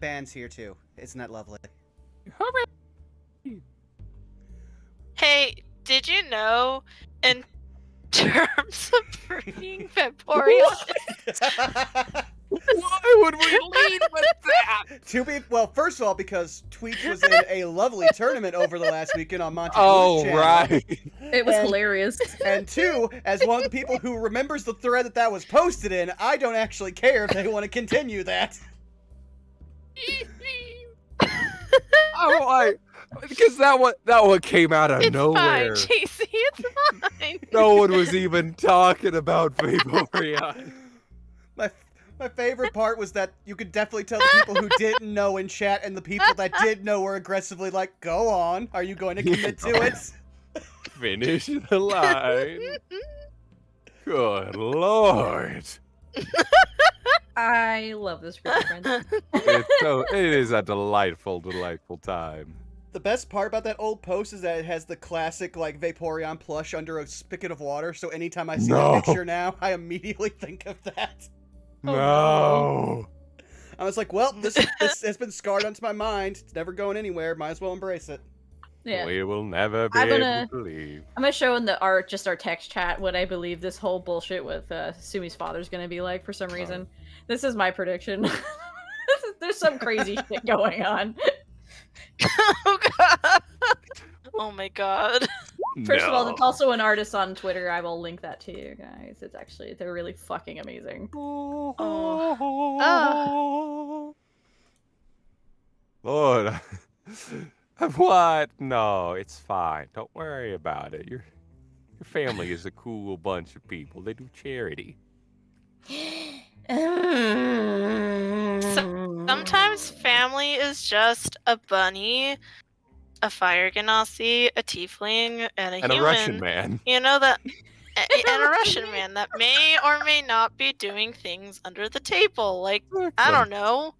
band's here too. Isn't that lovely? Hooray! Hey, did you know, in terms of bringing Vaporeon, Why would we lead with that? Well, first of all, because Tweets was in a lovely tournament over the last weekend on Monty Blue's Oh, channel. right. It was hilarious. And two, as one of the people who remembers the thread that was posted in, I don't actually care if they want to continue that. Because that one came out of it's nowhere. fine, JC, it's fine. No one was even talking about Vaporeon. My favorite part was that you could definitely tell the people who didn't know in chat and the people that did know were aggressively like, go on, are you going to commit to it? Finish the line. Good lord. I love this group of friends. It is a delightful, delightful time. The best part about that old post is that it has the classic, like, Vaporeon plush under a spigot of water, so anytime I see the picture now, I immediately think of that. No. I was like, well, this has been scarred onto my mind. It's never going anywhere. Might as well embrace it. Yeah. We will never be able to leave. I'm gonna show in our text chat what I believe this whole bullshit with Sumi's father's gonna be like for some reason. This is my prediction. There's some crazy shit going on. Oh god. Oh my god. First of all, it's also an artist on Twitter. I will link that to you guys. They're really fucking amazing. Oh. Lord. What? No, it's fine. Don't worry about it. Your family is a cool bunch of people. They do charity. Sometimes family is just a bunny, a fire ganassi, a tiefling, and a human. A Russian man. You know that, and a Russian man that may or may not be doing things under the table, like I don't know,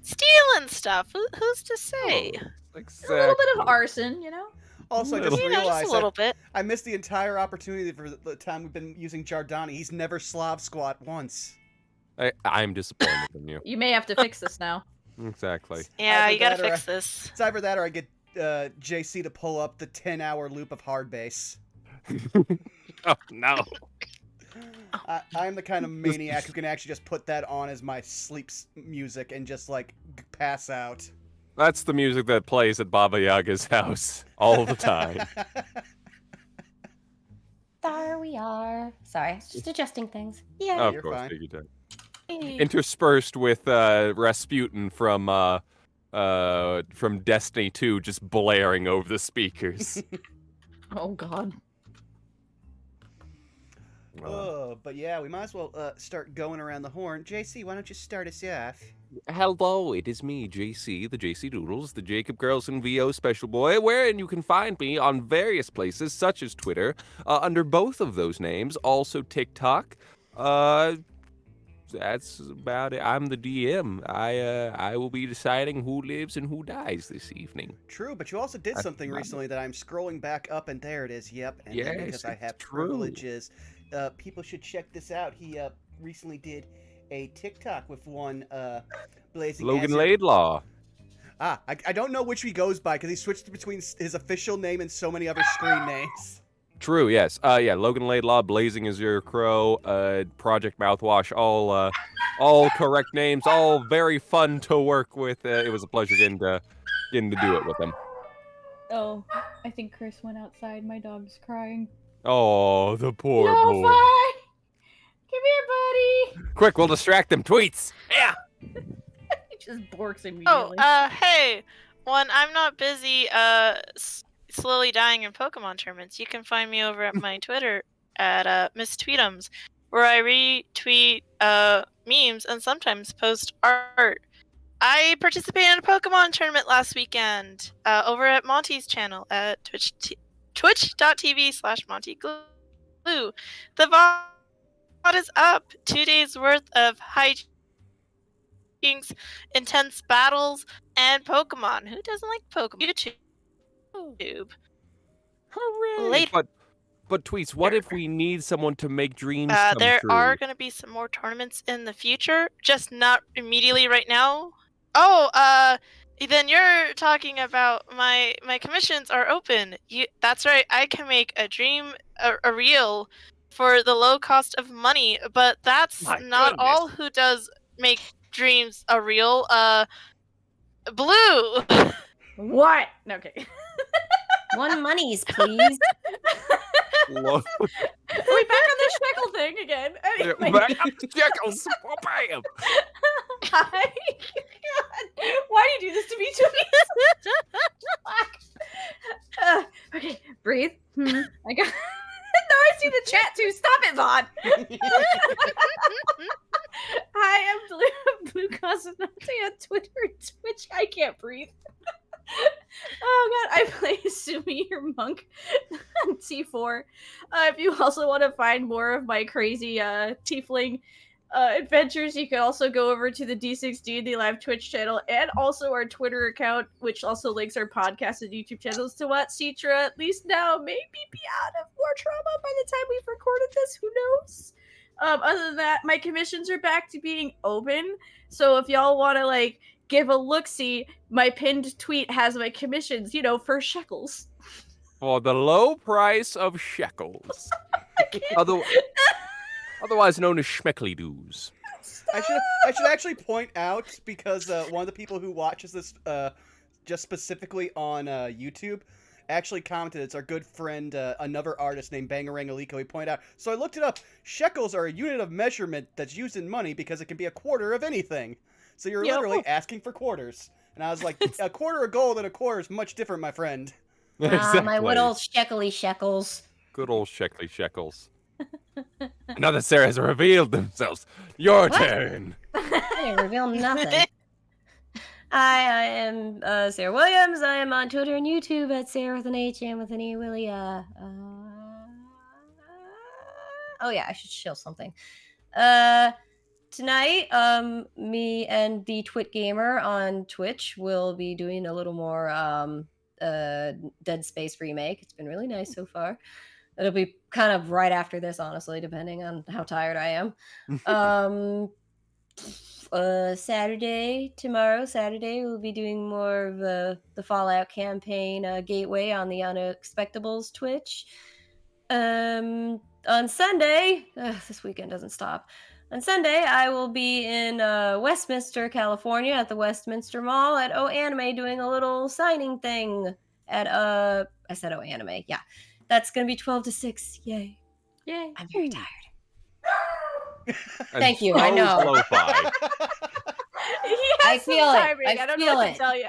stealing stuff. Who's to say? Exactly. A little bit of arson, you know. Also, I just just realized a little bit. I missed the entire opportunity for the time we've been using Jardani. He's never Slav squat once. I'm disappointed in you. You may have to fix this now. Exactly. Yeah, Either you gotta that or fix this. It's either that or I get JC to pull up the 10-hour loop of hard bass. Oh, no. I'm the kind of maniac who can actually just put that on as my sleep music and just, like, pass out. That's the music that plays at Baba Yaga's house all the time. There we are. Sorry, it's just adjusting things. Yeah. Of You're course, fine. take your time. Interspersed with Rasputin from Destiny 2 just blaring over the speakers. Oh god. But yeah, we might as well start going around the horn. JC, why don't you start us off? Hello, it is me, JC, the JC Doodles, the Jacob Carlson VO Special Boy, wherein you can find me on various places, such as Twitter, under both of those names, also TikTok. That's about it. I'm the DM. I will be deciding who lives and who dies this evening. True, but you also did something recently that I'm scrrolling back up, and there it is. Yep, and Yes, because I it's have true. privileges, people should check this out. He recently did a TikTok with one blazing Logan Azure- Laidlaw. I don't know which he goes by because he switched between his official name and so many other screen names. True, yes. Yeah, Logan Laidlaw, Blazing Azure Crow, Project Mouthwash, all correct names, all very fun to work with. It was a pleasure getting to do it with him. Oh, I think Chris went outside. My dog's crying. Oh, the poor No, boy. fine. Come here, buddy. Quick, we'll distract them. Tweets! Yeah! He just borks Oh, immediately. hey, when I'm not busy, slowly dying in Pokemon tournaments, you can find me over at my Twitter at Miss Tweetums, where I retweet memes and sometimes post art. I participated in a Pokemon tournament last weekend over at Monty's channel at twitch.tv/MontyGlue. The VOD is up. 2 days worth of hijinks, intense battles, and Pokemon. Who doesn't like Pokemon? YouTube. Hooray! Later. But Tweets, what if we need someone to make dreams come There true? are going to be some more tournaments in the future, just not immediately right now. Then you're talking about my commissions are open. That's right. I can make a dream a reel for the low cost of money, but that's My not goodness. all who does make dreams a reel. Blue. What? No, okay. One monies, please. Lo- Are we back on the shekel thing again? Anyway. Back up the shekels. Bam. Hi. God. Why do you do this to me, Julie? Okay, breathe. I got. No, I see the chat too. Stop it, Vaughn. Hi, I'm Blue Castalanter on Twitter and Twitch. I can't breathe. Oh god, I play Esumi, your monk on T4. If you also want to find more of my crazy tiefling adventures, you can also go over to the D6D Live Twitch channel and also our Twitter account, which also links our podcast and YouTube channels to what Citra, at least now, maybe be out of war trauma by the time we've recorded this. Who knows? Other than that, my commissions are back to being open. So if y'all want to like give a look-see, my pinned tweet has my commissions, for shekels. For the low price of shekels. Otherwise known as schmeckly doos. I should actually point out, because one of the people who watches this just specifically on YouTube actually commented. It's our good friend, another artist named Bangarangaliko. He pointed out. So I looked it up. Shekels are a unit of measurement that's used in money because it can be a quarter of anything. So you're literally asking for quarters. And I was like, a quarter of gold and a quarter is much different, my friend. Exactly. My good old shekely shekels. Good old shekly shekels. Now that Sarah has revealed themselves, your turn. I didn't reveal nothing. I am Sarah Williams. I am on Twitter and YouTube at Sarah with an H and with an E. Willie. Oh yeah, I should show something. Tonight, me and the Twit Gamer on Twitch will be doing a little more Dead Space remake. It's been really nice so far. It'll be kind of right after this, honestly, depending on how tired I am. Tomorrow, Saturday, we'll be doing more of the Fallout campaign Gateway on the Unexpectables Twitch. On Sunday, this weekend doesn't stop. On Sunday, I will be in Westminster, California at the Westminster Mall at O Anime doing a little signing thing at, I said O Anime, yeah. That's going to be 12 to 6. Yay. Yay. I'm very tired. And Thank you, I know. lo-fi. I feel it. I don't feel know what it. to tell you.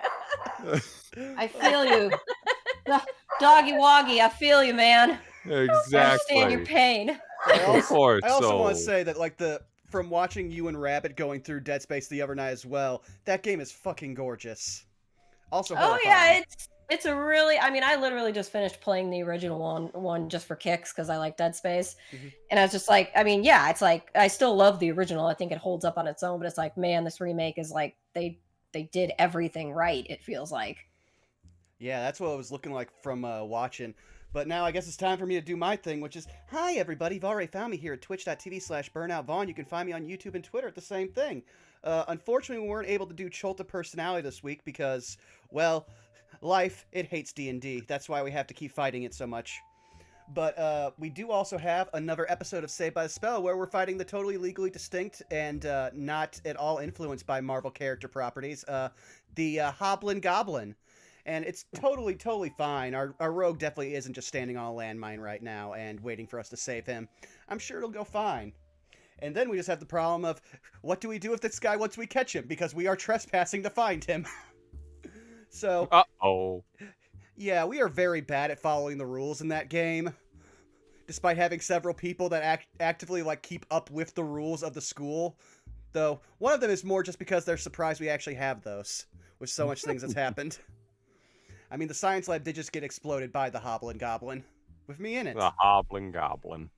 I feel you. Doggy woggy, I feel you, man. I understand your Exactly. pain. Of course. I also want so- to say that, like, from watching you and Rabbit going through Dead Space the other night as well, that game is fucking gorgeous. Also, Oh horrifying. yeah, it's a really. I mean, I literally just finished playing the original one just for kicks because I like Dead Space, and I was just like, I mean, yeah, it's like I still love the original. I think it holds up on its own, but it's like, man, this remake is like they did everything right. It feels like. Yeah, that's what it was looking like from watching. But now I guess it's time for me to do my thing, which is, hi everybody, you've already found me here at twitch.tv/BurnoutVaughn. You can find me on YouTube and Twitter at the same thing. Unfortunately, we weren't able to do Cholta Personality this week because, well, life, it hates D&D. That's why we have to keep fighting it so much. But we do also have another episode of Saved by the Spell where we're fighting the totally legally distinct and not at all influenced by Marvel character properties, the Hoblin Goblin. And it's totally fine. Our rogue definitely isn't just standing on a landmine right now and waiting for us to save him. I'm sure it'll go fine. And then we just have the problem of, what do we do with this guy once we catch him? Because we are trespassing to find him. So... Uh-oh. Yeah, we are very bad at following the rules in that game. Despite having several people that actively, like, keep up with the rules of the school. Though, one of them is more just because they're surprised we actually have those. With so much things that's happened. I mean, the science lab did just get exploded by the Hoblin Goblin. With me in it. The Hoblin Goblin.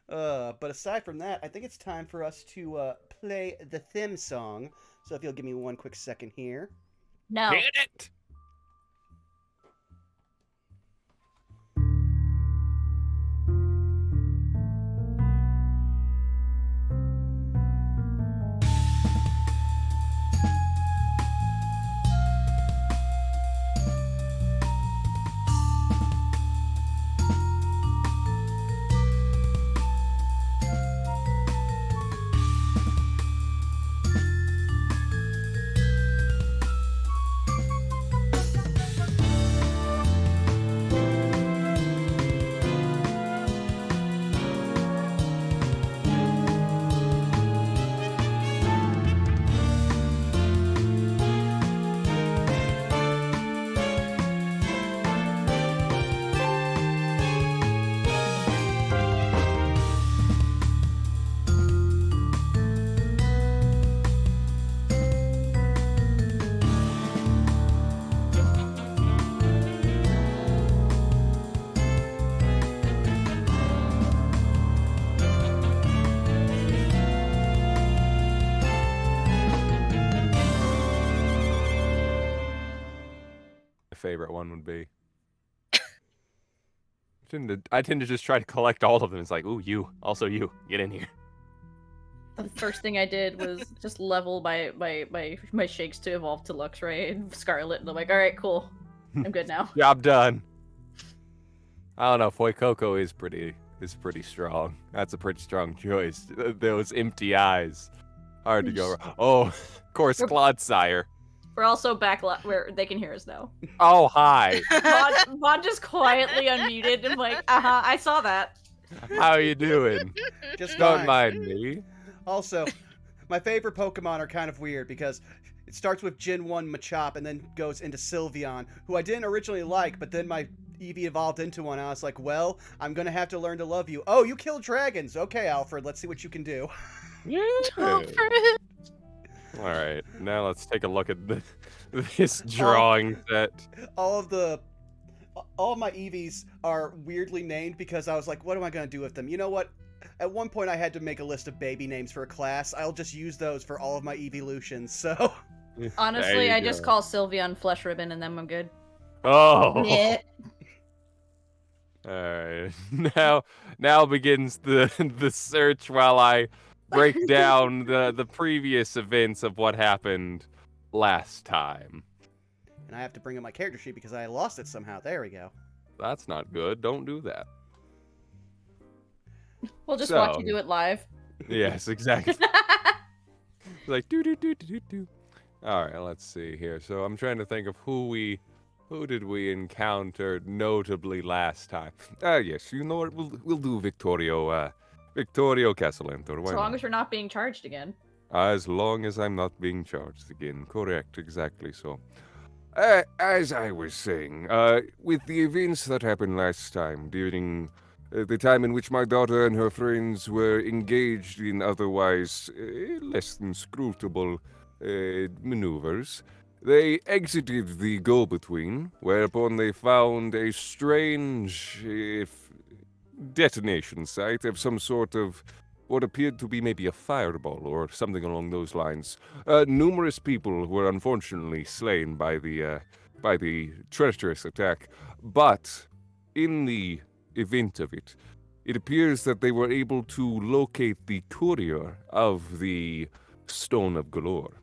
But aside from that, I think it's time for us to play the theme song. So if you'll give me one quick second here. No. Hit it! favorite one would be. I tend to just try to collect all of them. It's like, ooh, you, also you, get in here. The first thing I did was just level my shakes to evolve to Luxray and Scarlet, and I'm like, all right, cool, I'm good now. Job done. I don't know. Fuecoco is pretty strong. That's a pretty strong choice. Those empty eyes, hard to go wrong. Oh, of course, Clodsire. We're also back where they can hear us now. Oh, hi. Vaughn just quietly unmuted and like, I saw that. How you doing? Just Don't fine. mind me. Also, my favorite Pokemon are kind of weird because it starts with Gen 1 Machop and then goes into Sylveon, who I didn't originally like, but then my Eevee evolved into one. I was like, well, I'm going to have to learn to love you. Oh, you kill dragons. Okay, Alfred, let's see what you can do. Yeah. All right, now let's take a look at this drawing set. All of my Eevees are weirdly named because I was like, what am I going to do with them? You know what? At one point, I had to make a list of baby names for a class. I'll just use those for all of my evolutions, so... Honestly, I just call Sylveon Flesh Ribbon and then I'm good. Oh. Yeah. All right. Now begins the search while I break down the previous events of what happened last time. And I have to bring up my character sheet because I lost it somehow. There we go. That's not good. Don't do that. We'll just watch you do it live. Yes, exactly. Like do. All right, let's see here. So I'm trying to think of who did we encounter notably last time. Yes, you know what? We'll do Victorio Castalanter. As long as you're not being charged again. As long as I'm not being charged again. Correct, exactly so. As I was saying, with the events that happened last time, during the time in which my daughter and her friends were engaged in otherwise less than scrutable maneuvers, they exited the go-between, whereupon they found a strange detonation site of some sort of what appeared to be maybe a fireball or something along those lines. Numerous people were unfortunately slain by the treacherous attack, but in the event of it, it appears that they were able to locate the courier of the Stone of Golor,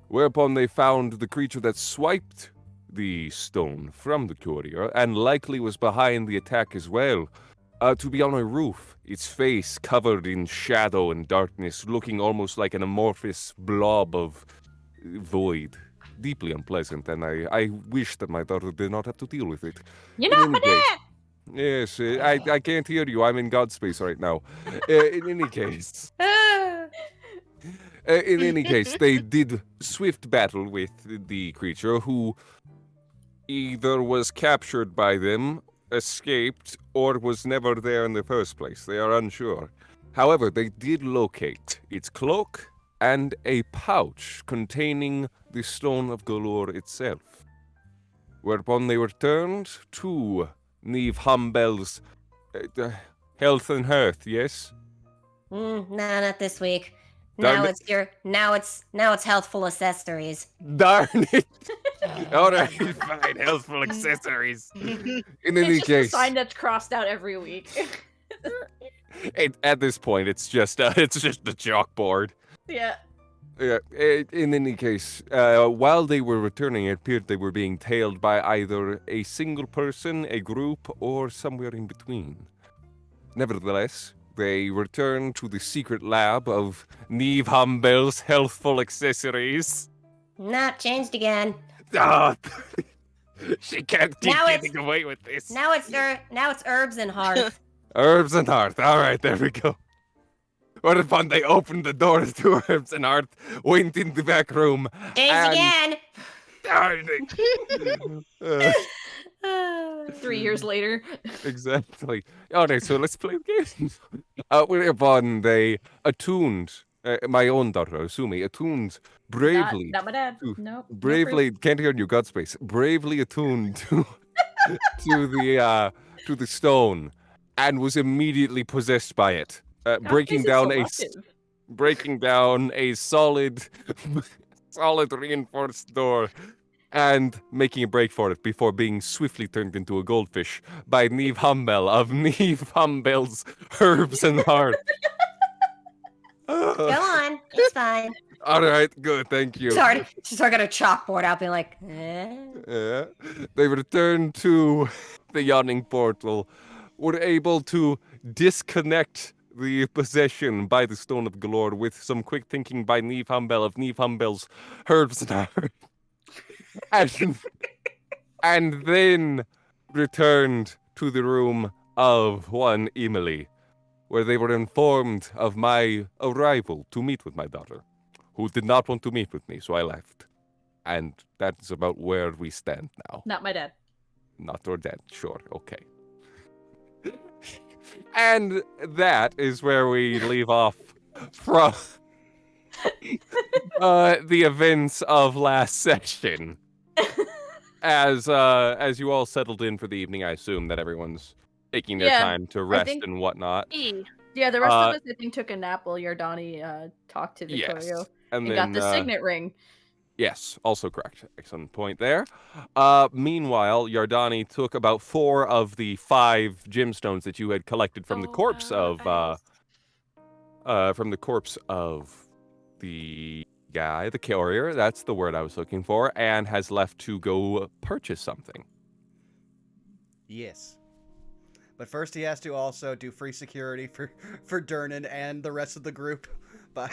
whereupon they found the creature that swiped the stone from the courier and likely was behind the attack as well, to be on a roof, its face covered in shadow and darkness, looking almost like an amorphous blob of void. Deeply unpleasant, and I wish that my daughter did not have to deal with it. You're not my dad! Yes, I can't hear you. I'm in God's space right now. In any case... in any case, they did swift battle with the creature, who either was captured by them, escaped, or was never there in the first place. They are unsure. However, they did locate its cloak and a pouch containing the Stone of Golor itself. Whereupon they returned to Neve Humbel's health and hearth, yes? Nah, not this week. Darn Now it's healthful accessories. Darn it! Alright, fine, healthful accessories. In any It's just case, a sign that's crossed out every week. at this point, it's just a chalkboard. Yeah. Yeah. In any case, while they were returning, it appeared they were being tailed by either a single person, a group, or somewhere in between. Nevertheless, they returned to the secret lab of Neve Humbel's healthful accessories. Not changed again. Ah, she can't keep Now getting away with this. Now it's herbs and hearth. Herbs and hearth. All right, there we go. Whereupon they opened the doors to Herbs and Hearth, went in the back room, Changed again. Darn it. 3 years later. Exactly. Alright, so let's play the game. Whereupon they attuned, my own daughter, Esumi, attuned bravely. Not my dad. to- Nope. no Bravely, can't hear in your gut space, bravely attuned to the stone, and was immediately possessed by it. proof. Breaking God, down this is breaking down a solid reinforced door and making a break for it before being swiftly turned into a goldfish by Neve Humbel of Neve Humbel's Herbs and Heart. Go on. It's fine. All right, good, thank you. Sorry. She's got a chalkboard out being like, eh? Yeah. They returned to the yawning portal, were able to disconnect the possession by the Stone of Golor with some quick thinking by Neve Humbel of Neve Humbel's Herbs and Heart. And then returned to the room of one Emily, where they were informed of my arrival to meet with my daughter, who did not want to meet with me, so I left. And that's about where we stand now. Not my dad. Not your dad, sure, okay. And that is where we leave off from the events of last session. As you all settled in for the evening, I assume that everyone's taking their time to rest and whatnot. Yeah, the rest of us, I think, took a nap while Yardani talked to Victorio Yes. and then, got the signet ring. Yes, also correct. Excellent point there. Meanwhile, Yardani took about 4 of the 5 gemstones that you had collected from the corpse of the guy, the carrier. That's the word I was looking for, and has left to go purchase something. Yes. But first he has to also do free security for Durnan and the rest of the group.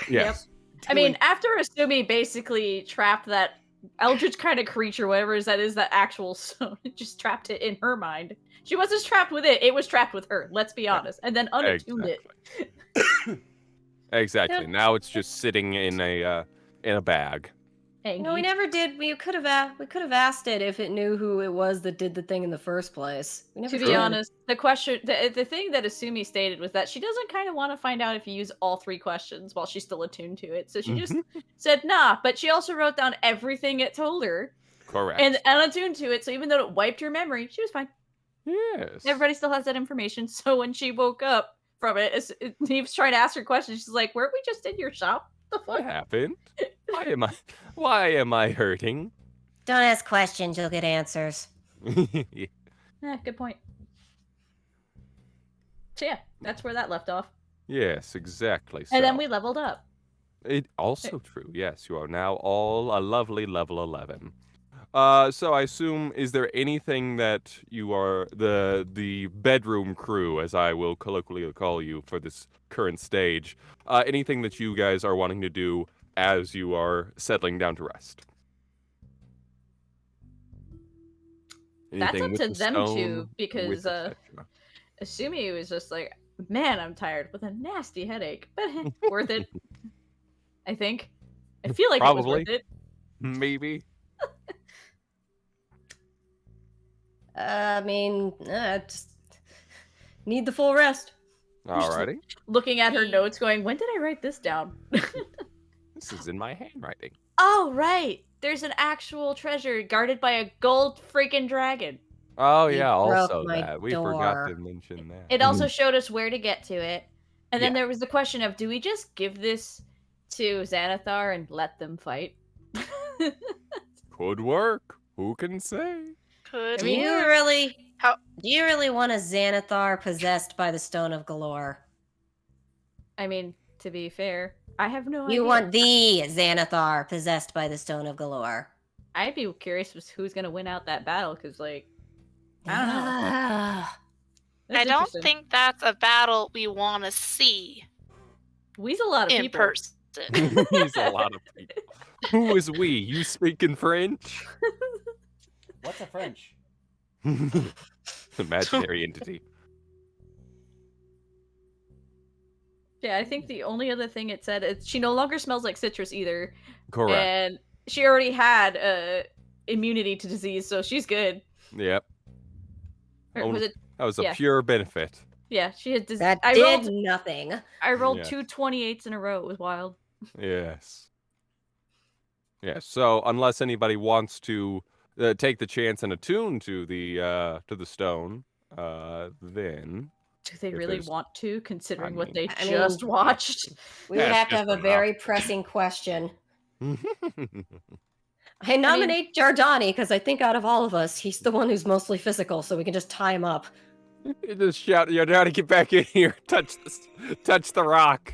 Yes. I mean, after Esumi basically trapped that eldritch kind of creature, whatever that is, that actual stone, just trapped it in her mind. She wasn't trapped with it, it was trapped with her, let's be honest. And then unattuned it. Exactly. Yeah. Now it's just sitting in a bag. No, we never did. We could have asked it if it knew who it was that did the thing in the first place. We never To be did. honest, the thing that Esumi stated was that she doesn't kind of want to find out if you use all 3 questions while she's still attuned to it. So she just said nah, but she also wrote down everything it told her. Correct. And unattuned to it, so even though it wiped her memory, she was fine. Yes. Everybody still has that information. So when she woke up from it, Neve's trying to ask her questions. She's like, "Weren't we just in your shop? The What fuck?" happened? Why am I hurting? Don't ask questions, you'll get answers. Good point. So yeah, that's where that left off. Yes, exactly. So. And then we leveled up. It also true. Yes, you are now all a lovely level 11. So I assume, is there anything that you are the bedroom crew, as I will colloquially call you for this current stage, anything that you guys are wanting to do as you are settling down to rest? That's up to them two, because etc. Asumi was just like, "Man, I'm tired with a nasty headache, but worth it." I think. I feel like Probably. it was worth it. Maybe. I mean, just need the full rest. Alrighty. Looking at her notes, going, "When did I write this down?" This is in my handwriting. Oh, right. There's an actual treasure guarded by a gold freaking dragon. Oh You yeah, broke also my that. We forgot door. to mention that. It also showed us where to get to it. And then Yeah. there was the question of, do we just give this to Xanathar and let them fight? Could work. Who can say? Could Do mean, you work. really? How- Do you really want a Xanathar possessed by the Stone of Golor? I mean, to be fair, I have no idea. You want the Xanathar possessed by the Stone of Golor? I'd be curious as who's going to win out that battle, because, like, I don't know. Ah. That's I don't interesting. think that's a battle we want to see We's a lot of in people. person. He's a lot of people. Who is we? You speaking French? What's a French? Imaginary entity. Yeah, I think the only other thing it said is she no longer smells like citrus either. Correct. And she already had immunity to disease, so she's good. Yep. Or was it? That was a Yeah. pure benefit. Yeah, she had disease. That I did rolled nothing. I rolled Yeah. 2 28s in a row. It was wild. Yes. Yes. So unless anybody wants to take the chance and attune to the stone, then Do they If really there's- want to, considering I what mean- they I mean, just watched? We would That's have to just have a enough. very pressing question. I nominate Jardani because I think out of all of us, he's the one who's mostly physical, so we can just tie him up. You just shout, Jardani, get back in here. Touch the rock.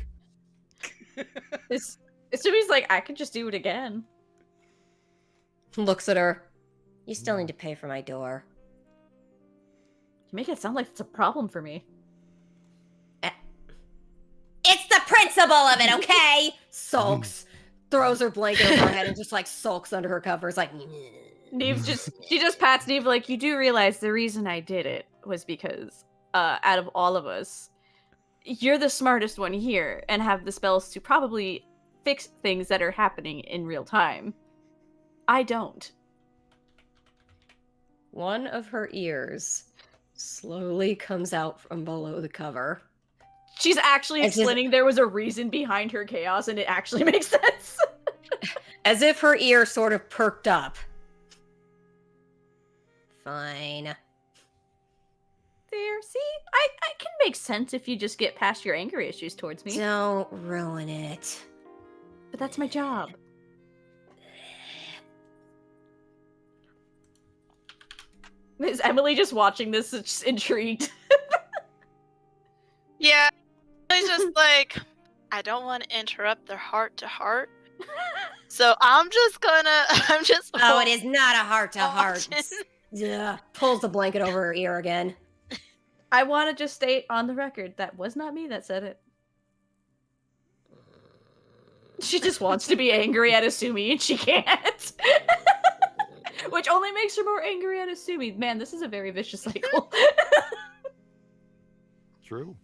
Asumi's like, I could just do it again. Looks at her. You still need to pay for my door. You make it sound like it's a problem for me. It's the principle of it, okay? Sulks. Throws her blanket over her head and just like sulks under her covers, like. She just pats Neve like, you do realize the reason I did it was because out of all of us, you're the smartest one here and have the spells to probably fix things that are happening in real time. I don't. One of her ears slowly comes out from below the cover. She's actually explaining there was a reason behind her chaos, and it actually makes sense. As if her ear sort of perked up. Fine. There, see? I can make sense if you just get past your anger issues towards me. Don't ruin it. But that's my job. Is Emily just watching this, just intrigued? Yeah. It's just like, I don't want to interrupt their heart to heart. So I'm just. Oh, it is not a heart to heart. watching. Yeah. Pulls the blanket over her ear again. I want to just state on the record, that was not me that said it. She just wants to be angry at Esumi, and she can't. Which only makes her more angry at Esumi. Man, this is a very vicious cycle. True.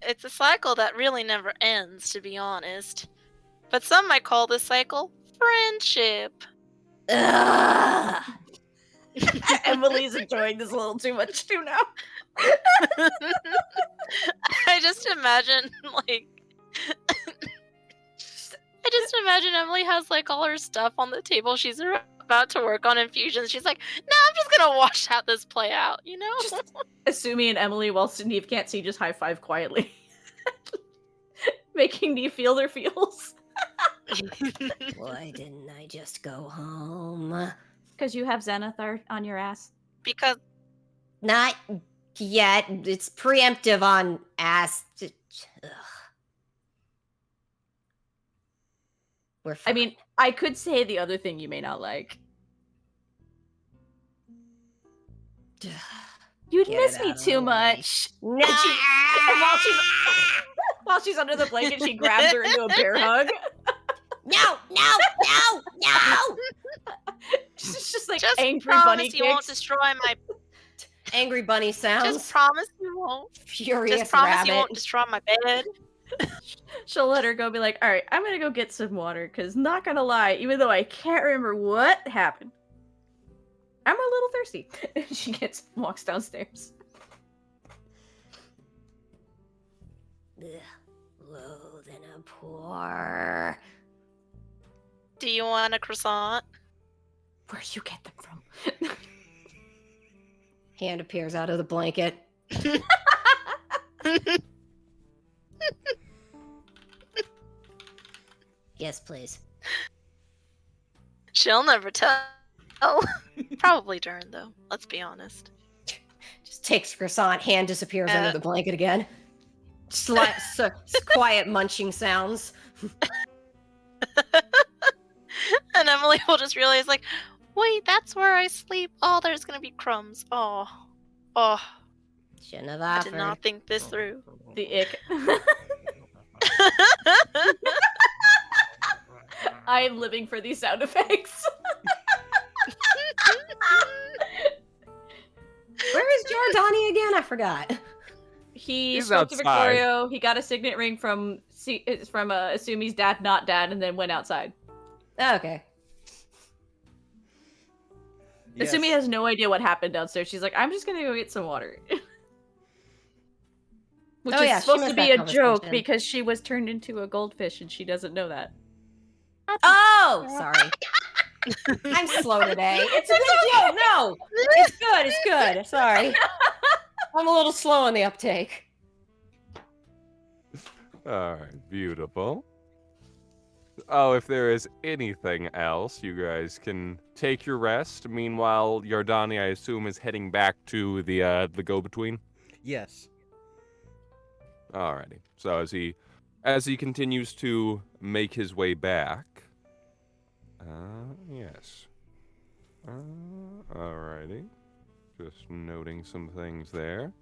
It's a cycle that really never ends, to be honest. But some might call this cycle friendship. Ugh. Emily's enjoying this a little too much too now. I just imagine, like... I just imagine Emily has, like, all her stuff on the table. She's about to work on infusions. She's like, no, I'm just gonna watch how this play out, you know? Esumi and Emily, while Neve can't see, just high-five quietly. Making Neve feel their feels. Why didn't I just go home? Because you have Xanathar on your ass. Because... Not yet. It's preemptive on ass. Ugh. We're fine. I mean, I could say the other thing you may not like. You'd Get miss it me out of too the way. much. No! And while she's under the blanket, she grabs her into a bear hug. No! She's just like just angry promise bunny you won't kicks. destroy my... Angry bunny sounds. Just promise you won't. Furious Just promise rabbit. you won't destroy my bed. She'll let her go, be like, alright, I'm gonna go get some water, because not gonna lie, even though I can't remember what happened, I'm a little thirsty. She walks downstairs. Ugh, loathe and abhor. Do you want a croissant? Where'd you get them from? Hand appears out of the blanket. Yes, please. She'll never tell. Probably Dern, though. Let's be honest. Just takes croissant, hand disappears under the blanket again. Quiet munching sounds. And Emily will just realize, like, wait, that's where I sleep. Oh, there's gonna be crumbs. Oh. Shouldn't have I offered. did not think this through. The ick. I am living for these sound effects. Where is Jordani again? I forgot. He's spoke to outside. Victorio. He got a signet ring from Asumi's dad, not dad, and then went outside. Oh, okay. Yes. Asumi has no idea what happened downstairs. She's like, I'm just gonna go get some water. Which Oh, is yeah, she supposed missed to be that a joke conversation. because she was turned into a goldfish and she doesn't know that. Oh, sorry. I'm slow today. It's a good joke. No, it's good. It's good. Sorry. I'm a little slow on the uptake. All right, beautiful. Oh, if there is anything else, you guys can take your rest. Meanwhile, Yardani, I assume, is heading back to the go-between. Yes. Alrighty. So as he continues to make his way back, yes. Alrighty. Just noting some things there.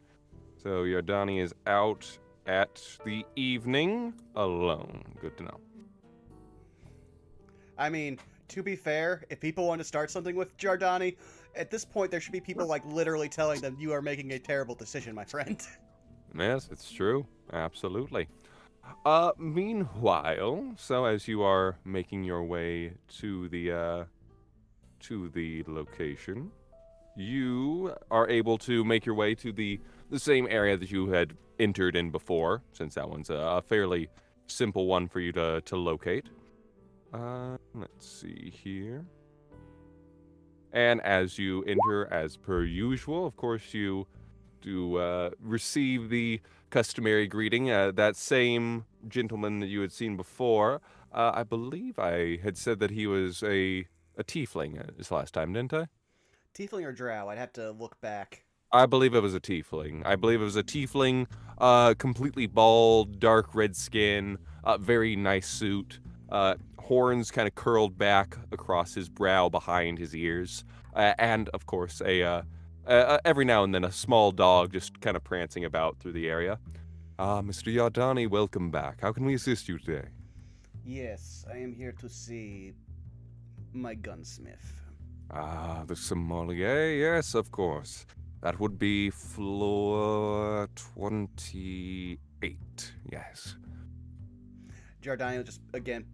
So Yardani is out at the evening alone. Good to know. I mean, to be fair, if people want to start something with Giordani, at this point there should be people like literally telling them you are making a terrible decision, my friend. Yes, it's true. Absolutely. Meanwhile, so as you are making your way to the location, you are able to make your way to the same area that you had entered in before, since that one's a fairly simple one for you to locate. Let's see here. And as you enter, as per usual, of course, you do receive the customary greeting. That same gentleman that you had seen before, I believe I had said that he was a tiefling this last time, didn't I? Tiefling or drow? I'd have to look back. I believe it was a tiefling. Completely bald, dark red skin, very nice suit, horns kind of curled back across his brow behind his ears, and of course every now and then a small dog just kind of prancing about through the area. Mr. Yardani, welcome back. How can we assist you today? Yes, I am here to see my gunsmith. The sommelier, yes, of course. That would be floor 28, yes. Giordani will just again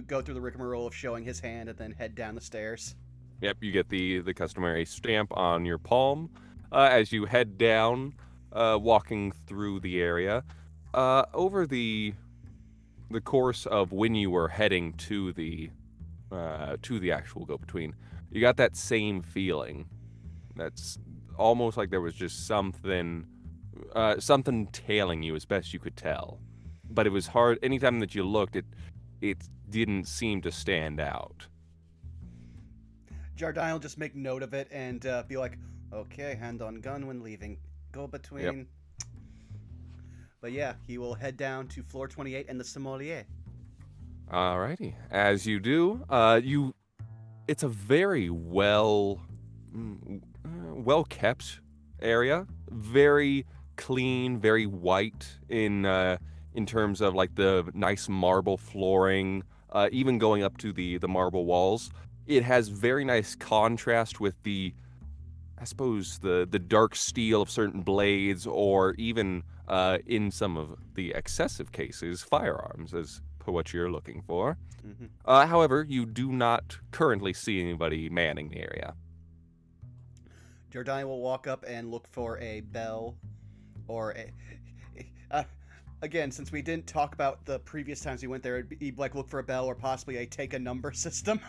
go through the rigmarole of showing his hand and then head down the stairs. Yep, you get the customary stamp on your palm as you head down, walking through the area. Over the course of when you were heading to the actual go-between, you got that same feeling. That's almost like there was just something tailing you as best you could tell. But it was hard. Anytime that you looked, it didn't seem to stand out. Giordani will just make note of it and be like, okay, hand on gun when leaving. Go between. Yep. But yeah, he will head down to floor 28 and the sommelier. Alrighty. As you do, it's a very well kept area. Very clean, very white in terms of like the nice marble flooring, even going up to the marble walls. It has very nice contrast with the dark steel of certain blades, or even in some of the excessive cases, firearms, as per what you're looking for. Mm-hmm. However, you do not currently see anybody manning the area. Giordani will walk up and look for a bell, or again, since we didn't talk about the previous times we went there, he'd like look for a bell or possibly a take a number system.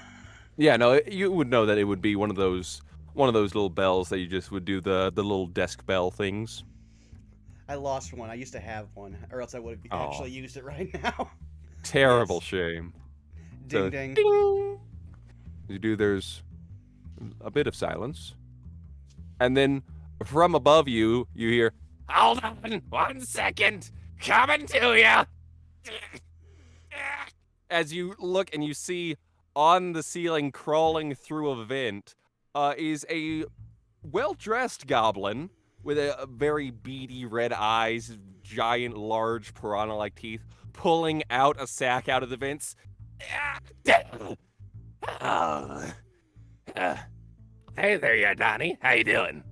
Yeah, no, you would know that it would be one of those little bells that you just would do the little desk bell things. I lost one. I used to have one, or else I would have actually used it right now. Terrible shame. Ding So, ding. Ding! You do. There's a bit of silence, and then from above you, you hear, "Hold on, 1 second, coming to you." As you look and you see on the ceiling, crawling through a vent, is a well-dressed goblin with a very beady red eyes, giant, large piranha-like teeth, pulling out a sack out of the vents. Hey there, Yardani. How you doing?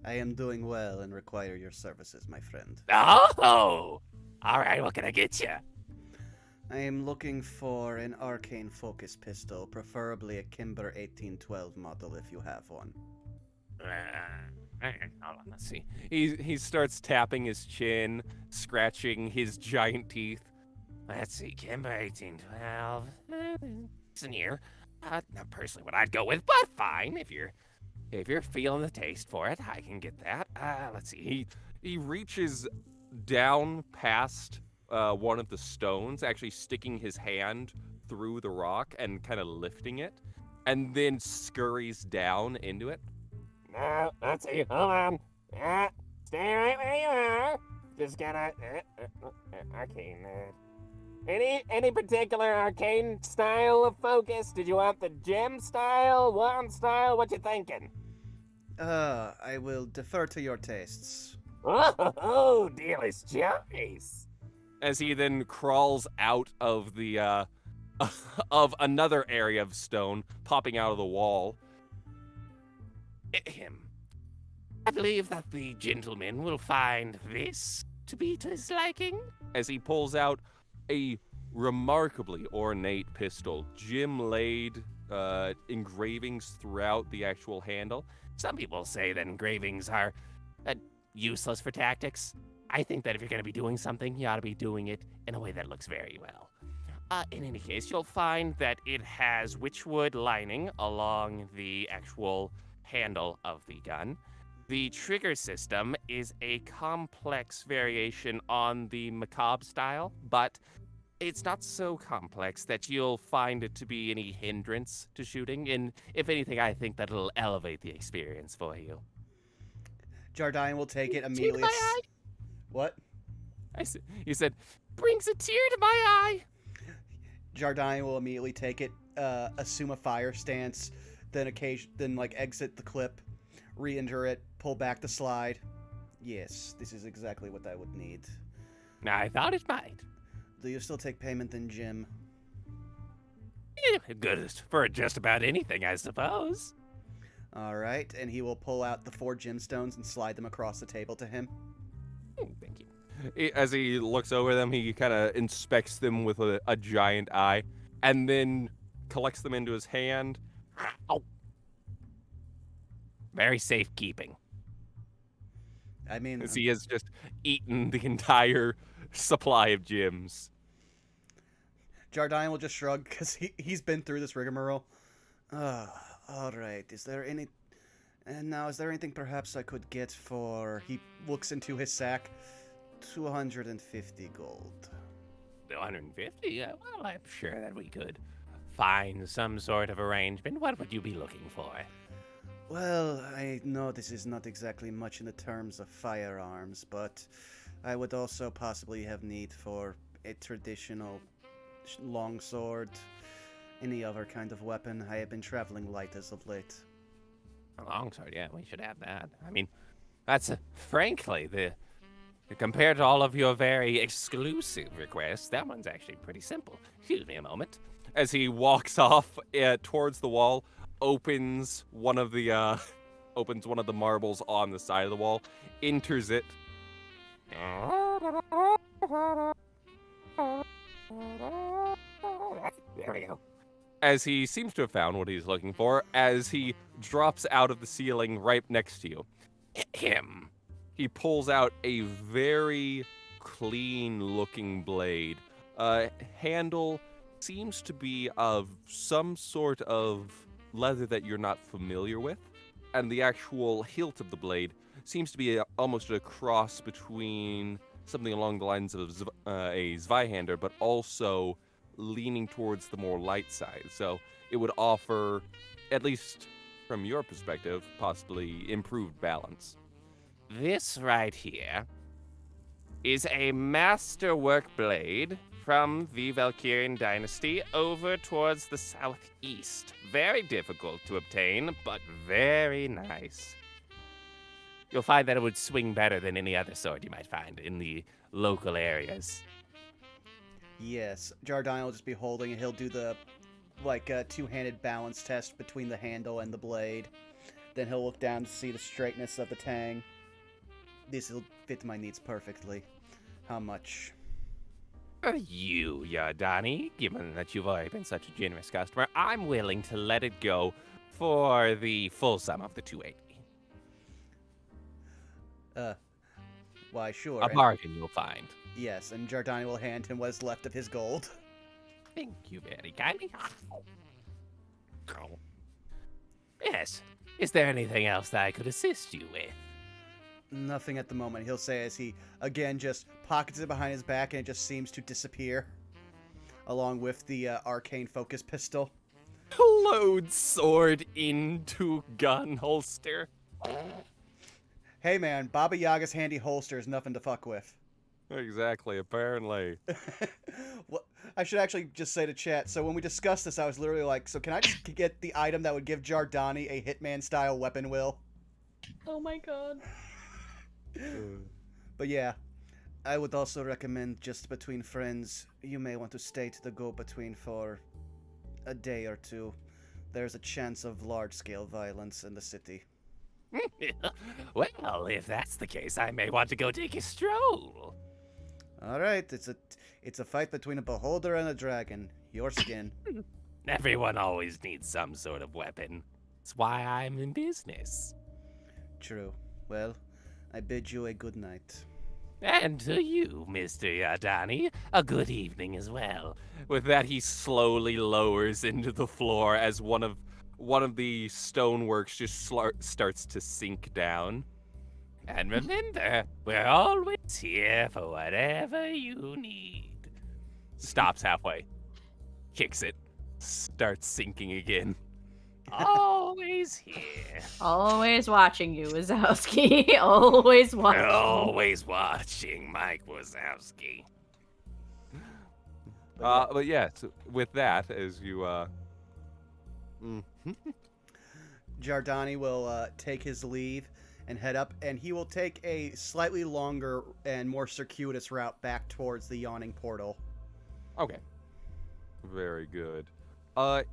I am doing well and require your services, my friend. Oh! All right, what can I get you? I am looking for an arcane focus pistol, preferably a Kimber 1812 model if you have one. Hold on, let's see. He starts tapping his chin, scratching his giant teeth. Let's see, Kimber 1812. It's near. Not personally what I'd go with, but fine. If you're feeling the taste for it, I can get that. Let's see. He reaches down past one of the stones, actually sticking his hand through the rock and kind of lifting it, and then scurries down into it. No, let's see. Hold on. Stay right where you are. Just gotta arcane. Any particular arcane style of focus? Did you want the gem style, wand style? What you thinking? I will defer to your tastes. Oh, dealer's choice. As he then crawls out of the of another area of stone, popping out of the wall. I believe that the gentleman will find this to be to his liking. As he pulls out a remarkably ornate pistol, gem-laid engravings throughout the actual handle. Some people say that engravings are useless for tactics. I think that if you're going to be doing something, you ought to be doing it in a way that looks very well. In any case, you'll find that it has witchwood lining along the actual handle of the gun. The trigger system is a complex variation on the macabre style, but it's not so complex that you'll find it to be any hindrance to shooting, and if anything, I think that it'll elevate the experience for you. Jardine will take it immediately. What? You said, brings a tear to my eye. Jardine will immediately take it, assume a fire stance, then exit the clip, re-enter it, pull back the slide. Yes, this is exactly what I would need. I thought it might. Do you still take payment in gem? Good for just about anything, I suppose. All right, and he will pull out the 4 gemstones and slide them across the table to him. Thank you. As he looks over them, he kind of inspects them with a giant eye, and then collects them into his hand. Ow. Very safekeeping. I mean, As he has just eaten the entire supply of gems. Jardine will just shrug because he's been through this rigmarole. All right. Is there anything perhaps I could get for? He looks into his sack. 250 gold. 250? Yeah, well, I'm sure that we could find some sort of arrangement. What would you be looking for? Well, I know this is not exactly much in the terms of firearms, but I would also possibly have need for a traditional longsword, any other kind of weapon. I have been traveling light as of late. A longsword, yeah, we should have that. I mean, that's frankly compared to all of your very exclusive requests, that one's actually pretty simple. Excuse me a moment. As he walks off towards the wall, opens one of the marbles on the side of the wall, enters it. There we go. As he seems to have found what he's looking for, as he drops out of the ceiling right next to you. Him. He pulls out a very clean-looking blade. Handle seems to be of some sort of leather that you're not familiar with, and the actual hilt of the blade seems to be almost a cross between something along the lines of a Zweihander, but also leaning towards the more light side. So it would offer, at least from your perspective, possibly improved balance. This right here is a masterwork blade from the Valkyrian dynasty over towards the southeast. Very difficult to obtain, but very nice. You'll find that it would swing better than any other sword you might find in the local areas. Yes, Jardine will just be holding it. He'll do the two-handed balance test between the handle and the blade. Then he'll look down to see the straightness of the tang. This will fit my needs perfectly. How much? For you, Yardani, given that you've already been such a generous customer, I'm willing to let it go for the full sum of the 280. Why, sure. A bargain, you'll find. Yes, and Jardine will hand him what is left of his gold. Thank you very kindly. Yes. Is there anything else that I could assist you with? Nothing at the moment, he'll say as he, again, just pockets it behind his back and it just seems to disappear. along with the arcane focus pistol. Load sword into gun holster. Hey man, Baba Yaga's handy holster is nothing to fuck with. Exactly, apparently. Well, I should actually just say to chat, so when we discussed this, I was literally like, so can I just get the item that would give Jardani a Hitman-style weapon will? Oh my god. But yeah, I would also recommend just between friends, you may want to stay to the go-between for a day or two. There's a chance of large-scale violence in the city. Well, if that's the case, I may want to go take a stroll. All right, it's a fight between a beholder and a dragon. Your skin. Everyone always needs some sort of weapon. That's why I'm in business. True. Well, I bid you a good night. And to you, Mr. Yardani, a good evening as well. With that, he slowly lowers into the floor as one of the stoneworks just starts to sink down. And remember, we're always here for whatever you need. Stops halfway, kicks it, starts sinking again. Always here. Always watching you, Wazowski. Always watching. Always watching Mike Wazowski. But yeah, so with that, as you Jardani will take his leave and head up, and he will take a slightly longer and more circuitous route back towards the yawning portal. Okay. Very good.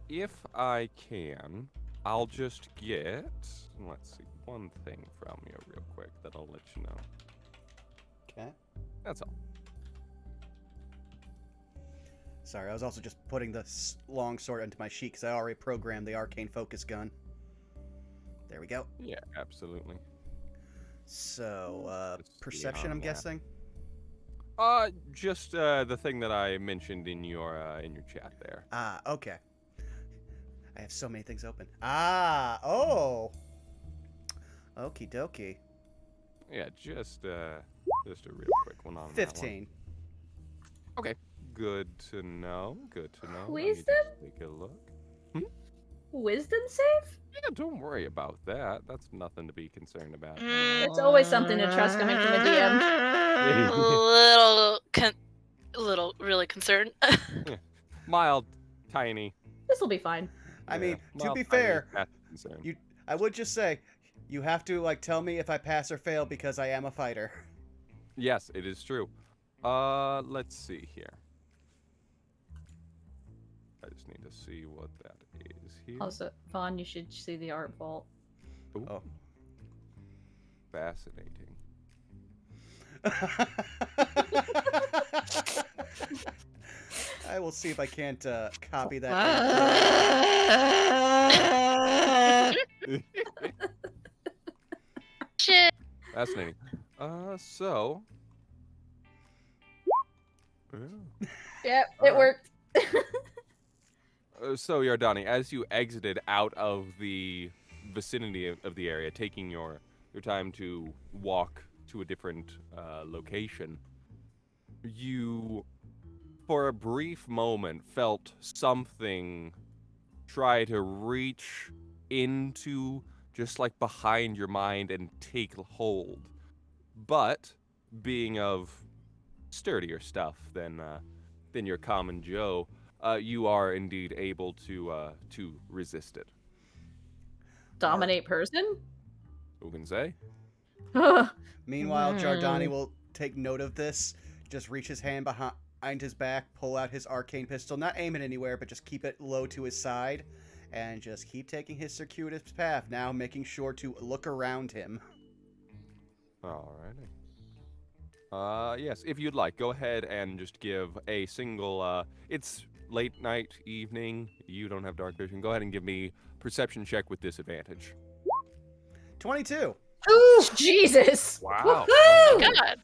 If I can, I'll just get, let's see, one thing from you real quick that I'll let you know. Okay. That's all. Sorry, I was also just putting the long sword into my sheet because I already programmed the arcane focus gun. There we go. Yeah, absolutely. So, Just perception, I'm beyond that. guessing? Just the thing that I mentioned in your chat there. Ah, okay. I have so many things open. Ah, oh. Okie dokie. Yeah, just a real quick one on that one. 15. Okay. Good to know. Good to know. Let me Wisdom? just take a look. Wisdom save? Yeah, don't worry about that. That's nothing to be concerned about. It's always something to trust coming from a DM. Really concerned. Mild, tiny. This will be fine. I mean, to mild, be tiny, fair, that's a concern. I would just say, you have to, like, tell me if I pass or fail because I am a fighter. Yes, it is true. Let's see here. I just need to see what that is here. Also, Vaughn, you should see the art vault. Ooh, Oh. fascinating. I will see if I can't copy that. Shit. Fascinating. So. Yep, it Alright. worked. So, Yardani, as you exited out of the vicinity of the area, taking your time to walk to a different location, you, for a brief moment, felt something try to reach into, just like behind your mind, and take hold. But, being of sturdier stuff than your common Joe, you are indeed able to resist it. Dominate person? Who can say? Meanwhile, Jardani will take note of this, just reach his hand behind his back, pull out his arcane pistol, not aim it anywhere, but just keep it low to his side, and just keep taking his circuitous path, now making sure to look around him. Alrighty. Yes, if you'd like, go ahead and just give a single, it's late night, evening, you don't have dark vision, go ahead and give me perception check with disadvantage. 22. Ooh, Jesus! Wow. God.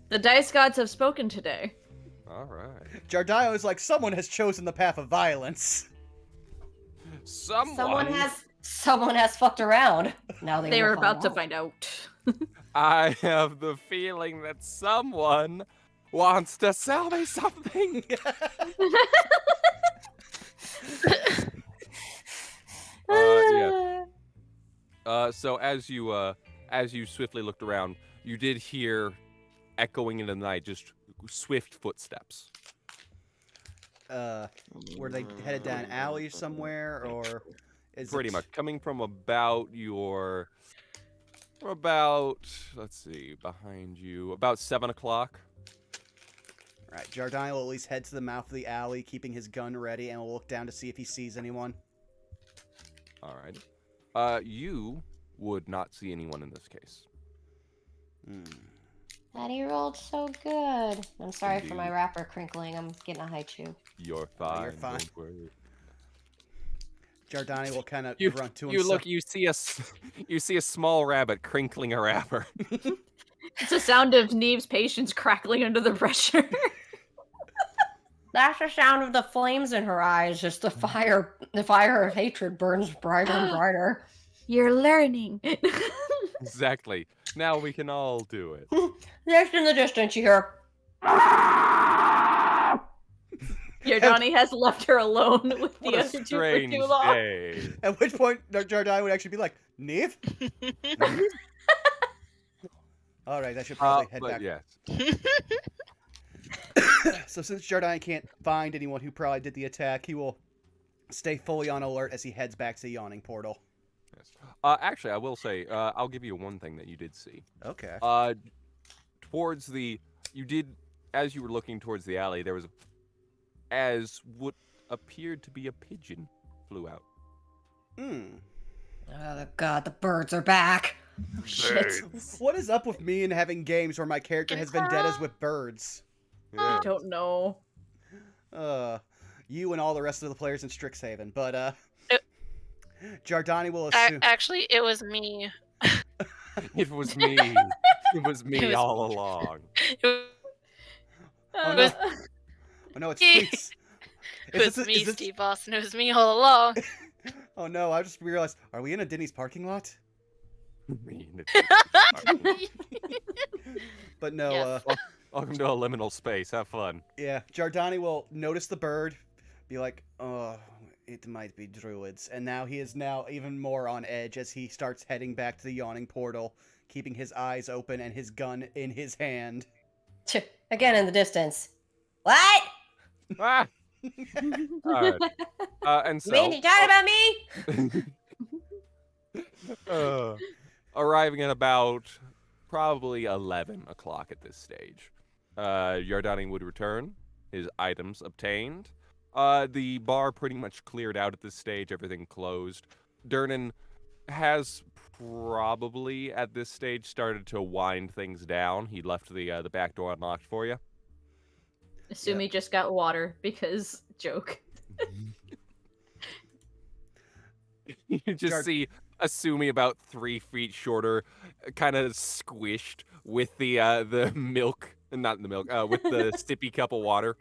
The dice gods have spoken today. Alright. Jardio is like, someone has chosen the path of violence. Someone has fucked around. Now They will were find about to out. find out. I have the feeling that someone wants to sell me something. Yeah. So as you swiftly looked around, you did hear, echoing in the night, just swift footsteps. Were they headed down an alley somewhere, or is Pretty it... much coming from let's see, behind you, about 7 o'clock. All right, Jardine will at least head to the mouth of the alley, keeping his gun ready, and will look down to see if he sees anyone. All right. You would not see anyone in this case. Daddy rolled so good. I'm sorry for my Indeed. wrapper crinkling. I'm getting a haichu. You're fine. You're fine. Don't worry. Jardine will kind of You grunt to you himself. look. You see a small rabbit crinkling a wrapper. It's the sound of Neve's patience crackling under the pressure. That's the sound of the flames in her eyes. Just the fire of hatred burns brighter and brighter. You're learning. Exactly. Now we can all do it. Just in the distance, you hear. Your Johnny has left her alone with the What a other two for strange too long. day. At which point, Jardine would actually be like, Neve? All right, I should probably head But back. yes. So since Jardine can't find anyone who probably did the attack, he will stay fully on alert as he heads back to the yawning portal. Yes. Actually, I will say, I'll give you one thing that you did see. Okay. As you were looking towards the alley, there was as what appeared to be a pigeon flew out. Oh God, the birds are back. Oh, shit. What is up with me and having games where my character has vendettas with birds? I don't know. You and all the rest of the players in Strixhaven, but Jardani will assume. Actually, it was me. It was me. It was me It was all me. along. Oh no! Oh no! It's Tweets. It was me, Steve Austin. It was me all along. Oh no! I just realized. Are we in a Denny's parking lot? But no. Yes. Welcome to a liminal space. Have fun. Yeah, Jardani will notice the bird, be like, "Oh, it might be druids," and now he is even more on edge as he starts heading back to the yawning portal, keeping his eyes open and his gun in his hand. Again in the distance. What? Ah! All right. And You mean you talking about me? Arriving at about probably 11 o'clock at this stage, Yardani would return, his items obtained. The bar pretty much cleared out at this stage, everything closed. Durnan has probably at this stage started to wind things down. He left the back door unlocked for you. Esumi just got water because joke. You just see Esumi about 3 feet shorter, kind of squished with the milk, not the milk, with the sippy cup of water,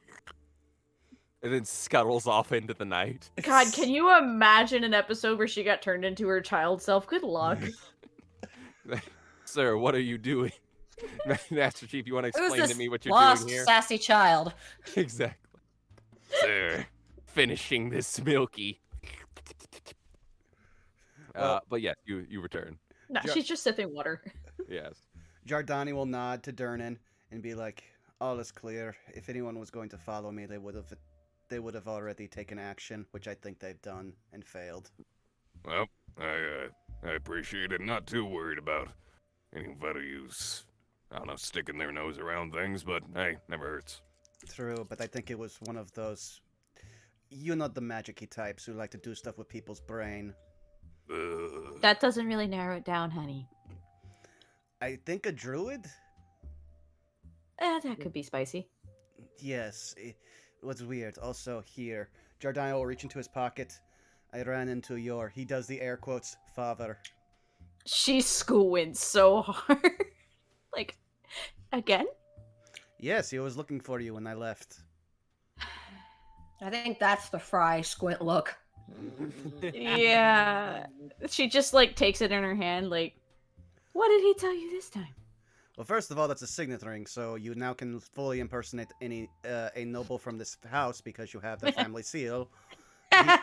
and then scuttles off into the night. God, can you imagine an episode where she got turned into her child self? Good luck. Sir, what are you doing? Master Chief, you want to Who's explain this to me what you're lost, doing here? sassy child? Exactly. Sir, finishing this milky. But yes, you return. No, she's just sipping water. Yes. Jardani will nod to Durnan and be like, "All is clear. If anyone was going to follow me, they would have already taken action, which I think they've done and failed." Well, I appreciate it. Not too worried about anybody who's, I don't know, sticking their nose around things, but hey, never hurts. True, but I think it was one of those, you know, the magic-y types who like to do stuff with people's brain. That doesn't really narrow it down, honey. I think a druid? That could be spicy. Yes, it was weird. Also here, Jardine will reach into his pocket. I ran into he does the air quotes, father. She squints so hard. Like, again? Yes, he was looking for you when I left. I think that's the Fry squint look. Yeah. She just, like, takes it in her hand, like, what did he tell you this time? Well, first of all, that's a signet ring, so you now can fully impersonate any a noble from this house because you have the family seal.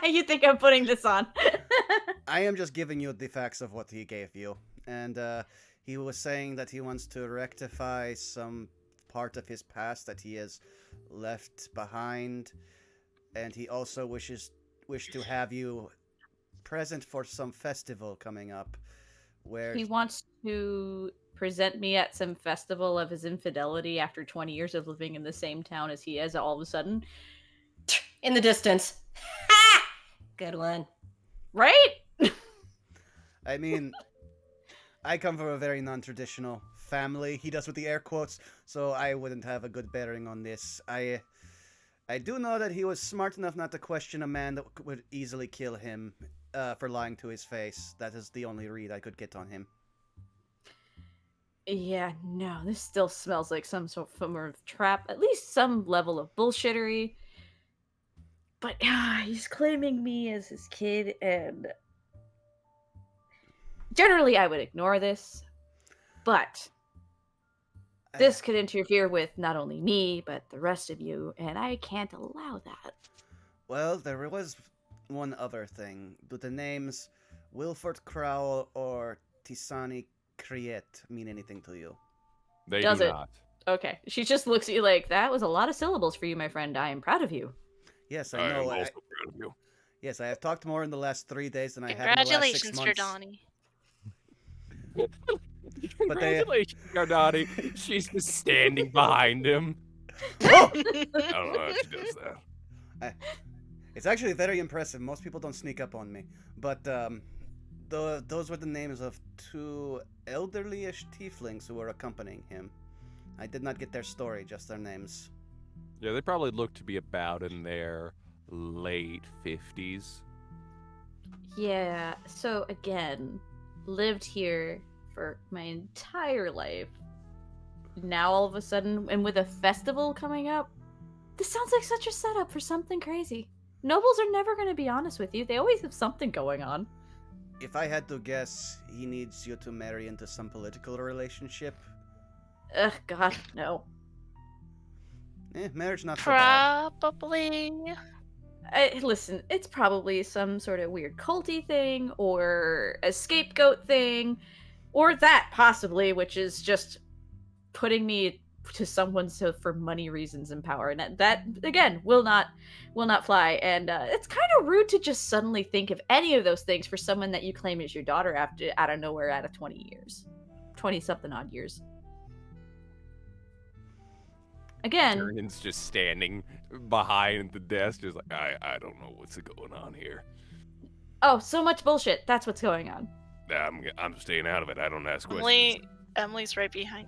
You think I'm putting this on? I am just giving you the facts of what he gave you. And he was saying that he wants to rectify some part of his past that he has left behind. And he also wished to have you present for some festival coming up where He wants to present me at some festival of his infidelity after 20 years of living in the same town as he is all of a sudden. In the distance. Ha! Good one. Right? I mean, I come from a very non-traditional family. He does with the air quotes, so I wouldn't have a good bearing on this. I do know that he was smart enough not to question a man that would easily kill him for lying to his face. That is the only read I could get on him. Yeah, no, this still smells like some sort of trap. At least some level of bullshittery. But he's claiming me as his kid, and generally I would ignore this. But this could interfere with not only me, but the rest of you, and I can't allow that. Well, there was one other thing. Do the names Wilford Crowell or Tisani Kriet mean anything to you? They Does do it? not. Okay, she just looks at you like, that was a lot of syllables for you, my friend. I am proud of you. Yes, I I am know. also proud of you. Yes, I have talked more in the last 3 days than I have in the last 6 Congratulations, months. Donnie. Congratulations, Gardani. She's just standing behind him. Oh! I don't know how she does that. It's actually very impressive. Most people don't sneak up on me. But those were the names of 2 elderly-ish tieflings who were accompanying him. I did not get their story, just their names. Yeah, they probably look to be about in their late 50s. Yeah, so again, lived here for my entire life. Now all of a sudden, and with a festival coming up, this sounds like such a setup for something crazy. Nobles are never going to be honest with you. They always have something going on. If I had to guess, he needs you to marry into some political relationship. Ugh, God, no. Marriage not so bad. Probably. Listen, it's probably some sort of weird culty thing, or a scapegoat thing, or that possibly, which is just putting me to someone for money reasons and power, and that again will not fly. And it's kind of rude to just suddenly think of any of those things for someone that you claim is your daughter after out of nowhere out of 20 something odd years. Again, Tyrion's just standing behind the desk, just like, I don't know what's going on here. oh, so much bullshit. That's what's going on. I'm staying out of it. I don't ask questions. Emily's right behind.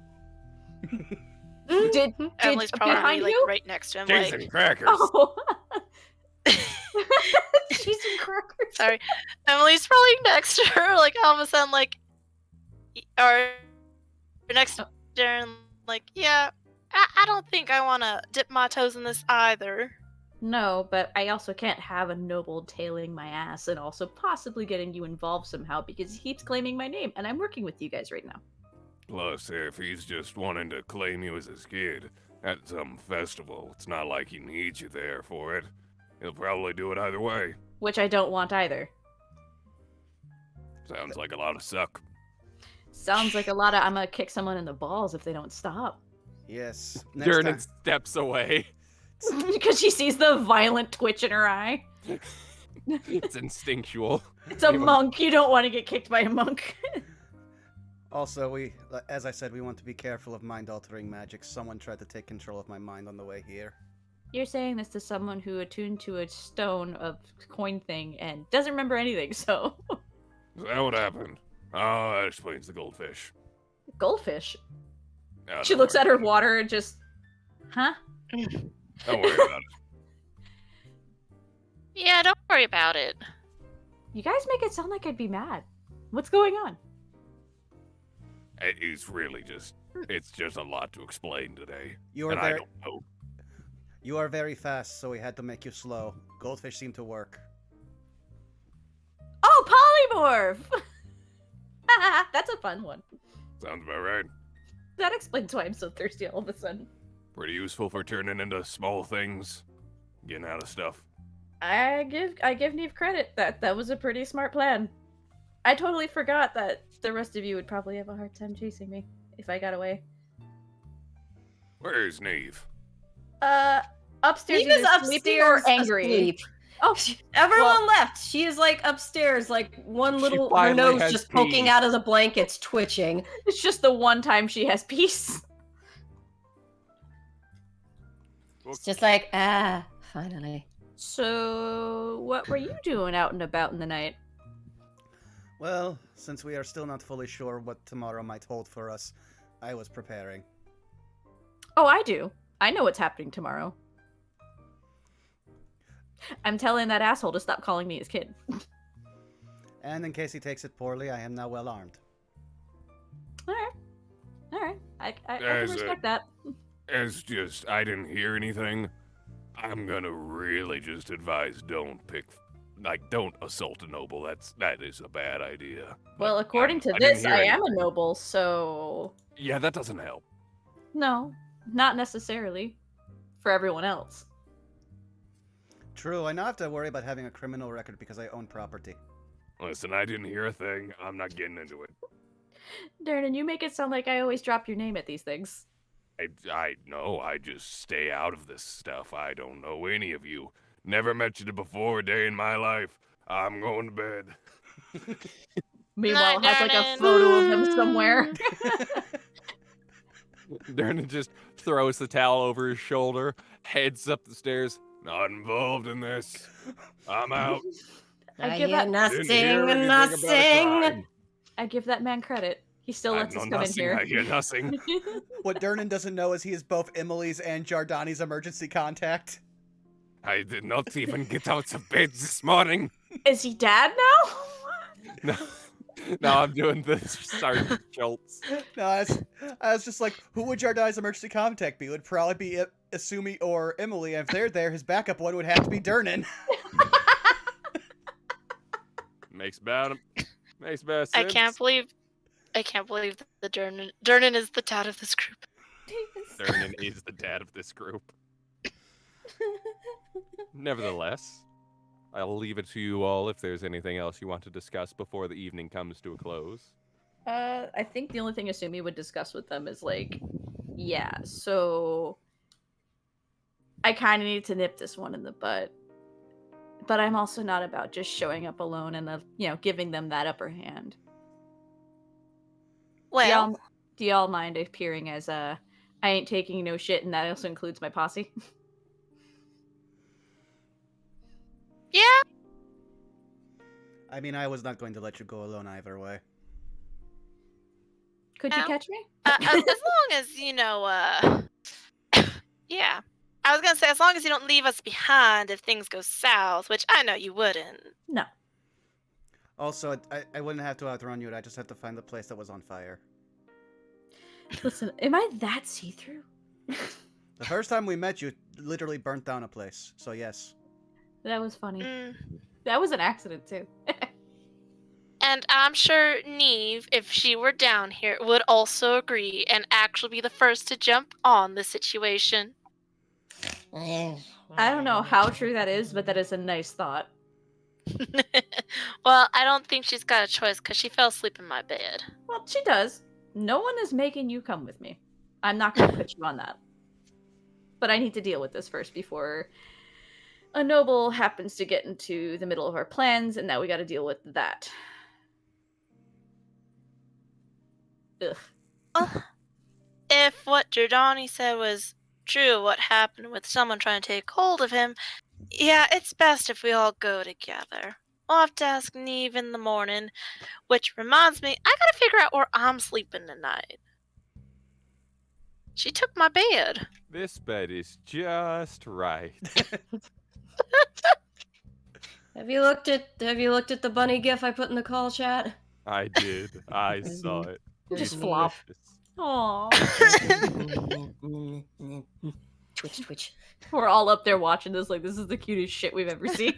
Did Emily's probably behind like you? right next to him. Cheese Like, and crackers. Oh. Cheese and crackers. sorry, Emily's probably next to her. Like all of a sudden, like, or next to her, and like, yeah. I don't think I want to dip my toes in this either. No, but I also can't have a noble tailing my ass and also possibly getting you involved somehow because he keeps claiming my name, and I'm working with you guys right now. Plus, if he's just wanting to claim you as his kid at some festival, it's not like he needs you there for it. He'll probably do it either way. Which I don't want either. Sounds like a lot of suck. Sounds like a lot of I'm gonna kick someone in the balls if they don't stop. Yes. Durnan steps away. Because she sees the violent twitch in her eye. It's instinctual. It's a monk. You don't want to get kicked by a monk. Also, as I said, we want to be careful of mind-altering magic. Someone tried to take control of my mind on the way here. You're saying this to someone who attuned to a stone of coin thing and doesn't remember anything, so... Is that what happened? Oh, that explains the goldfish. Goldfish? Oh, She don't looks worry at her about it. water and just... Huh? Don't worry about it. Yeah, don't worry about it. You guys make it sound like I'd be mad. What's going on? It's really just, it's just a lot to explain today. You are And I very, don't know. you are very fast, so we had to make you slow. Goldfish seem to work. Oh, polymorph! That's a fun one. Sounds about right. That explains why I'm so thirsty all of a sudden. Pretty useful for turning into small things, getting out of stuff. I give Neve credit. That was a pretty smart plan. I totally forgot that the rest of you would probably have a hard time chasing me if I got away. Where's Neve? Upstairs. Neve is either sleeping or upstairs angry. asleep. Oh, Everyone left. She is like upstairs, like one She little her finally nose has just poking peace. out of the blankets, twitching. it's just the one time she has peace. It's just like, finally. So, what were you doing out and about in the night? Well, since we are still not fully sure what tomorrow might hold for us, I was preparing. Oh, I do. I know what's happening tomorrow. I'm telling that asshole to stop calling me his kid. And in case he takes it poorly, I am now well armed. Alright. I can As a- respect that. As just, I didn't hear anything. I'm gonna really just advise don't assault a noble. That is a bad idea. Well, according to I didn't this, hear I am a anything. noble, so... Yeah, that doesn't help. No, not necessarily. For everyone else. True, I now have to worry about having a criminal record because I own property. Listen, I didn't hear a thing. I'm not getting into it. Darren, you make it sound like I always drop your name at these things. I know, I just stay out of this stuff. I don't know any of you. Never mentioned it before a day in my life. I'm going to bed. Meanwhile, Night, has like a Darren. photo of him somewhere. Darren just throws the towel over his shoulder, heads up the stairs. Not involved in this. I'm out. I I give hear that- Didn't hear anything nothing, about a nothing. crime. I give that man credit. He still I lets know us come in nothing. here. I hear nothing. What Durnan doesn't know is he is both Emily's and Giordani's emergency contact. I did not even get out of bed this morning. Is he dad now? Now I'm doing the Sergeant Schultz. No, I was just like, who would Giordani's emergency contact be? It would probably be Esumi or Emily. And if they're there, his backup one would have to be Durnan. Makes bad sense. I can't believe that Durnan is the dad of this group. Durnan is the dad of this group. Nevertheless, I'll leave it to you all if there's anything else you want to discuss before the evening comes to a close. I think the only thing Asumi would discuss with them is like, yeah, so I kind of need to nip this one in the butt, but I'm also not about just showing up alone and giving them that upper hand. Well, Do y'all mind appearing as I ain't taking no shit, and that also includes my posse? yeah. I mean, I was not going to let you go alone either way. Could you Ow. catch me? As long as yeah. I was gonna say, as long as you don't leave us behind if things go south, which I know you wouldn't. No. Also, I wouldn't have to outrun you. I just have to find the place that was on fire. Listen, am I that see-through? The first time we met, you literally burnt down a place. So yes. That was funny. Mm. That was an accident, too. And I'm sure Neve, if she were down here, would also agree and actually be the first to jump on the situation. I don't know how true that is, but that is a nice thought. Well, I don't think she's got a choice because she fell asleep in my bed. Well, she does. No one is making you come with me. I'm not going to put you on that. But I need to deal with this first before a noble happens to get into the middle of our plans, and now we got to deal with that. Ugh. Well, if what Giordani said was true, what happened with someone trying to take hold of him, yeah, it's best if we all go together. I'll have to ask Neve in the morning, which reminds me, I gotta figure out where I'm sleeping tonight. She took my bed. This bed is just right. Have you looked at the bunny gif I put in the call chat? I did. I saw it. Just It's flop. delicious. Aww. Twitch. We're all up there watching this like this is the cutest shit we've ever seen.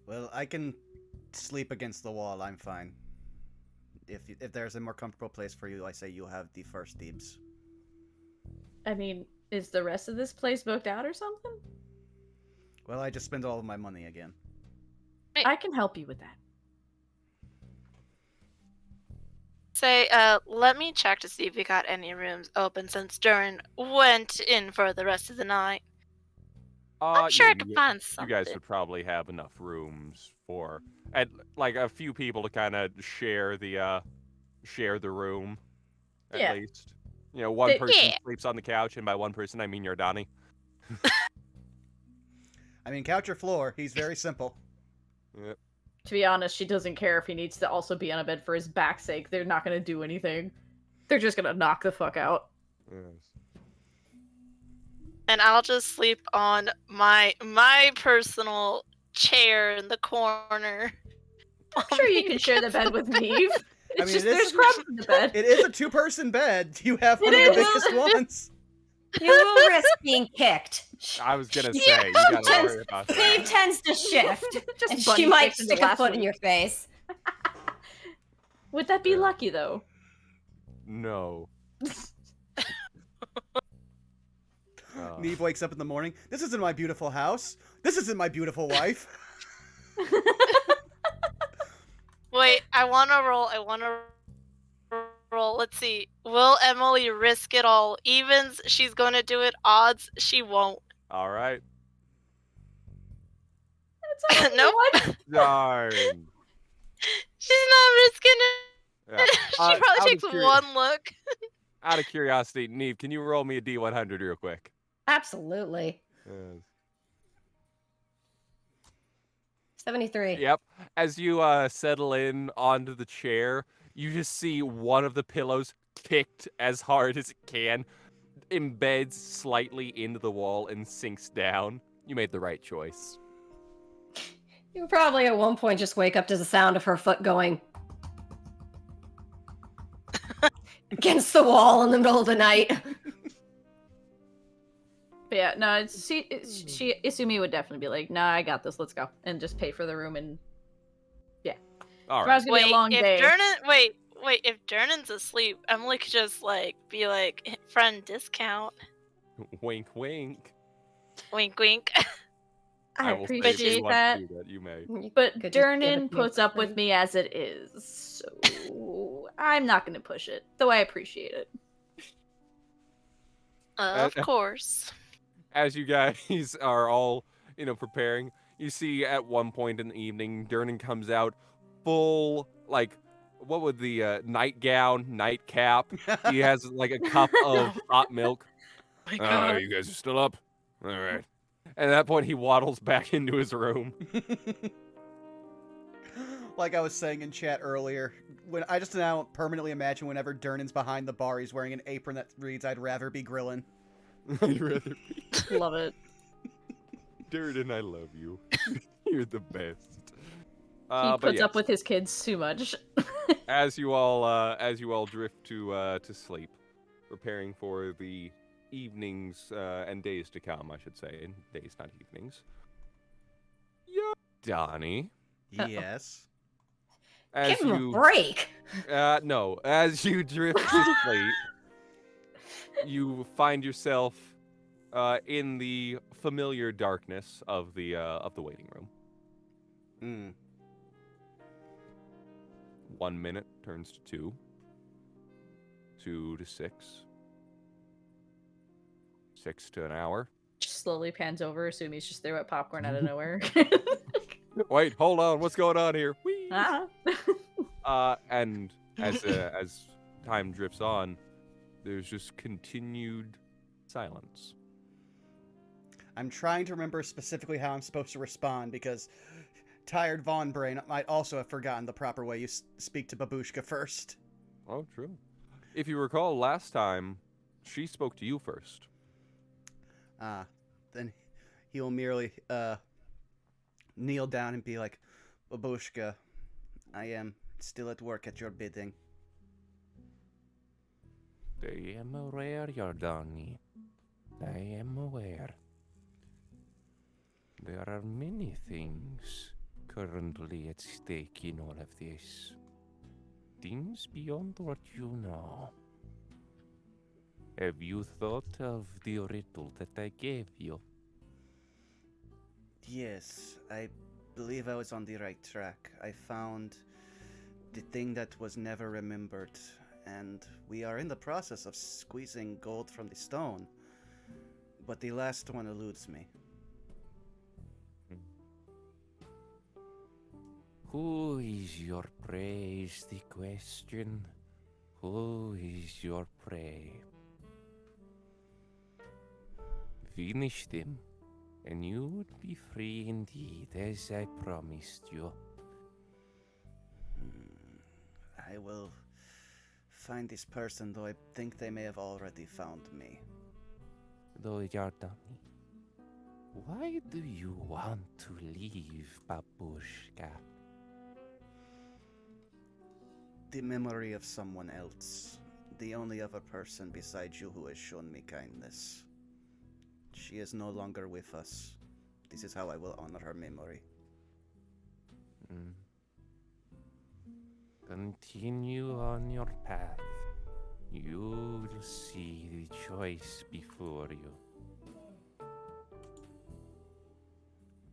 Well, I can sleep against the wall. I'm fine. if there's a more comfortable place for you, I say you have the first dibs. I mean, is the rest of this place booked out or something? Well, I just spent all of my money again. I can help you with that. Say, let me check to see if we got any rooms open since Durin went in for the rest of the night. I'm sure I could find You something. guys would probably have enough rooms for, and like a few people to kind of share the room, at least. You know, one person sleeps on the couch, and by one person I mean Yordani. I mean, couch or floor. He's very simple. Yep. To be honest, she doesn't care if he needs to also be on a bed for his back's sake. They're not going to do anything. They're just going to knock the fuck out. Yes. And I'll just sleep on my personal chair in the corner. I'm sure you can share the bed with Neve. I mean, there's crumbs in the bed. It is a 2-person bed. You have one of the biggest ones. You will risk being kicked. I was gonna say, you gotta worry about that. Neve tends to shift, and bunny she might kicks in the stick a last foot in week. your face. Would that be lucky, though? No. Neve wakes up in the morning. This isn't my beautiful house. This isn't my beautiful wife. Wait, I want to roll. Let's see. Will Emily risk it all? Evens, she's going to do it. Odds, she won't. All right. Nope. Darn. She's not risking it. Yeah. She probably takes one look. Out of curiosity, Neve, can you roll me a D100 real quick? Absolutely. Yes. 73. Yep. As you settle in onto the chair, you just see one of the pillows kicked as hard as it can, embeds slightly into the wall, and sinks down. You made the right choice. You probably at one point just wake up to the sound of her foot going against the wall in the middle of the night. But yeah, no, Isumi would definitely be like, nah, I got this, let's go. And just pay for the room and All tomorrow's right. gonna be a long day. If Durnan's asleep, Emily could just be like, friend discount. Wink, wink. Wink, wink. I will say if you appreciate want to that. do that, you may. But Could just give it Durnan to me puts for up with free. me as it is, so I'm not gonna push it. Though I appreciate it. Of course. As you guys are all, preparing, you see at one point in the evening, Durnan comes out full, what would the nightgown, nightcap? He has a cup of hot milk. My God. You guys are still up? All right. And at that point, he waddles back into his room. Like I was saying in chat earlier, when I just now permanently imagine whenever Durnan's behind the bar, he's wearing an apron that reads, "I'd rather be grillin'." I'd rather be. Love it. Durnan, I love you. You're the best. He puts up with his kids too much. as you all drift to sleep, preparing for the evenings and days to come, I should say, days, not evenings. Yeah, Donnie. Yes. Give him a break. No, as you drift to sleep, you find yourself in the familiar darkness of the waiting room. Mm. 1 minute turns to 2. 2 to 6. 6 to an hour. Just slowly pans over, Sumi's just there with popcorn out of nowhere. Wait, hold on. What's going on here? Whee! Ah. And as time drifts on, there's just continued silence. I'm trying to remember specifically how I'm supposed to respond because tired Von Brain might also have forgotten the proper way you speak to Babushka first. Oh, true. If you recall last time, she spoke to you first. Then he'll merely kneel down and be like, "Babushka, I am still at work at your bidding." I am aware, Yordani. I am aware. There are many things currently at stake in all of this. things beyond what you know. Have you thought of the riddle that I gave you? Yes, I believe I was on the right track. I found the thing that was never remembered, and we are in the process of squeezing gold from the stone. But the last one eludes me. Who is your prey is the question. Who is your prey? Finish them, and you would be free indeed, as I promised you. I will find this person, though I think they may have already found me. Though, Yardani, why do you want to leave, Babushka? The memory of someone else. The only other person besides you who has shown me kindness. She is no longer with us. This is how I will honor her memory. Continue on your path. You'll see the choice before you.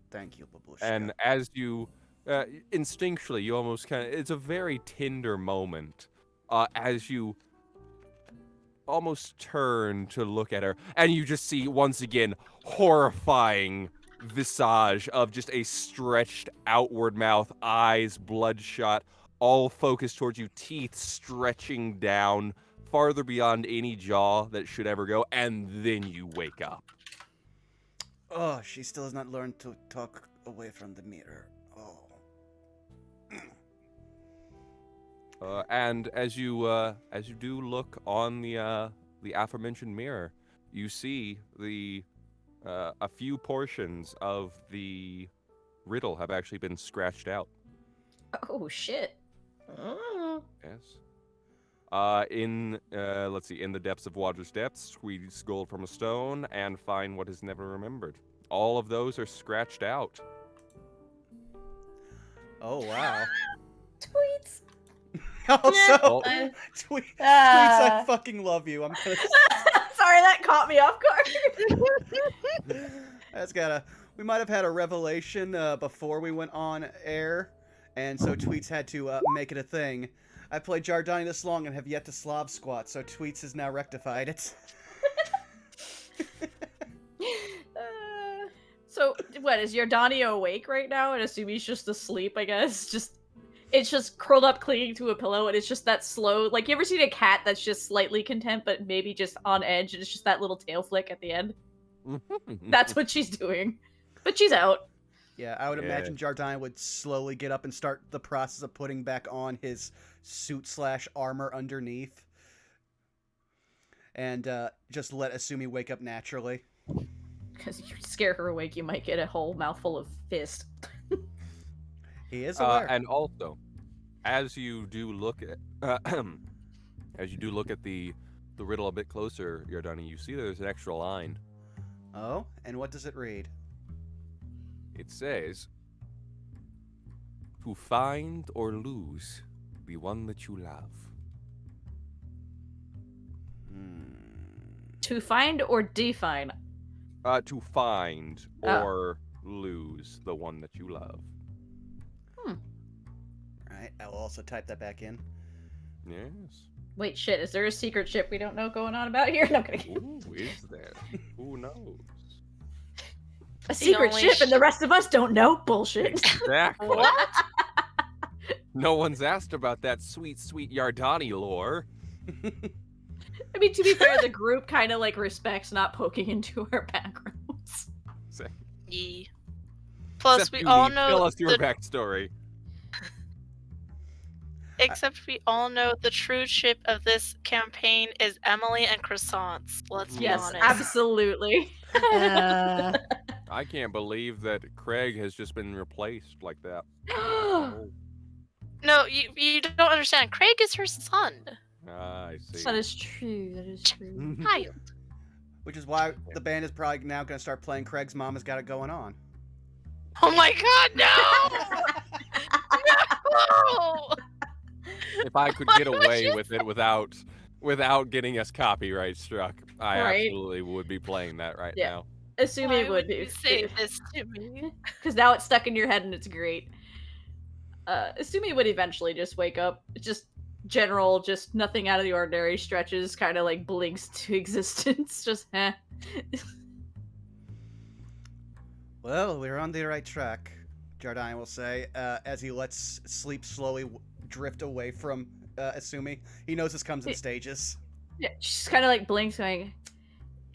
Thank you, Babushka. And as you, instinctually, you almost kind of, it's a very tender moment as you almost turn to look at her, and you just see, once again, horrifying visage of just a stretched outward mouth, eyes bloodshot, all focused towards you, teeth stretching down farther beyond any jaw that should ever go, and then you wake up. Oh, she still has not learned to talk away from the mirror. Oh. And as you do look on the aforementioned mirror, you see a few portions of the riddle have actually been scratched out. Oh shit. Oh. Yes. Let's see, in the depths of water's depths, squeeze gold from a stone and find what is never remembered. All of those are scratched out. Oh, wow. Tweets. Also, tweets, I fucking love you. I'm gonna... Sorry, that caught me off guard. We might have had a revelation before we went on air, and so Tweets had to make it a thing. I played Jardani this long and have yet to Slav squat, so Tweets has now rectified it. So, what, is Yardani awake right now? And Asumi's just asleep, I guess? It's just curled up clinging to a pillow, and it's just that slow, like, you ever seen a cat that's just slightly content, but maybe just on edge, and it's just that little tail flick at the end? That's what she's doing. But she's out. Yeah, I would imagine Jardani would slowly get up and start the process of putting back on his suit/armor underneath. And just let Esumi wake up naturally. Because if you scare her awake, you might get a whole mouthful of fist. He is aware. And also, as you do look at the riddle a bit closer, Yardani, you see there's an extra line. Oh, and what does it read? It says, "To find or lose the one that you love." To find or define? To find or lose the one that you love. Right, I will also type that back in. Yes. Wait, shit, is there a secret ship we don't know going on about here? No, I'm kidding. Ooh, is there? Who knows? A secret ship and the rest of us don't know? Bullshit. Exactly. What? No one's asked about that sweet, sweet Yardani lore. I mean, to be fair, the group kind of, like, respects not poking into our backgrounds. Yeah. Plus, Except we you, all Lee. know Tell us your the... backstory. Except we all know the true ship of this campaign is Emily and Croissants. Let's be Yes, honest. absolutely. I can't believe that Craig has just been replaced like that. No, you don't understand. Craig is her son. I see. That is true. That is true. Child. Which is why the band is probably now going to start playing Craig's Mom Has Got It Going On. Oh my god, no! No! if I could get away with it without getting us copyright struck, I Right. absolutely would be playing that right Yeah. now. Assuming Why it would would you say this to me? because now it's stuck in your head and it's great. Assuming would eventually just wake up. Just general, just nothing out of the ordinary. Stretches, kind of like blinks to existence. Just Well, we're on the right track, Jardine will say, as he lets sleep slowly drift away from Esumi. He knows this comes in stages. Yeah, she's kind of like blinks, going,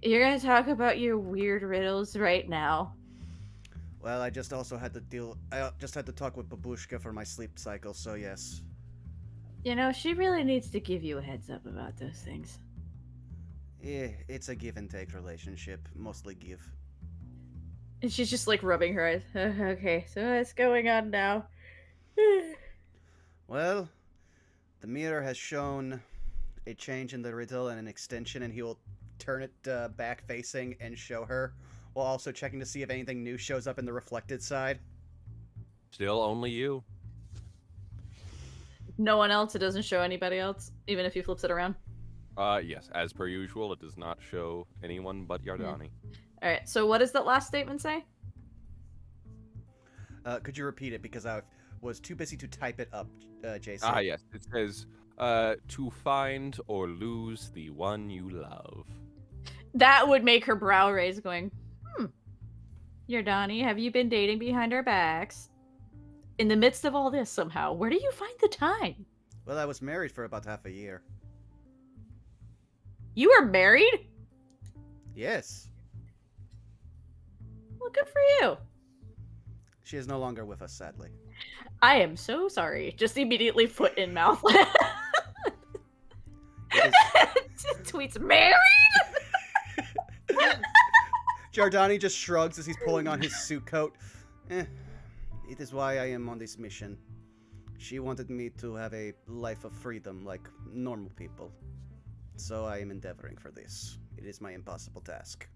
"You're gonna talk about your weird riddles right now." Well, I just had to talk with Babushka for my sleep cycle, so yes. You know, she really needs to give you a heads up about those things. Yeah, it's a give and take relationship, mostly give. And she's just like rubbing her eyes. Okay, so what's going on now? Well, the mirror has shown a change in the riddle and an extension, and he will turn it back facing and show her, while also checking to see if anything new shows up in the reflected side. Still only you. No one else. It doesn't show anybody else, even if he flips it around. Yes, as per usual, it does not show anyone but Yardani. All right. So what does that last statement say? Could you repeat it, because I was too busy to type it up, Jason? Ah, yes. It says, to find or lose the one you love. That would make her brow raise, going, Yardani, have you been dating behind our backs? In the midst of all this, somehow, where do you find the time? Well, I was married for about half a year. You were married? Yes. Well, good for you. She is no longer with us, sadly. I am so sorry. Just immediately foot in mouth. Tweets, married? Jardani just shrugs as he's pulling on his suit coat. It is why I am on this mission. She wanted me to have a life of freedom like normal people. So I am endeavoring for this. It is my impossible task.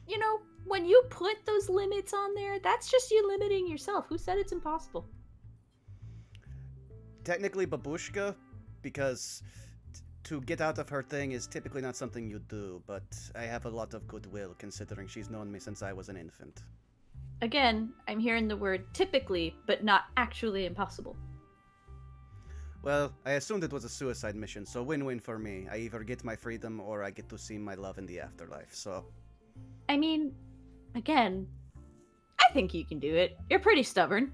You know, when you put those limits on there, that's just you limiting yourself. Who said it's impossible? Technically Babushka, because to get out of her thing is typically not something you do, but I have a lot of goodwill considering she's known me since I was an infant. Again, I'm hearing the word typically, but not actually impossible. Well, I assumed it was a suicide mission, so win-win for me. I either get my freedom or I get to see my love in the afterlife, so... I mean, again, I think you can do it. You're pretty stubborn.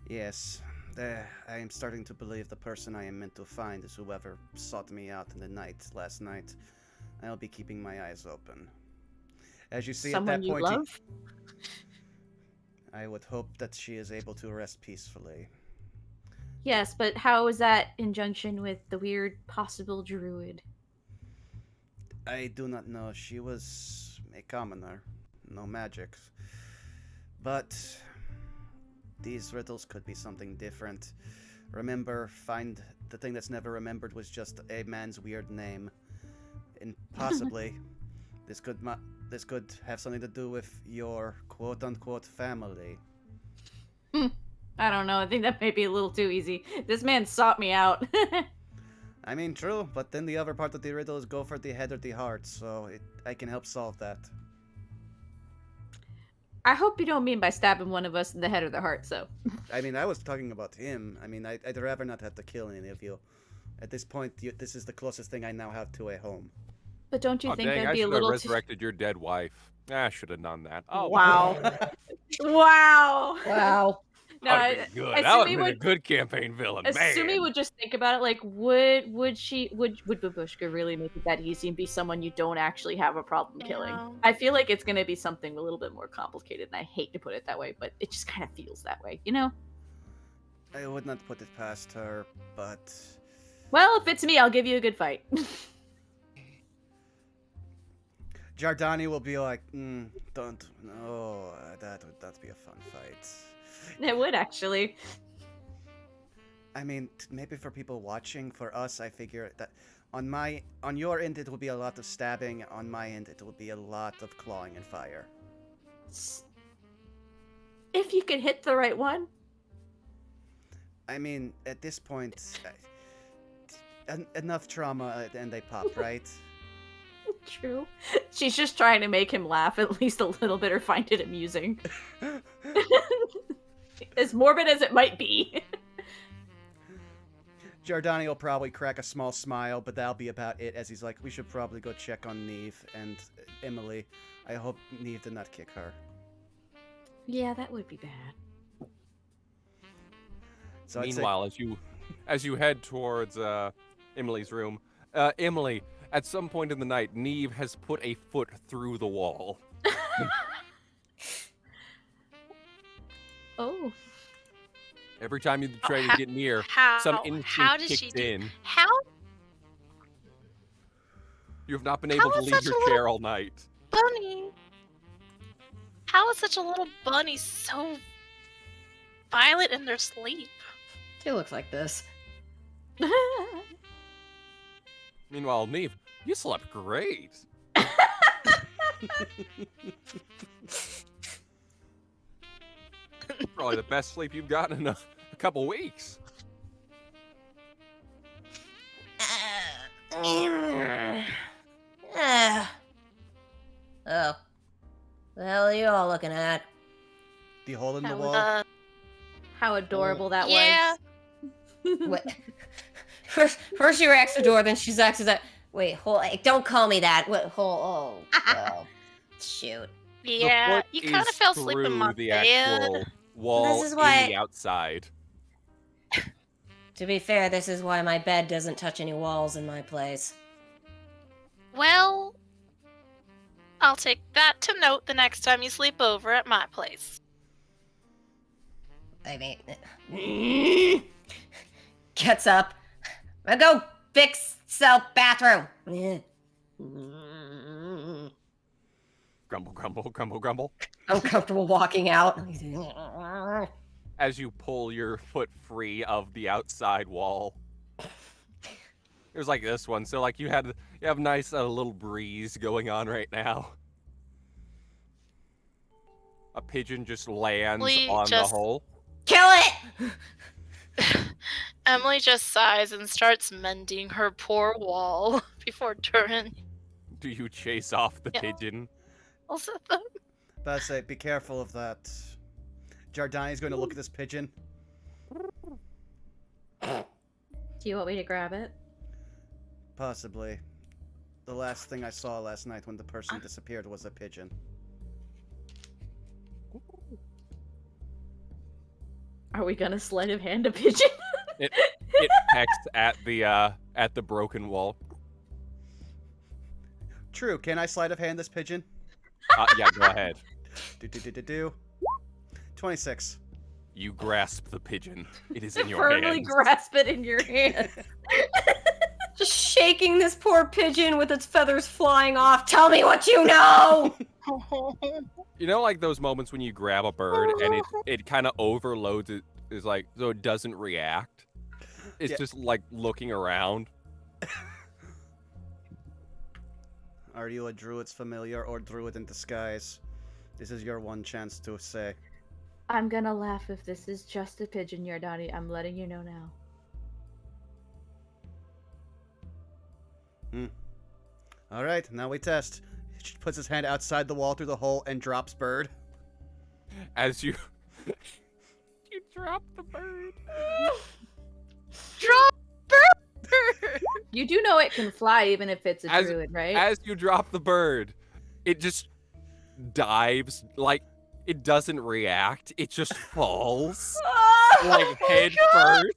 Yes. I am starting to believe the person I am meant to find is whoever sought me out in the night last night. I'll be keeping my eyes open. As you see Someone at that you point, love? I would hope that she is able to rest peacefully. Yes, but how is that in junction with the weird possible druid? I do not know. She was a commoner. No magic. But these riddles could be something different. Remember, find the thing that's never remembered was just a man's weird name. And possibly, this could have something to do with your quote-unquote family. I don't know. I think that may be a little too easy. This man sought me out. I mean, true, but then the other part of the riddle is go for the head or the heart, so I can help solve that. I hope you don't mean by stabbing one of us in the head or the heart, so. I mean, I was talking about him. I mean, I'd rather not have to kill any of you. At this point, this is the closest thing I now have to a home. But don't you think Dang, that'd I be a should have little resurrected your dead wife. I should have done that. Oh, Wow. Wow. Wow. No, That would've been good. That would have been a good campaign villain, man. Esumi would just think about it like, would Babushka really make it that easy and be someone you don't actually have a problem killing? Yeah. I feel like it's gonna be something a little bit more complicated, and I hate to put it that way, but it just kind of feels that way, you know? I would not put it past her, but... Well, if it's me, I'll give you a good fight. Jardani will be like, don't, no, that would not be a fun fight. It would, actually. I mean, maybe for people watching, for us, I figure that on your end it will be a lot of stabbing, on my end it will be a lot of clawing and fire. If you can hit the right one, I mean, at this point, enough trauma and they pop, right? True. She's just trying to make him laugh at least a little bit or find it amusing. As morbid as it might be. Giordani will probably crack a small smile, but that'll be about it, as he's like, we should probably go check on Neve and Emily. I hope Neve did not kick her. Yeah, that would be bad. So Meanwhile, as you head towards Emily's room, Emily, at some point in the night, Neve has put a foot through the wall. Oh. Every time you try to get near, some how instinct did she kicks do? in. How? You have not been able to is leave such your a little- chair all night. Bunny. How is such a little bunny so violent in their sleep? It looks like this. Meanwhile, Neve, you slept great. Probably the best sleep you've gotten in a couple weeks. Oh. The hell are you all looking at? The hole in the That wall? was- How adorable that Yeah. was. What? First she racks the door, then she axes that. Wait, don't call me that. What? Oh, shoot. Yeah, The foot you kind of is fell asleep in my through the bed. actual wall This is why- in the outside. To be fair, this is why my bed doesn't touch any walls in my place. Well, I'll take that to note the next time you sleep over at my place. I mean, gets up. I go fix self bathroom. Grumble, grumble, grumble, grumble. I'm comfortable walking out. As you pull your foot free of the outside wall. It was like this one, so like you have nice little breeze going on right now. A pigeon just lands We on the just- hole. Kill it! Emily just sighs and starts mending her poor wall before turning. Do you chase off the Yeah. pigeon? Also, But I say, be careful of that. Giordani's going to look at this pigeon. Do you want me to grab it? Possibly. The last thing I saw last night when the person disappeared was a pigeon. Are we gonna sleight of hand a pigeon? It pecks at the broken wall. True, can I sleight of hand this pigeon? Yeah, go ahead. Do. 26. You grasp the pigeon. It is in your Firmly hands. grasp it in your hand. Just shaking this poor pigeon with its feathers flying off. Tell me what you know! You know, like those moments when you grab a bird and it kind of overloads it, is like so it doesn't react. It's Yeah. just like looking around. Are you a druid's familiar or druid in disguise? This is your one chance to say. I'm gonna laugh if this is just a pigeon, Giordani. I'm letting you know now. Alright, now we test. He puts his hand outside the wall through the hole and drops bird. As you you drop the bird. drop bird! You do know it can fly even if it's a As- druid, right? As you drop the bird, it just dives, like it doesn't react. It just falls like head first.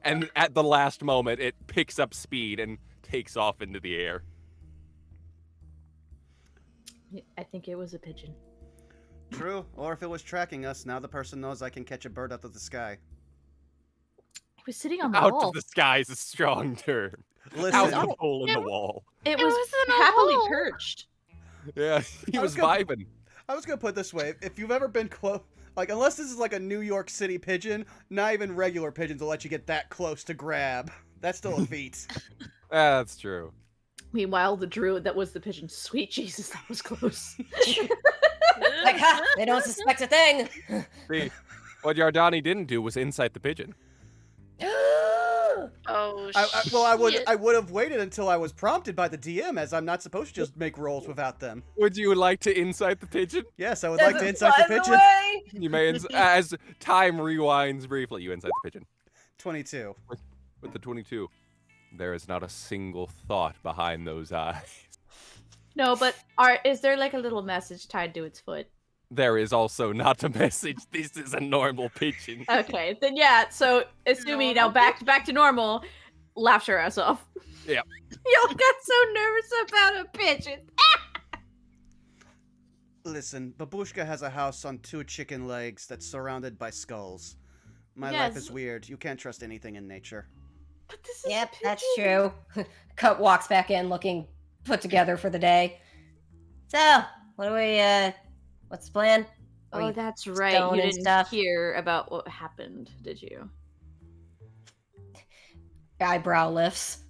And at the last moment, it picks up speed and takes off into the air. I think it was a pigeon. True, or if it was tracking us, now the person knows I can catch a bird out of the sky. It was sitting on the Out wall. of the sky is a strong term. Listen, Out No. the hole in It the was- wall. It It was was in a happily hole. perched. Yeah, he I was was gonna- vibing. I was gonna put it this way: if you've ever been close, like unless this is like a New York City pigeon, not even regular pigeons will let you get that close to grab. That's still a feat. That's true. Meanwhile, the druid that was the pigeon. Sweet Jesus, that was close. Like, ha! They don't suspect a thing! See, What Yardani didn't do was insight the pigeon. Oh, I would have waited until I was prompted by the DM, as I'm not supposed to just make rolls without them. Would you like to insight the pigeon? Yes, I would like to Doesn't insight the fly pigeon. away. You may, as time rewinds briefly, you insight the pigeon. 22. With the 22, there is not a single thought behind those eyes. No, but is there like a little message tied to its foot? There is also not a message. This is a normal pigeon. Okay, then yeah. So Esumi now back to normal. Laughs her ass off. Yep. Y'all got so nervous about a pigeon. Listen, Babushka has a house on 2 chicken legs that's surrounded by skulls. My life Yes. is weird. You can't trust anything in nature. But this is Yep, a that's pigeon. true. Cut walks back in looking put together for the day. So, what do we, what's the plan? Oh, We that's right. stone You and didn't stuff. hear about what happened, did you? Eyebrow lifts.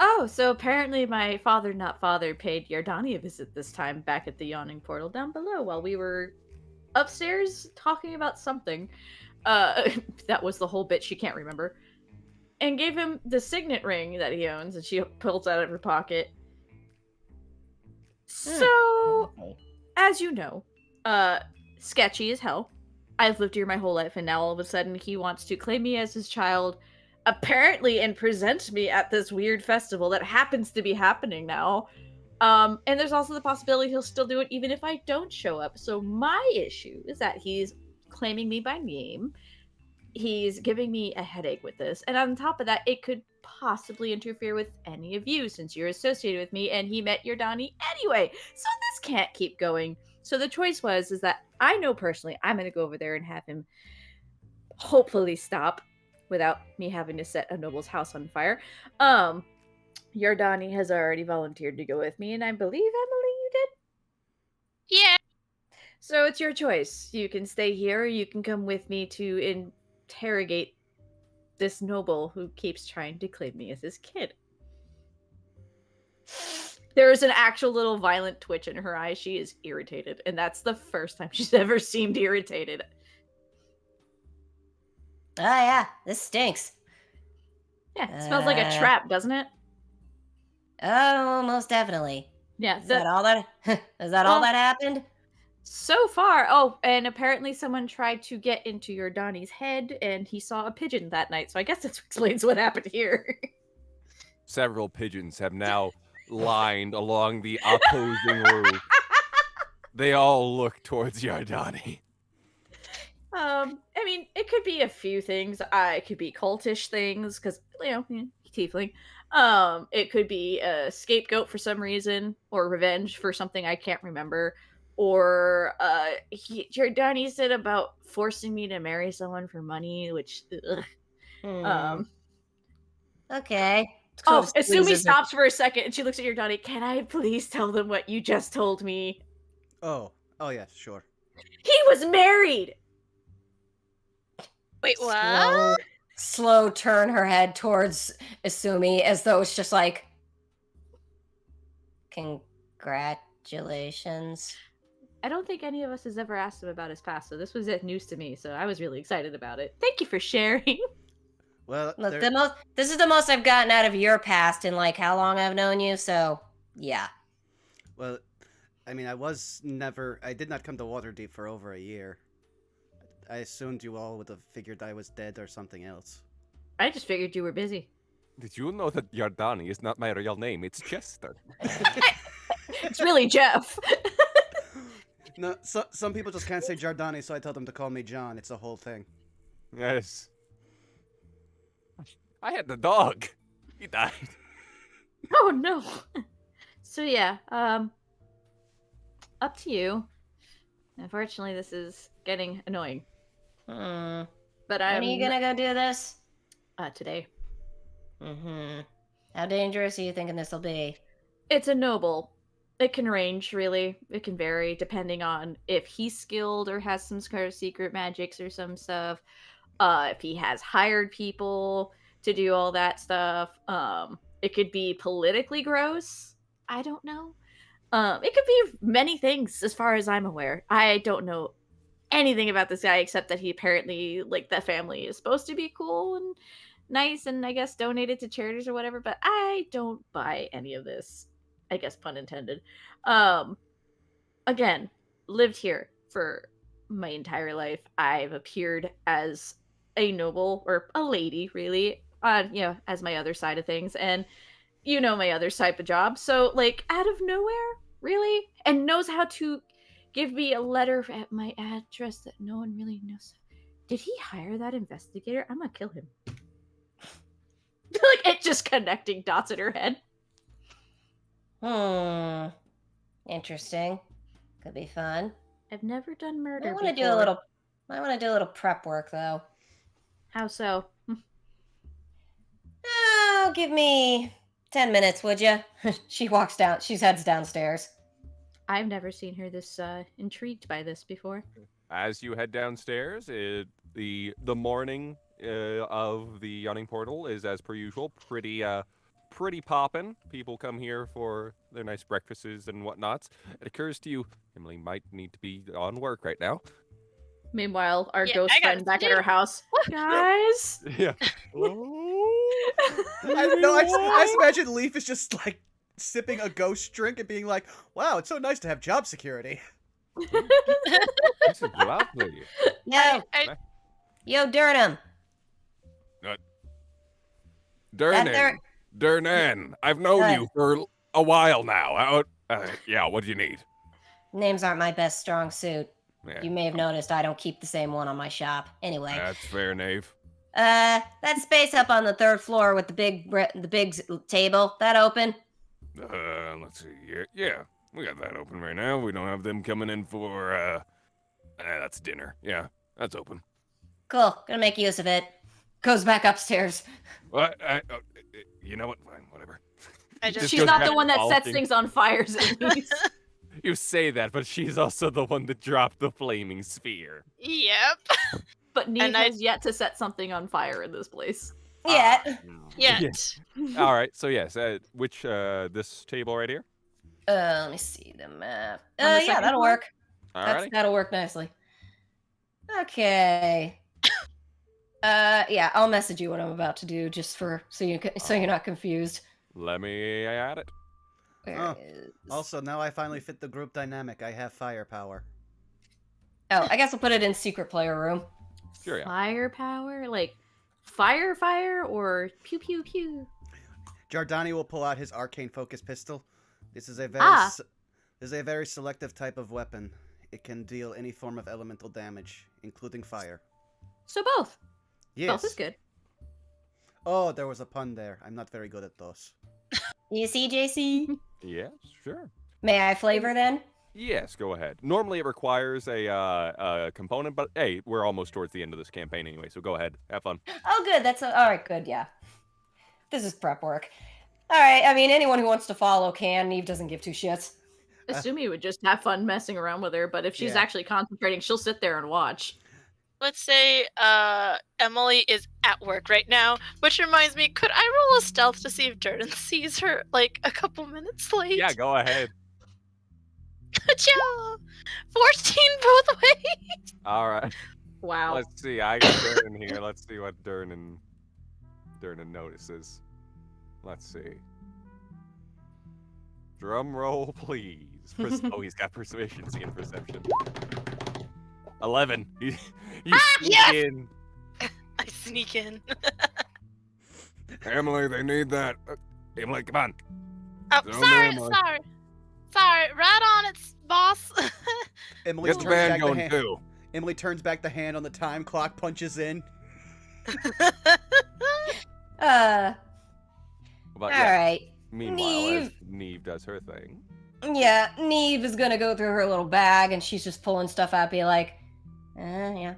Oh, so apparently my father, not father, paid Yardani a visit this time back at the yawning portal down below while we were upstairs talking about something. That was the whole bit she can't remember. And gave him the signet ring that he owns, and she pulls out of her pocket. So, as you know, sketchy as hell. I've lived here my whole life, and now all of a sudden he wants to claim me as his child, apparently, and present me at this weird festival that happens to be happening now. And there's also the possibility he'll still do it even if I don't show up. So my issue is that he's claiming me by name. He's giving me a headache with this. And on top of that, it could possibly interfere with any of you since you're associated with me and he met your Donnie anyway. So this can't keep going. So the choice is that I know personally I'm going to go over there and have him hopefully stop without me having to set a noble's house on fire. Your Donnie has already volunteered to go with me, and I believe, Emily, you did? Yeah. So it's your choice. You can stay here, or you can come with me to interrogate this noble who keeps trying to claim me as his kid. There is an actual little violent twitch in her eye. She is irritated, and that's the first time she's ever seemed irritated. Oh yeah, this stinks. Yeah, it smells like a trap, doesn't it? Oh, most definitely. Yeah. Is that all that? Is that all that happened? So far, oh, and apparently someone tried to get into your Donnie's head, and he saw a pigeon that night. So I guess that explains what happened here. Several pigeons have now lined along the opposing roof. They all look towards Yardani. I mean, it could be a few things. It could be cultish things, because, tiefling. It could be a scapegoat for some reason, or revenge for something I can't remember. Or, Giordani said about forcing me to marry someone for money, which, Okay. Oh, Esumi stops for a second, and she looks at Giordani. Can I please tell them what you just told me? Oh yeah, sure. He was married! Wait, what? Slow turn her head towards Esumi as though it's just like, congratulations. I don't think any of us has ever asked him about his past, so this was news to me, so I was really excited about it. Thank you for sharing. Well, Look, this is the most I've gotten out of your past in like how long I've known you, so yeah. well, I mean, I did not come to Waterdeep for over a year. I assumed you all would have figured I was dead or something else. I just figured you were busy. Did you know that Yardani is not my real name? It's Chester. It's really Jeff. No, some people just can't say Giordani, so I told them to call me John. It's a whole thing. Yes. I had the dog. He died. Oh no. So yeah, up to you. Unfortunately, this is getting annoying. But When I'm are you gonna go do this? today. How dangerous are you thinking this will be? It's a noble. It can range, really. It can vary depending on if he's skilled or has some sort of secret magics or some stuff. If he has hired people to do all that stuff. It could be politically gross. I don't know. It could be many things as far as I'm aware. I don't know anything about this guy except that he apparently, like, the family is supposed to be cool and nice and I guess donated to charities or whatever, but I don't buy any of this. I guess pun intended. Again, lived here for my entire life. I've appeared as a noble or a lady, really, as my other side of things, and my other type of job. So, like, out of nowhere, really, and knows how to give me a letter at my address that no one really knows. Did he hire that investigator? I'm gonna kill him. Like, it just connecting dots in her head. Interesting. Could be fun. I've never done murder. I want to do a little prep work though. How so? Oh, give me 10 minutes, would you? She heads downstairs. I've never seen her this intrigued by this before. As you head downstairs, the morning of the yawning portal is as per usual, pretty poppin'. People come here for their nice breakfasts and whatnots. It occurs to you, Emily might need to be on work right now. Meanwhile, our Yeah, ghost I got friend back at to her house. Guys! Yeah. I just imagine Leaf is just like sipping a ghost drink and being like, "Wow, it's so nice to have job security." This is lovely. Yo, Durham. Durnan, I've known you for a while now. Yeah, what do you need? Names aren't my best strong suit. Yeah, You may have noticed I don't keep the same one on my shop. Anyway. that's fair, Knave. That space up on the 3rd floor with the big table, that open? Let's see here. Yeah, we got that open right now. We don't have them coming in for, that's dinner. Yeah, that's open. Cool, gonna make use of it. Goes back upstairs. What? You know what? Fine, whatever. Just She's goes not back the one that to sets polishing. things on fire, Ziggy's. You say that, but she's also the one that dropped the flaming sphere. Yep. But Neve And I- has yet to set something on fire in this place. Yeah. Yet. All right, so yes, which this table right here? Let me see the map. On the Yeah, second that'll floor? work. Alrighty. That'll work nicely. Okay. Yeah, I'll message you what I'm about to do, just so you're not confused. Let me add it. Where is... Also, now I finally fit the group dynamic. I have firepower. Oh, I guess I'll put it in secret player room. Sure, yeah. Firepower? Like, fire, or pew pew pew? Giordani will pull out his arcane focus pistol. This is a very selective type of weapon. It can deal any form of elemental damage, including fire. So both. Yes. Both is good. Oh, there was a pun there. I'm not very good at those. You see, JC? Yes, sure. May I flavor then? Yes, go ahead. Normally it requires a component, but hey, we're almost towards the end of this campaign anyway, so go ahead. Have fun. Oh, good. All right. Good. Yeah. This is prep work. All right. I mean, anyone who wants to follow can. Neve doesn't give two shits. Asumi would just have fun messing around with her, but if she's Yeah. actually concentrating, she'll sit there and watch. Let's say Emily is at work right now, which reminds me, could I roll a stealth to see if Jordan sees her like a couple minutes late? Yeah, go ahead. Cha! 14 both ways. All right. Wow. Let's see. I got Durnan here. Let's see what Durnan notices. Let's see. Drum roll, please. Oh, he's got persuasion and perception. 11. You sneak yes! in. I sneak in. Emily, they need that. Emily, come on. Oh, Don't sorry, Emily. sorry. Right on it, boss. Emily Get the turns band back the going hand. too. Emily turns back the hand on the time clock, punches in. But All yeah, right. meanwhile, as Neve does her thing. Yeah, Neve is gonna go through her little bag, and she's just pulling stuff out, be like, yeah,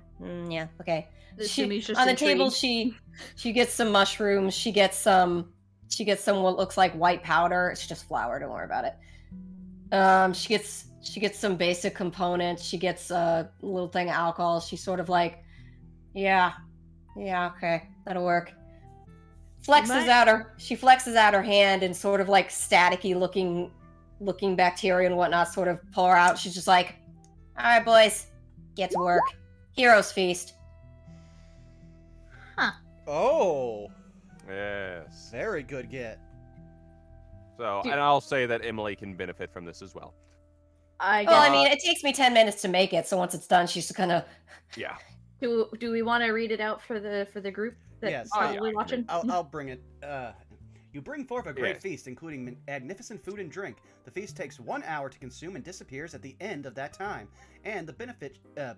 okay. Asumi's just On the table, intrigued. she gets some mushrooms. She gets some what looks like white powder. It's just flour. Don't worry about it. She gets some basic components. She gets a little thing of alcohol. She's sort of like, yeah, okay, that'll work. She flexes out her hand, and sort of like staticky looking bacteria and whatnot sort of pour out. She's just like, all right, boys, Get to work. Heroes Feast. Oh, Yes. very good get. So, Dude. and I'll say that Emily can benefit from this as well. I Well, guess. I mean, it takes me 10 minutes to make it, so once it's done, she's kind of... Yeah. Do we want to read it out for the group that's Yes. probably Yeah, watching? I'll bring it. You bring forth a great Yes. feast, including magnificent food and drink. The feast takes 1 hour to consume and disappears at the end of that time. And the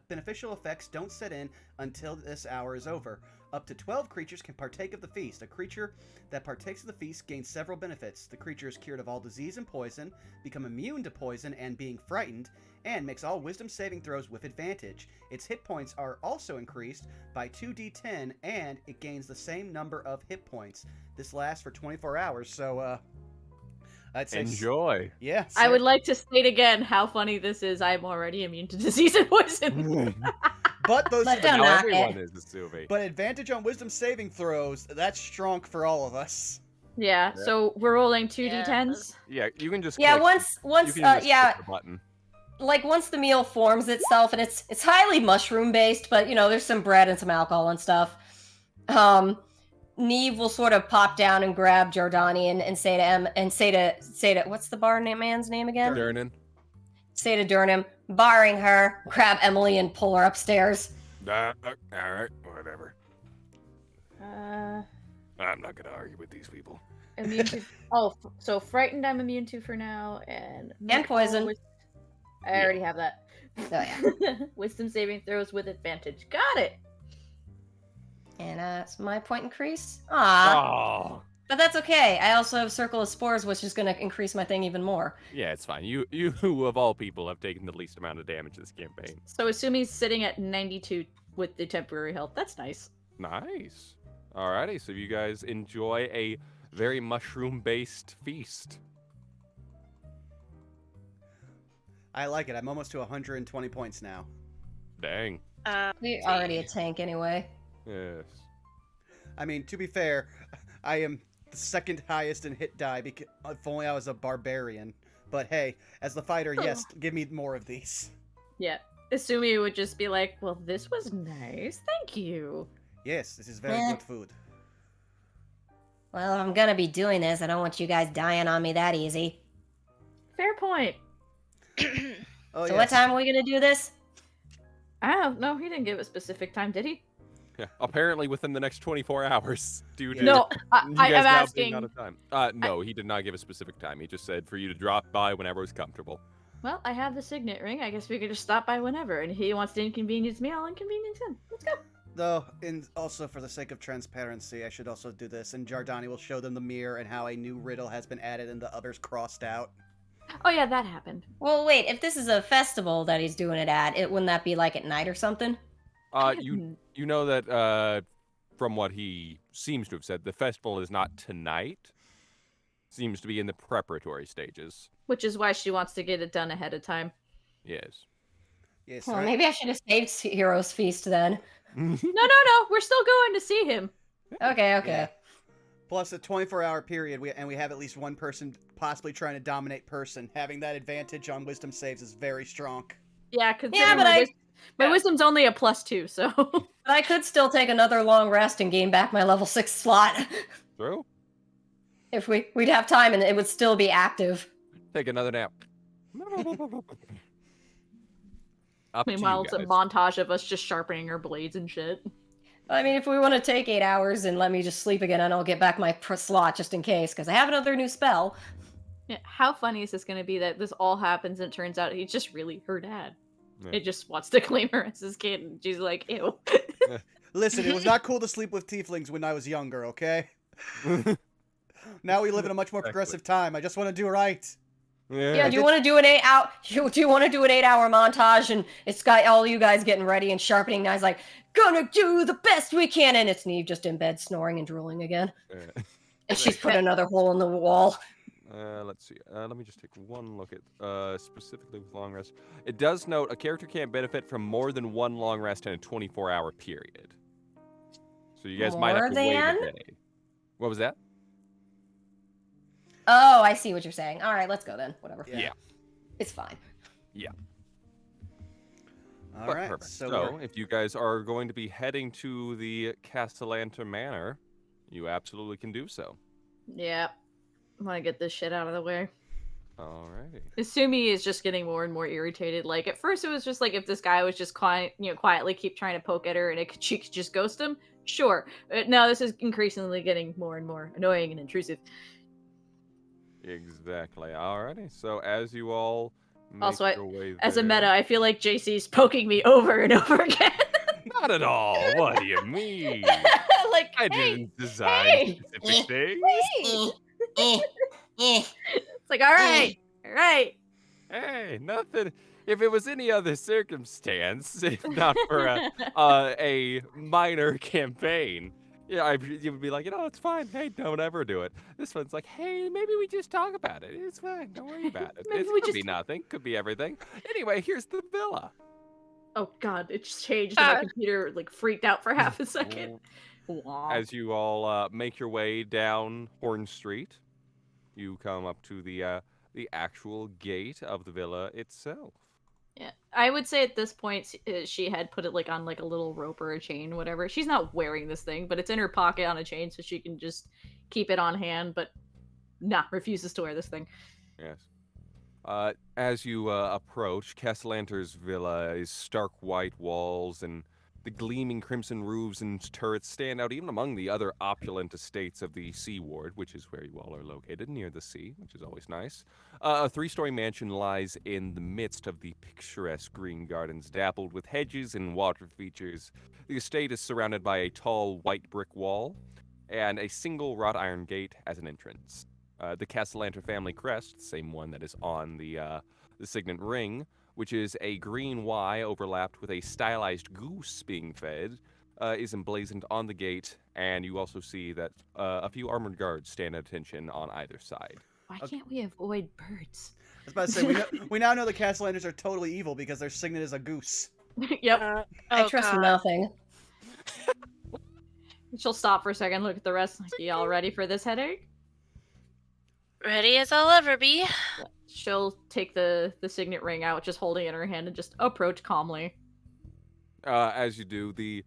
beneficial effects don't set in until this hour is over. Up to 12 creatures can partake of the feast. A creature that partakes of the feast gains several benefits. The creature is cured of all disease and poison, become immune to poison and being frightened, and makes all wisdom saving throws with advantage. Its hit points are also increased by 2d10, and it gains the same number of hit points. This lasts for 24 hours, so I'd say Enjoy. Yeah. I would like to state again how funny this is. I'm already immune to disease and poison. But those But don't Now knock everyone it. is Esumi. but advantage on wisdom saving throws, that's strong for all of us. Yeah, so we're rolling 2d10s. Yeah, you can just Yeah, click, once, you can just yeah, click the button. like once the meal forms itself, and it's highly mushroom based, but you know, there's some bread and some alcohol and stuff. Neve will sort of pop down and grab Jordani and say to say to what's the man's name again? Durnan. Say to Durnan, barring her, grab Emily and pull her upstairs. Alright, whatever. Uh, I'm not gonna argue with these people. immune to. So frightened I'm immune to for now, and poison. I already have that. Oh yeah. Wisdom saving throws with advantage. Got it. And that's my point increase. Ah, Oh. but that's okay. I also have Circle of Spores, which is going to increase my thing even more. Yeah, it's fine. You of all people have taken the least amount of damage this campaign. So Asumi's sitting at 92 with the temporary health. That's nice. Nice. Alrighty, so you guys enjoy a very mushroom-based feast. I like it. I'm almost to 120 points now. Dang. We're already a tank anyway. Yes. I mean, to be fair, I am the second highest in hit die, because if only I was a barbarian. But hey, as the fighter, yes, give me more of these. Yeah. Asumi would just be like, well, this was nice. Thank you. Yes, this is very Eh. good food. Well, I'm going to be doing this. I don't want you guys dying on me that easy. Fair point. Oh, So what time are we going to do this? I don't know. He didn't give a specific time, did he? Yeah. Apparently within the next 24 hours. Due to No, you I guys am now being asking. out of time. No, he did not give a specific time. He just said for you to drop by whenever it was comfortable. Well, I have the signet ring. I guess we could just stop by whenever. And if he wants to inconvenience me, I'll inconvenience him. Let's go. Though, and also for the sake of transparency, I should also do this, and Jardani will show them the mirror and how a new riddle has been added and the others crossed out. Oh yeah, that happened. Well, wait. If this is a festival that he's doing it at, wouldn't that be like at night or something? You know that from what he seems to have said, the festival is not tonight. Seems to be in the preparatory stages. Which is why she wants to get it done ahead of time. Yes. Yes, Well, right? maybe I should have saved Heroes Feast then. No. We're still going to see him. Okay. Yeah. Plus a 24-hour period, we have at least one person possibly trying to dominate person. Having that advantage on wisdom saves is very strong. Yeah, Yeah, but my wisdom's only a +2, so. But I could still take another long rest and gain back my level 6 slot. True. If we'd have time and it would still be active. Take another nap. Up Meanwhile, to it's you a guys. montage of us just sharpening our blades and shit. I mean, if we want to take 8 hours and let me just sleep again, and I'll get back my slot just in case, because I have another new spell. Yeah, how funny is this going to be that this all happens and it turns out he's just really her dad? Yeah. It just wants to claim her as his kid, and she's like, ew. Listen, it was not cool to sleep with tieflings when I was younger, okay? Now we live in a much more progressive time. I just want to do right. Yeah, do you want to do an 8 hour? Do you want to do an 8 hour montage and it's got all you guys getting ready and sharpening knives, like gonna do the best we can, and it's Neve just in bed snoring and drooling again, and she's put another hole in the wall. Let's see. Let me just take one look at specifically with long rest. It does note a character can't benefit from more than one long rest in a 24-hour period. So you guys might have to wait a day. What was that? Oh, I see what you're saying. All right, let's go then. Whatever. Yeah. It's fine. All right. Perfect. So, So, if you guys are going to be heading to the Castalanter Manor, you absolutely can do so. Yeah. I want to get this shit out of the way. Alrighty. Esumi is just getting more and more irritated. Like, at first it was just like if this guy was just quietly keep trying to poke at her and she could just ghost him, sure. Now this is increasingly getting more and more annoying and intrusive. Exactly. Alrighty. So, as you all make Also, your way as a there- meta, I feel like JC's poking me over and over again. Not at all. What do you mean? Like, I hey, didn't design hey, specific things. it's like, all right. Hey, nothing. If it was any other circumstance, if not for a minor campaign, yeah, you would be like, it's fine. Hey, don't ever do it. This one's like, hey, maybe we just talk about it. It's fine. Don't worry about it. Maybe It we could just- be nothing. Could be everything. Anyway, here's the villa. Oh god, it just changed and my computer like freaked out for half a second. Wow. As you all make your way down Horn Street, you come up to the actual gate of the villa itself. Yeah, I would say at this point she had put it like on like a little rope or a chain, whatever. She's not wearing this thing, but it's in her pocket on a chain, so she can just keep it on hand. But refuses to wear this thing. Yes. As you approach, Castalanter's villa is stark white walls, and the gleaming crimson roofs and turrets stand out even among the other opulent estates of the Sea Ward, which is where you all are located, near the sea, which is always nice. A three-story mansion lies in the midst of the picturesque green gardens, dappled with hedges and water features. The estate is surrounded by a tall white brick wall and a single wrought iron gate as an entrance. The Castalanter family crest, the same one that is on the signet ring, which is a green Y overlapped with a stylized goose being fed, is emblazoned on the gate, and you also see that a few armored guards stand at attention on either side. Why can't we avoid birds? I was about to say, we now know the Castellanders are totally evil because their signet is a goose. Yep. I trust nothing. She'll stop for a second, look at the rest. Like, y'all ready for this headache? Ready as I'll ever be. She'll take the signet ring out, just holding it in her hand, and just approach calmly. As you do, the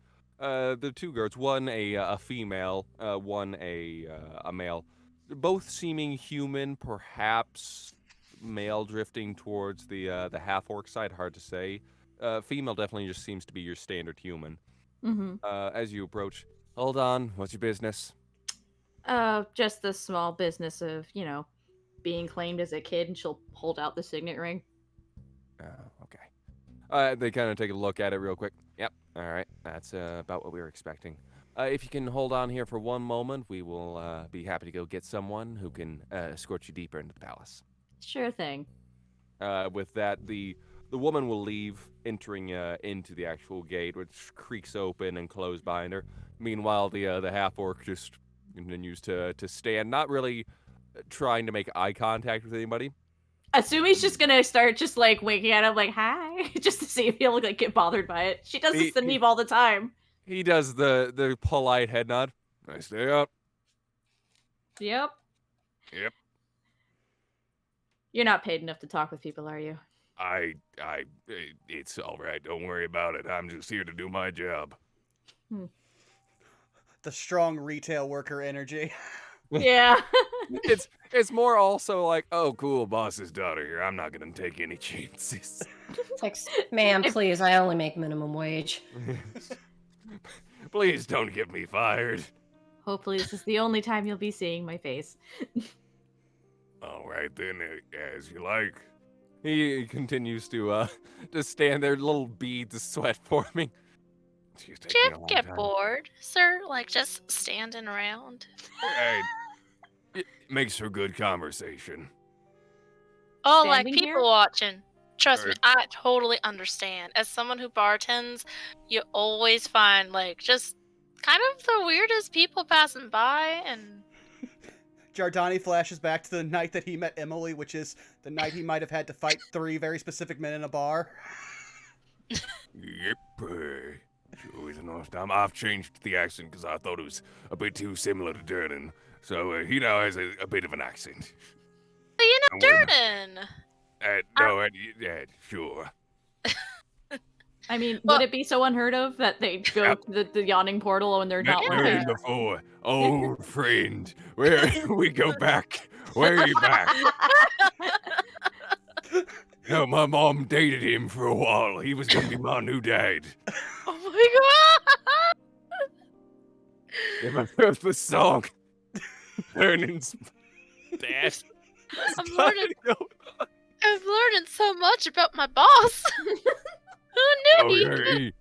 two guards, one a female, one a male, both seeming human, perhaps male drifting towards the half orc side. Hard to say. Female definitely just seems to be your standard human. Mm-hmm. As you approach, hold on. What's your business? Just the small business of, being claimed as a kid, and she'll hold out the signet ring. Okay. They kind of take a look at it real quick. Yep. All right. That's about what we were expecting. If you can hold on here for one moment, we will be happy to go get someone who can escort you deeper into the palace. Sure thing. With that, the woman will leave, entering into the actual gate, which creaks open and close behind her. Meanwhile, the half orc just continues to stand, not really trying to make eye contact with anybody. Asumi's just gonna start just like winking at him, like hi, just to see if he'll like get bothered by it. She does this to Neve all the time. He does the polite head nod. Nice day up. Yep. Yep. You're not paid enough to talk with people, are you? It's all right. Don't worry about it. I'm just here to do my job. The strong retail worker energy. Yeah. It's more also like, Oh, cool, boss's daughter here. I'm not gonna take any chances. It's like, ma'am, please, I only make minimum wage. Please don't get me fired. Hopefully this is the only time you'll be seeing my face. All right then, as you like. he continues to stand there, little beads of sweat forming. She's Do taking you a ever long get time. bored, sir? Like just standing around? Hey, it makes for good conversation. Oh, like Standing people here? watching. Trust me, Or- I totally understand. As someone who bartends, you always find like just kind of the weirdest people passing by, and Giardani flashes back to the night that he met Emily, which is the night he might have had to fight 3 very specific men in a bar. Yep. Sure is enough time. I've changed the accent because I thought it was a bit too similar to Durden. So he now has a bit of an accent. but you know, I'm wearing Durden. No, yeah, sure. I mean, Well- would it be so unheard of that they go to the yawning portal and they're not Yeah. Never looking? before. Old friend. Where we go back? Way back. No, my mom dated him for a while. He was gonna be my new dad. Oh my god! If I heard the song, Vernon's dad. I'm learning so much about my boss. Who knew Oh, he yeah, could? he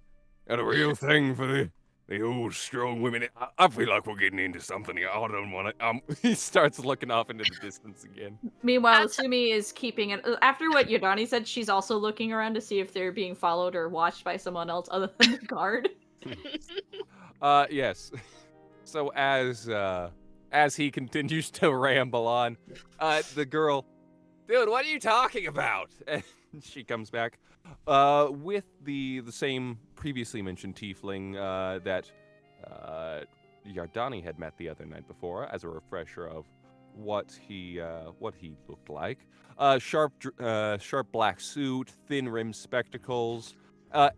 got a real thing for the old strong women. I feel like we're getting into something here. I don't want to. He starts looking off into the distance again. Meanwhile, Esumi is keeping it. After what Yodani said, she's also looking around to see if they're being followed or watched by someone else other than the guard. Yes. So as he continues to ramble on, the girl, dude, what are you talking about? And she comes back, with the same previously mentioned tiefling that Yardani had met the other night before, as a refresher of what he looked like. Sharp black suit, thin rimmed spectacles.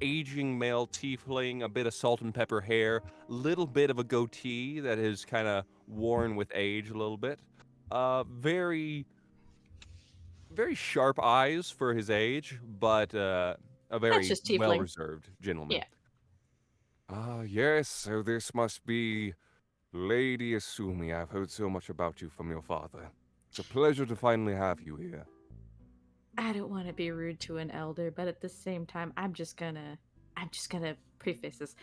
Aging male tiefling, a bit of salt and pepper hair, little bit of a goatee that is kind of worn with age a little bit. Very sharp eyes for his age, but a very just tiefling. well-reserved gentleman. Yeah. Yes, so this must be Lady Esumi. I've heard so much about you from your father. It's a pleasure to finally have you here. I don't want to be rude to an elder, but at the same time, I'm just gonna preface this.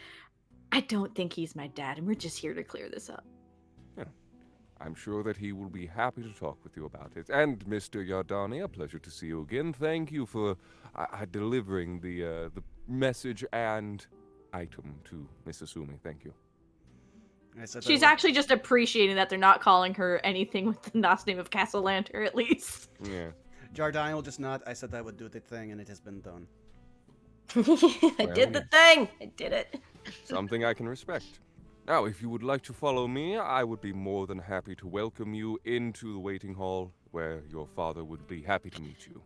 I don't think he's my dad, and we're just here to clear this up. I'm sure that he will be happy to talk with you about it. And Mr. Yardani, a pleasure to see you again. Thank you for delivering the message and item to Miss Esumi. Thank you. I said that She's would- actually just appreciating that they're not calling her anything with the last name of Castalanter, at least. Yeah. Jardine will just nod. I said that would do the thing, and it has been done. I did the thing. I did it. Something I can respect. Now, if you would like to follow me, I would be more than happy to welcome you into the waiting hall, where your father would be happy to meet you.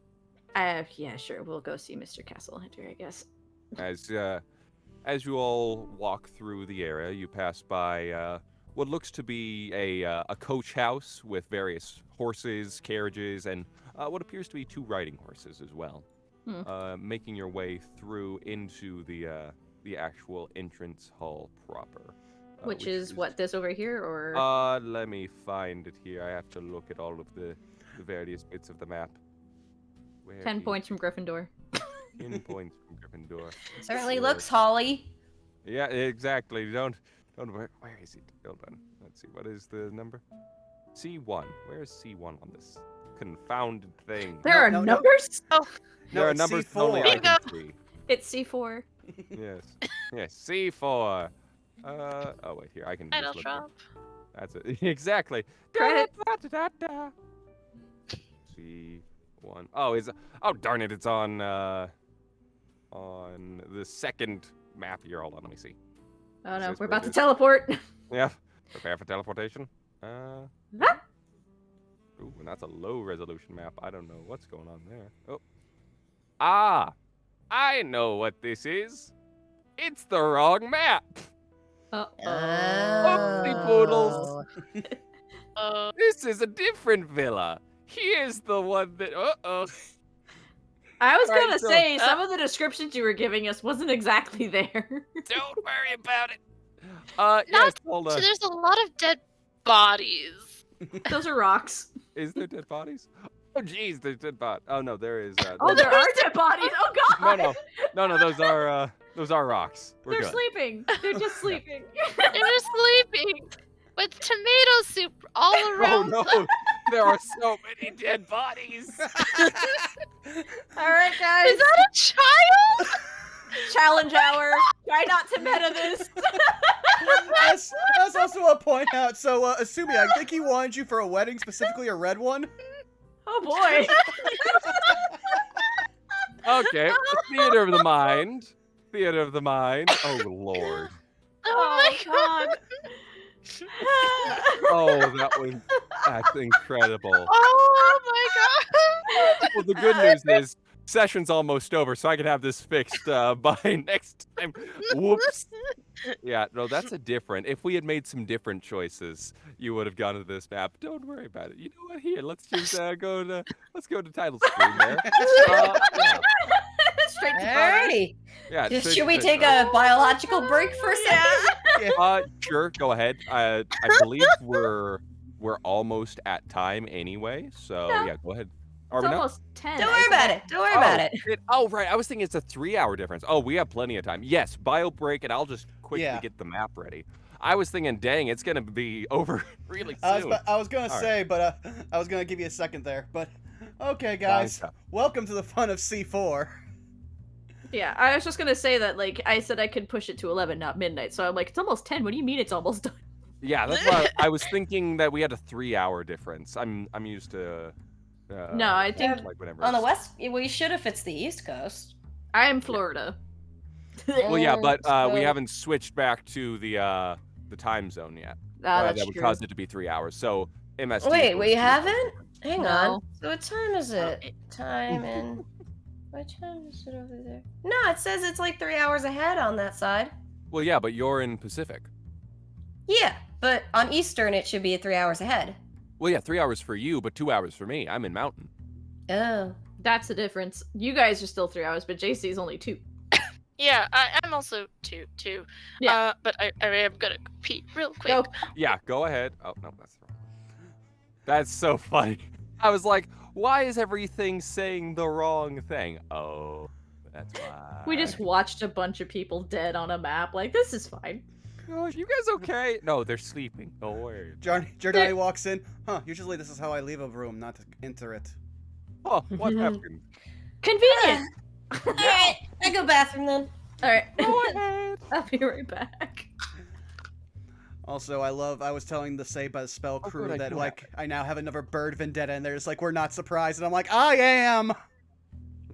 Yeah, sure. We'll go see Mr. Castalanter, I guess. As you all walk through the area, you pass by what looks to be a coach house with various horses, carriages, and what appears to be 2 riding horses as well. Making your way through into the actual entrance hall proper. Which is what, this over here, or? Let me find it here. I have to look at all of the various bits of the map. 10 points from Gryffindor. 10 points from Gryffindor. Certainly Sure. looks Holly. Yeah, exactly. Don't where is it? Hold on. Let's see. What is the number? C1. Where is C1 on this confounded thing? There are no. numbers? No, There are it's numbers C4. only I can see. It's C4. Yes. Yes. C4. Oh wait, here I can Title just look. drop. That's it. Exactly. Credit. C1. Oh darn it! It's on the second map here. Hold on, let me see. Oh no, This we're is about to where teleport. Yeah. Prepare for teleportation. Huh? Ooh, and that's a low resolution map. I don't know what's going on there. Oh. Ah! I know what this is. It's the wrong map. Oopsie poodles. This is a different villa. Here's the one that. I was Alright, gonna so- say, some of the descriptions you were giving us wasn't exactly there. Don't worry about it. Yes, hold So on. there's a lot of dead bodies. Those are rocks. Is there dead bodies? Oh, jeez, there's dead bodies. Oh no, there is. Oh, there are dead bodies. Oh god. No. Those are rocks. We're They're good. sleeping. They're just sleeping. They're sleeping with tomato soup all Oh around. no, there are so many dead bodies. All right, guys. Is that a child? Challenge hour. Try not to meta this. That's also a point out. So, Asumi, I think he wanted you for a wedding, specifically a red one. Oh boy. Okay, theater of the mind. Theater of the mind. Oh lord. Oh my god. Oh, that's incredible. Oh my god. Well, the good news is session's almost over, so I can have this fixed by next time. Whoops. Yeah, no, that's a different. If we had made some different choices, you would have gone to this map. Don't worry about it. You know what? Here, let's just let's go to title screen there. Yeah. Straight to photos. Alrighty. Yeah. Should we take a biological break for a second? Sure, go ahead. I believe we're almost at time anyway, so No. yeah, go ahead. Are It's we not? almost 10. Don't worry about it. Don't worry about it. Oh, right. I was thinking it's a 3-hour difference. Oh, we have plenty of time. Yes, bio break, and I'll just quickly Yeah. get the map ready. I was thinking, dang, it's gonna be over really soon. I was gonna All say, but I was gonna give you a second there. But okay, guys, Nice. welcome to the fun of C4. Yeah, I was just gonna say that, like, I said I could push it to 11, not midnight. So I'm like, it's almost 10. What do you mean it's almost done? Yeah, that's why I was thinking that we had a 3-hour difference. I'm used to. No, I think like whenever On the it's- west, we should if it's the East Coast. I'm Florida. Well, yeah, but we So- haven't switched back to the time zone yet. That's that would true. cause it to be 3 hours. So MST. Wait, was we 2 haven't? Hang No. on. So what time is it? Time in. What time is it over there? No, it says it's like 3 hours ahead on that side. Well, yeah, but you're in Pacific. Yeah, but on Eastern it should be 3 hours ahead. Well, yeah, 3 hours for you, but 2 hours for me. I'm in Mountain. Oh. That's the difference. You guys are still 3 hours, but JC's only 2. Yeah, I'm also two. Yeah. But I am gonna pee real quick. Go. Yeah, go ahead. Oh, no, that's wrong. That's so funny. I was like, why is everything saying the wrong thing? Oh, that's why. We just watched a bunch of people dead on a map. Like, this is fine. Oh, you guys okay? No, they're sleeping. Don't worry. Jordani walks in. Huh, usually this is how I leave a room, not to enter it. Oh, what happened? Convenient. Alright, I go bathroom then. All right. Go ahead. I'll be right back. Also, I was telling the Say by the Spell Oh, crew good, that, I like, I now have another bird vendetta, and they're just like, we're not surprised. And I'm like, I am!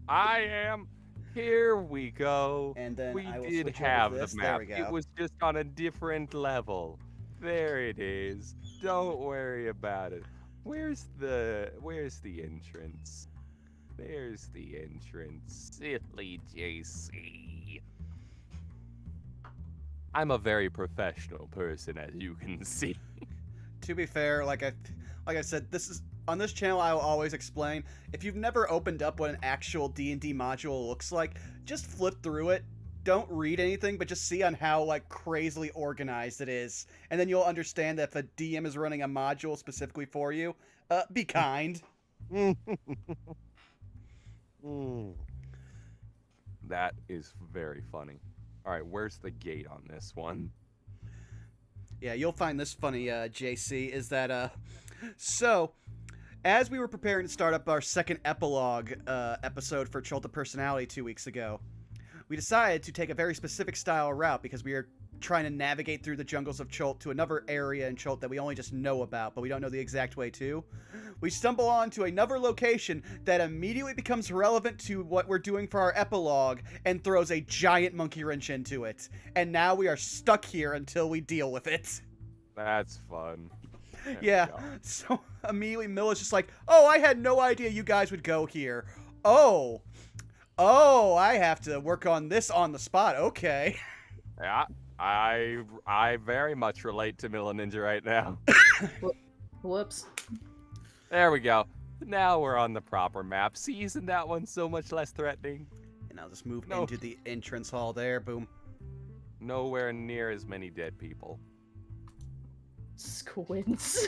I am. Here we go. And then We I will did switch over have to this. the There map. we go. It was just on a different level. There it is. Don't worry about it. Where's the entrance? There's the entrance. Silly JC. I'm a very professional person, as you can see. To be fair, like I said, on this channel I will always explain, if you've never opened up what an actual D&D module looks like, just flip through it. Don't read anything, but just see on how, like, crazily organized it is. And then you'll understand that if a DM is running a module specifically for you, be kind. That is very funny. All right, where's the gate on this one? Yeah, you'll find this funny, JC, is that, so, as we were preparing to start up our second epilogue episode for Chult of Personality 2 weeks ago, we decided to take a very specific style route because we are trying to navigate through the jungles of Chult to another area in Chult that we only just know about, but we don't know the exact way to. We stumble onto another location that immediately becomes relevant to what we're doing for our epilogue and throws a giant monkey wrench into it. And now we are stuck here until we deal with it. That's fun. There we Yeah, go. so immediately Milla's just like, oh, I had no idea you guys would go here. Oh, I have to work on this on the spot. Okay. Yeah, I very much relate to Milla Ninja right now. Whoops. There we go. Now we're on the proper map. See, isn't that one so much less threatening? And I'll just move No. into the entrance hall there. Boom. Nowhere near as many dead people. Squints.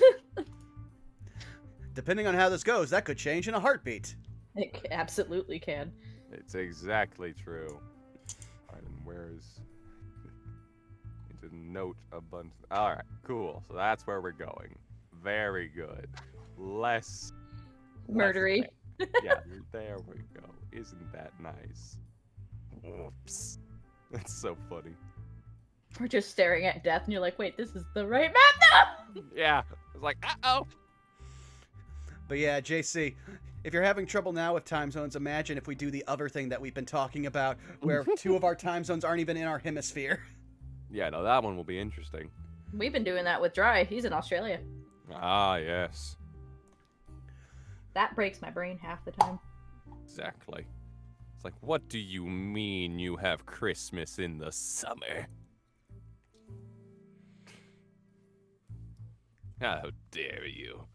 Depending on how this goes, that could change in a heartbeat. It absolutely can. It's exactly true. Alright, and where's... Need to note a bunch... Alright, cool. So that's where we're going. Very good. Less... Murdery. Yeah, there we go. Isn't that nice? Whoops. That's so funny. We're just staring at death, and you're like, wait, this is the right map now! Yeah. It's like, uh-oh. But yeah, JC, if you're having trouble now with time zones, imagine if we do the other thing that we've been talking about, where 2 of our time zones aren't even in our hemisphere. Yeah, no, that one will be interesting. We've been doing that with Dry. He's in Australia. Ah, yes. That breaks my brain half the time. Exactly. like, what do you mean you have Christmas in the summer? How dare you?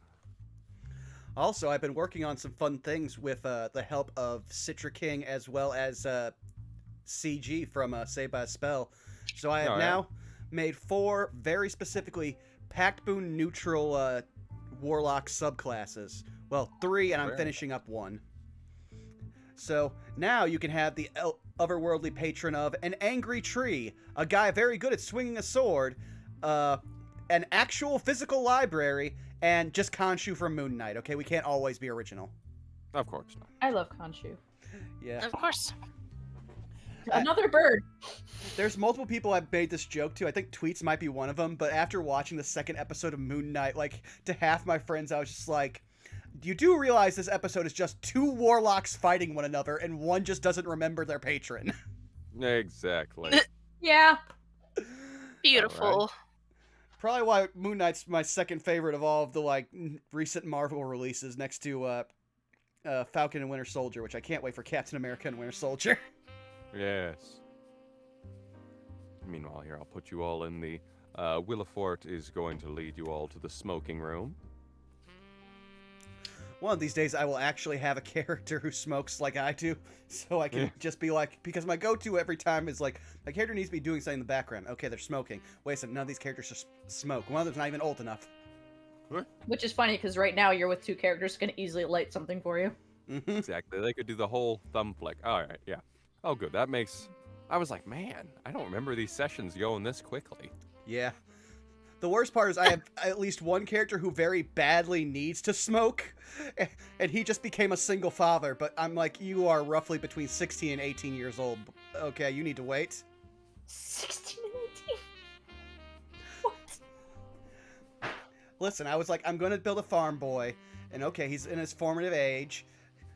Also, I've been working on some fun things with the help of Citra King as well as CG from Saved by a Spell. So I have now made 4 very specifically Pact Boon neutral Warlock subclasses. Well, 3, and I'm finishing up 1. So now you can have the otherworldly patron of an angry tree, a guy very good at swinging a sword, an actual physical library, and just Khonshu from Moon Knight. Okay, we can't always be original. Of course not. I love Khonshu. Yeah. Of course. Another bird. There's multiple people I've made this joke to. I think Tweets might be one of them. But after watching the 2nd episode of Moon Knight, like, to half my friends, I was just like, you do realize this episode is just 2 warlocks fighting one another, and one just doesn't remember their patron. Exactly. Yeah. Beautiful. Probably why Moon Knight's my 2nd favorite of all of the, like, recent Marvel releases, next to Falcon and Winter Soldier, which I can't wait for Captain America and Winter Soldier. Yes. Meanwhile, here, I'll put you all in the... Willifort is going to lead you all to the smoking room. One of these days, I will actually have a character who smokes like I do, so I can just be like, because my go-to every time is like, my character needs to be doing something in the background. Okay, they're smoking. Wait a second, none of these characters just smoke. One of them's not even old enough. Which is funny because right now you're with 2 characters who can easily light something for you. Mm-hmm. Exactly. They could do the whole thumb flick. All right, yeah. Oh, good. That makes... I was like, man, I don't remember these sessions going this quickly. Yeah. The worst part is I have at least one character who very badly needs to smoke, and he just became a single father, but I'm like, you are roughly between 16 and 18 years old. Okay, you need to wait. 16 and 18? What? Listen, I was like, I'm going to build a farm boy, and okay, he's in his formative age.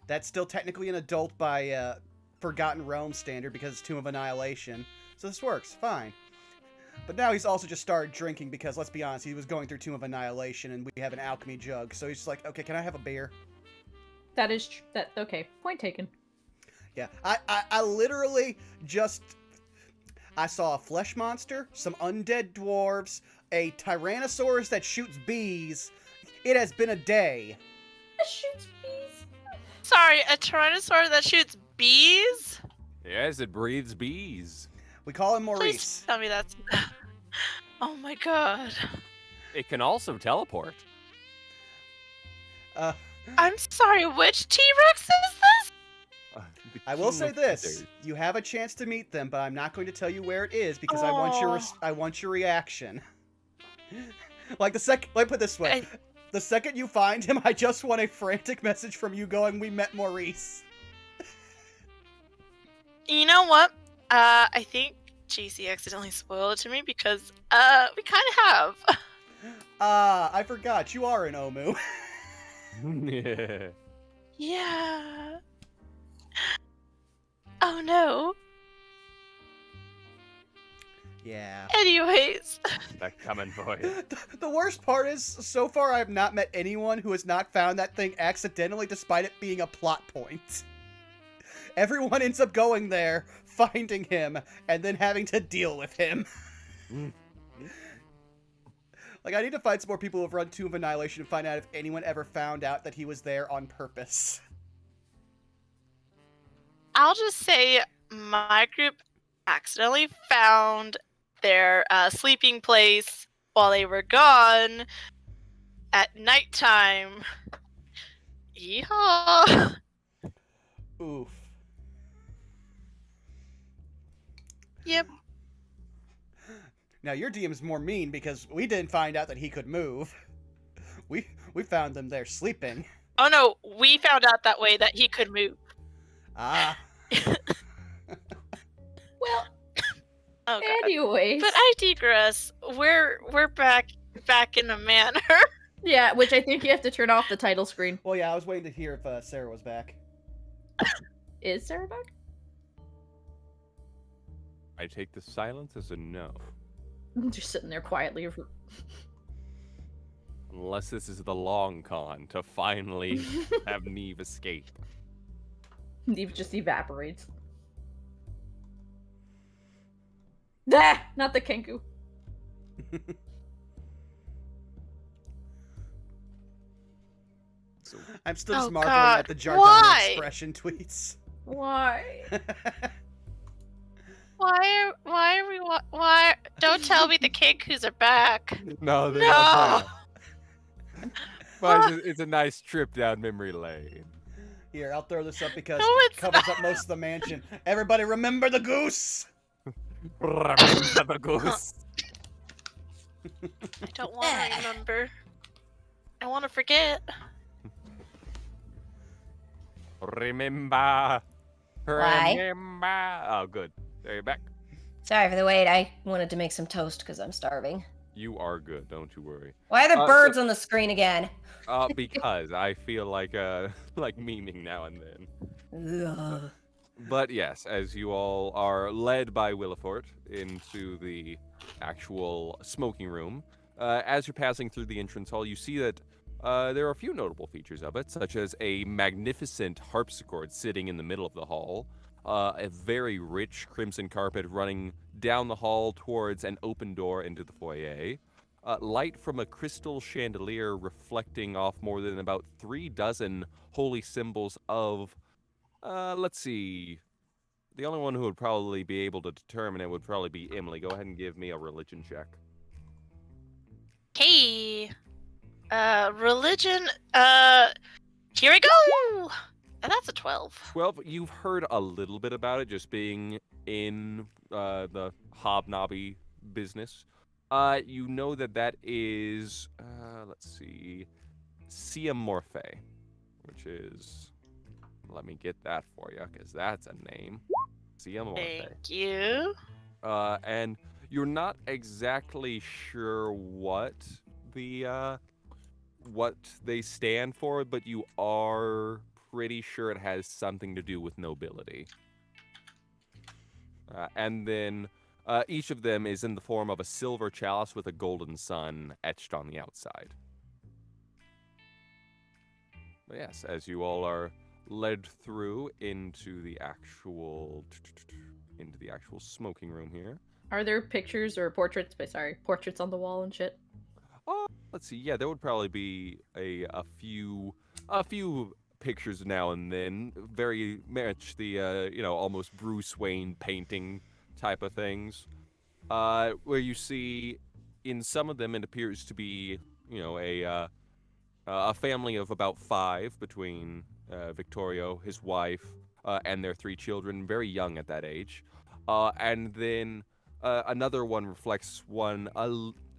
That's still technically an adult by Forgotten Realm standard because it's Tomb of Annihilation. So this works, fine. But now he's also just started drinking because, let's be honest, he was going through Tomb of Annihilation and we have an alchemy jug. So he's just like, okay, can I have a beer? That is okay. Point taken. Yeah, I literally just... I saw a flesh monster, some undead dwarves, a Tyrannosaurus that shoots bees. It has been a day. That shoots bees. Sorry, a Tyrannosaur that shoots bees? Yes, it breathes bees. We call him Please Maurice. tell me that's... Oh my god. It can also teleport. I'm sorry, which T-Rex is this? The I will king say of this: feathers. you have a chance to meet them, but I'm not going to tell you where it is because I want your reaction. Like let me put it this way: the second you find him, I just want a frantic message from you going, "We met Maurice." You know what? I think JC accidentally spoiled it to me because, we kind of have. I forgot you are an Omu. Yeah. Yeah. Oh no. Yeah. Anyways. They're coming for you. The worst part is, so far I have not met anyone who has not found that thing accidentally, despite it being a plot point. Everyone ends up going there, finding him, and then having to deal with him. Like, I need to find some more people who have run Tomb of Annihilation and find out if anyone ever found out that he was there on purpose. I'll just say my group accidentally found their sleeping place while they were gone at nighttime. Yeehaw! Oof. Yep. Now, your DM's more mean because we didn't find out that he could move. We found them there sleeping. Oh no, we found out that way that he could move. Ah. Well, Oh god. anyways. But I digress. We're back in a manner. Yeah, which I think you have to turn off the title screen. Well, yeah, I was waiting to hear if Sarah was back. Is Sarah back? I take the silence as a no. Just sitting there quietly. Unless this is the long con to finally have Neve escape. He just evaporates. Ah, not the Kenku. I'm still just Oh, marveling God. at the Jardana Why? expression tweets. Why? Why are we? Why? Don't tell me the Kinkus are back. No, they're No. not bad. But it's a nice trip down memory lane. Here, I'll throw this up because No, it it's covers up most of the mansion. Everybody remember the goose! Remember the goose. I don't want to remember. I want to forget. Remember. Why? Remember. Oh, good. There you're back. Sorry for the wait. I wanted to make some toast because I'm starving. You are good. Don't you worry. Why are there so- birds on the screen again? Because I feel like memeing now and then. Ugh. But yes, as you all are led by Willifort into the actual smoking room, as you're passing through the entrance hall, you see that there are a few notable features of it, such as a magnificent harpsichord sitting in the middle of the hall, a very rich crimson carpet running down the hall towards an open door into the foyer, light from a crystal chandelier reflecting off more than about 3 dozen holy symbols of, let's see. The only one who would probably be able to determine it would probably be Emily. Go ahead and give me a religion check. Hey. Religion. Here we go. And that's a 12. 12, you've heard a little bit about it just being in the hobnobby business. You know that is, let's see, Siamorphe, which is, let me get that for you, because that's a name. Siamorphe. Thank you. And you're not exactly sure what they stand for, but you are pretty sure it has something to do with nobility. And then each of them is in the form of a silver chalice with a golden sun etched on the outside. But yes, as you all are led through into the actual smoking room here. Are there pictures or portraits on the wall and shit? Let's see. Yeah, there would probably be a few pictures now and then, very much the almost Bruce Wayne painting type of things, where you see in some of them it appears to be a family of about 5 between Victorio, his wife, and their 3 children, very young at that age, and then another one reflects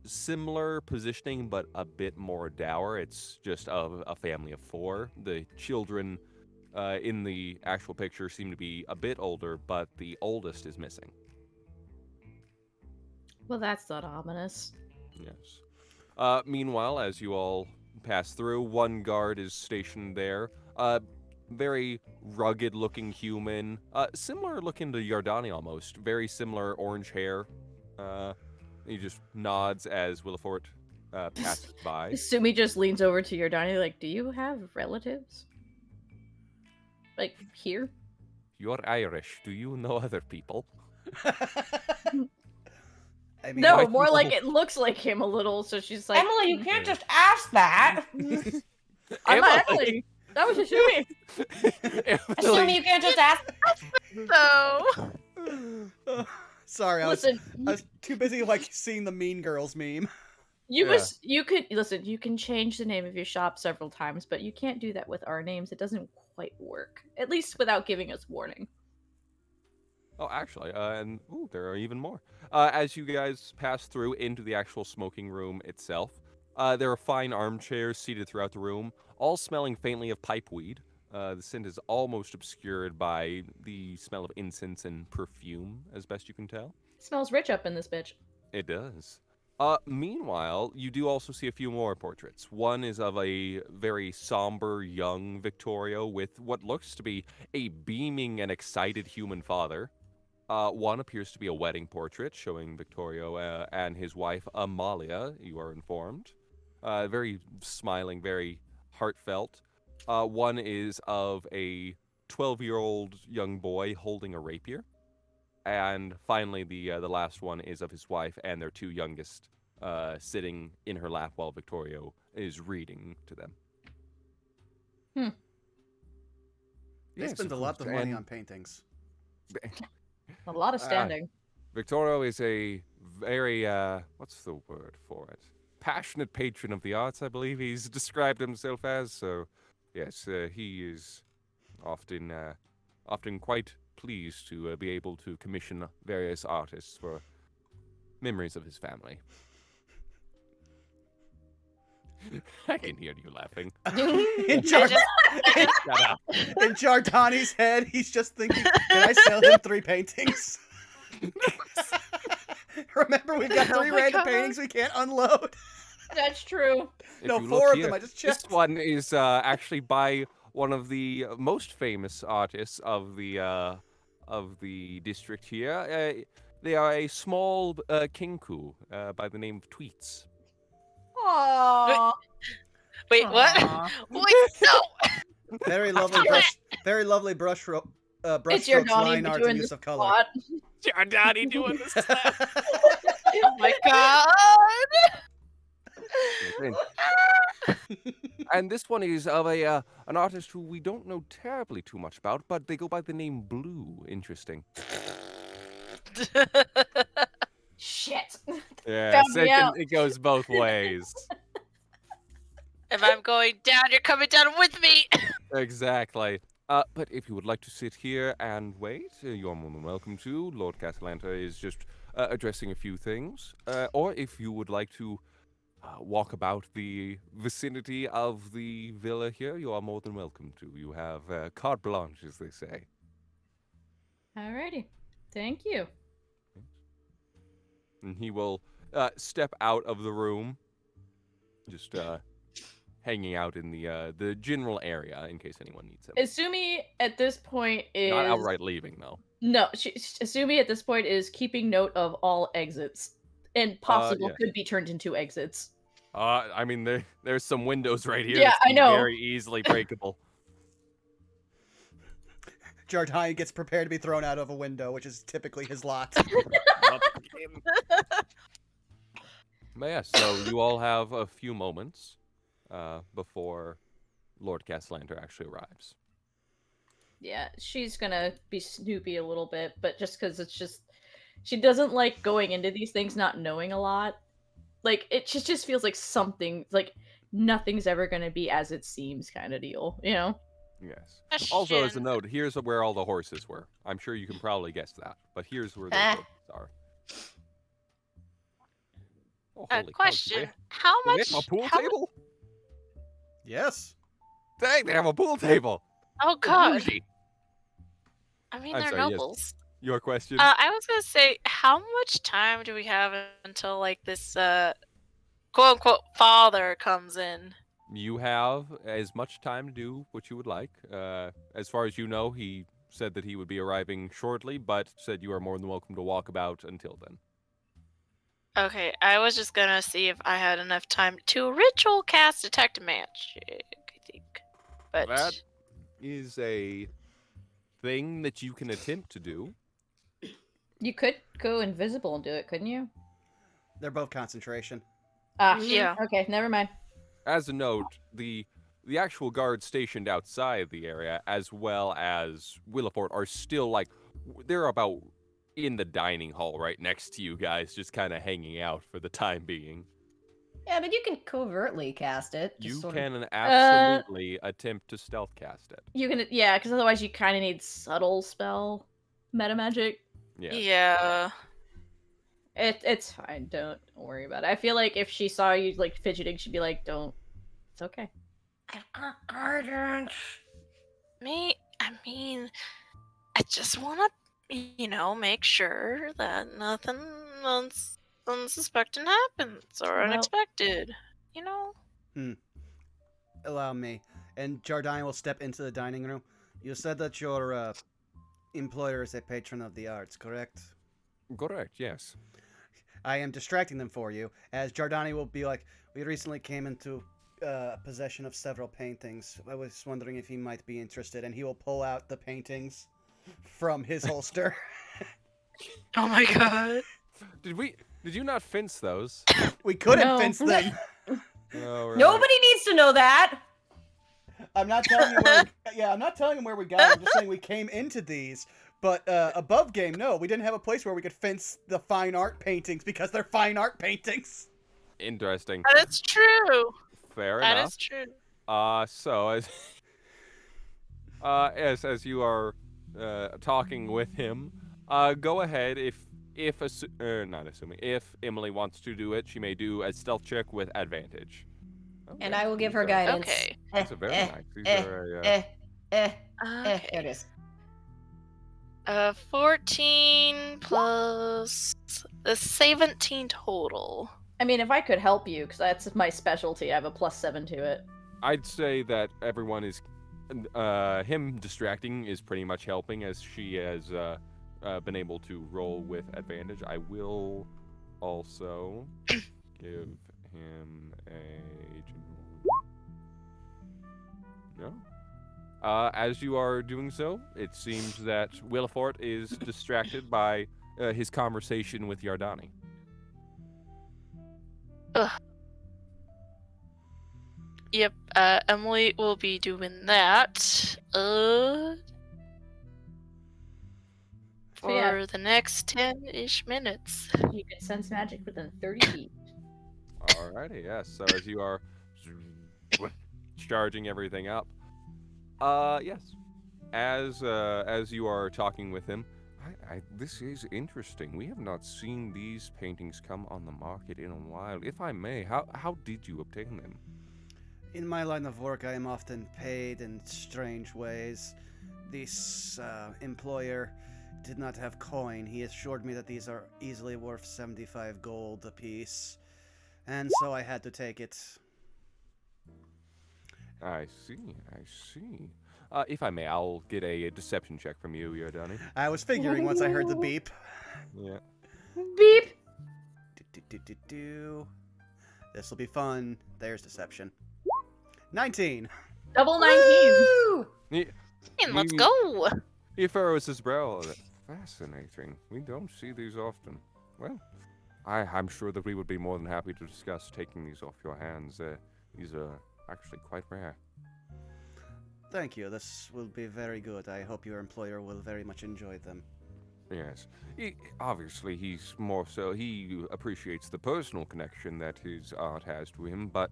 similar positioning, but a bit more dour. It's just a family of 4. The children in the actual picture seem to be a bit older, but the oldest is missing. Well, that's not ominous. Yes. Meanwhile, as you all pass through, one guard is stationed there. Very rugged-looking human. Similar looking to Yardani almost. Very similar orange hair. He just nods as Willifort passes by. Sumi just leans over to Yordani like, do you have relatives? Like, here? You're Irish. Do you know other people? I mean, No, white more like people- it looks like him a little, so she's like... Emily, you can't just ask that. I'm not Emily! That was Asumi! Assume you can't just ask. So. Sorry, I Listen, was too busy seeing the Mean Girls meme. you can change the name of your shop several times, but you can't do that with our names. It doesn't quite work. At least without giving us warning. Oh, actually, there are even more. As you guys pass through into the actual smoking room itself, there are fine armchairs seated throughout the room, all smelling faintly of pipe weed. The scent is almost obscured by the smell of incense and perfume, as best you can tell. Smells rich up in this bitch. It does. Meanwhile, you do also see a few more portraits. One is of a very somber young Victorio with what looks to be a beaming and excited human father. One appears to be a wedding portrait showing Victorio and his wife Amalia, you are informed. Very smiling, very heartfelt. One is of a 12-year-old young boy holding a rapier. And finally, the last one is of his wife and their two youngest sitting in her lap while Victorio is reading to them. They Yes, spend a of lot course, of money and on paintings. A lot of standing. Victorio is a very, what's the word for it? Passionate patron of the arts, I believe he's described himself as. So, yes, he is often quite pleased to be able to commission various artists for memories of his family. I can hear you laughing. in, I just Shut up. in Giordani's head, he's just thinking, can I sell him 3 paintings? Remember, we've got Oh 3 my random God. paintings we can't unload. That's true. If No, you 4 look of here, them, I just this checked. one is actually by one of the most famous artists of the district here. They are a small kinku by the name of Tweets. Aww. wait, what? Aw. Wait, no. Very lovely brush It's your strokes, Donnie line art, doing and the use of color. squat. Giordani doing the slap. Oh my God. And this one is of an artist who we don't know terribly too much about, but they go by the name Blue. Interesting. Shit. Yeah, Found so me out. it goes both ways. If I'm going down, you're coming down with me. Exactly. But if you would like to sit here and wait, you're more than welcome to. Lord Castalanter is just addressing a few things. Or if you would like to walk about the vicinity of the villa here, you are more than welcome to. You have carte blanche, as they say. Alrighty. Thank you. And he will step out of the room, just hanging out in the general area in case anyone needs him. Esumi at this point is Not outright leaving, though. No, Esumi at this point is keeping note of all exits, and possible yeah. could be turned into exits. I mean, there's some windows right here. Yeah, that's I know. Very easily breakable. Giordani gets prepared to be thrown out of a window, which is typically his lot. But yeah, so you all have a few moments before Lord Castalanter actually arrives. Yeah, she's gonna be snoopy a little bit, but just because it's just she doesn't like going into these things not knowing a lot. Like it just feels like something like nothing's ever gonna be as it seems kind of deal, you know? Yes. Also, as a Question. note, here's where all the horses were. I'm sure you can probably guess that, but here's where the Ah. horses are. Oh, holy cow, Question. do How they much? have a pool how mu- table? Yes. Dang, they have a pool table. Oh God. Bougie. I mean, I'm they're sorry, yes. nobles. Your question? I was gonna say, how much time do we have until like this quote unquote father comes in? You have as much time to do what you would like. As far as you know, he said that he would be arriving shortly, but said you are more than welcome to walk about until then. Okay, I was just gonna see if I had enough time to ritual cast detect magic, I think. But That is a thing that you can attempt to do. You could go invisible and do it, couldn't you? They're both concentration. Ah, Yeah. Okay, never mind. As a note, the actual guards stationed outside the area, as well as Williport, are still like they're about in the dining hall right next to you guys, just kind of hanging out for the time being. Yeah, but you can covertly cast it. You sort can of... absolutely attempt to stealth cast it. You can, yeah, because otherwise you kind of need subtle spell meta magic. Yeah. yeah. It's fine. Don't worry about it. I feel like if she saw you like fidgeting, she'd be like, "Don't. It's okay." I've got guidance. I mean, I just want to, make sure that nothing unsuspecting happens or Well- unexpected. You know? Allow me. And Giordani will step into the dining room. You said that your employer is a patron of the arts, correct? Correct, yes. I am distracting them for you, as Giordani will be like, we recently came into possession of several paintings. I was wondering if he might be interested, and he will pull out the paintings from his holster. Oh my god. Did you not fence those? We couldn't No. fence them. Oh, right. Nobody needs to know that. I'm not telling you where. I'm not telling him where we got them. I'm just saying we came into these. But above game, no, we didn't have a place where we could fence the fine art paintings because they're fine art paintings. Interesting. That is true. Fair That enough. is true. So as you are talking with him, go ahead not assuming if Emily wants to do it, she may do a stealth check with advantage. And Okay, I will give her okay. guidance. Okay. That's a very nice. These are, There Okay. it is. 14 plus the 17 total. I mean, if I could help you, because that's my specialty, I have a +7 to it. I'd say that everyone is him distracting is pretty much helping, as she has been able to roll with advantage. I will also give him a no. As you are doing so, it seems that Willifort is distracted by his conversation with Yardani. Yep, Emily will be doing that. For yeah. the next 10-ish minutes. You can sense magic within 30 feet. Alrighty, yes. So as you are charging everything up, yes. As you are talking with him, this is interesting. We have not seen these paintings come on the market in a while. If I may, how did you obtain them? In my line of work, I am often paid in strange ways. This employer did not have coin. He assured me that these are easily worth 75 gold apiece, and so I had to take it. I see. If I may, I'll get a deception check from you, Yardani. I was figuring once I heard the beep. Yeah. Beep! This will be fun. There's deception. 19. Double 19! Woo! And let's go! He furrows his brow. Fascinating. We don't see these often. Well, I'm sure that we would be more than happy to discuss taking these off your hands. These are actually quite rare. Thank you. This will be very good. I hope your employer will very much enjoy them. Yes. Obviously, he's more so. He appreciates the personal connection that his art has to him, but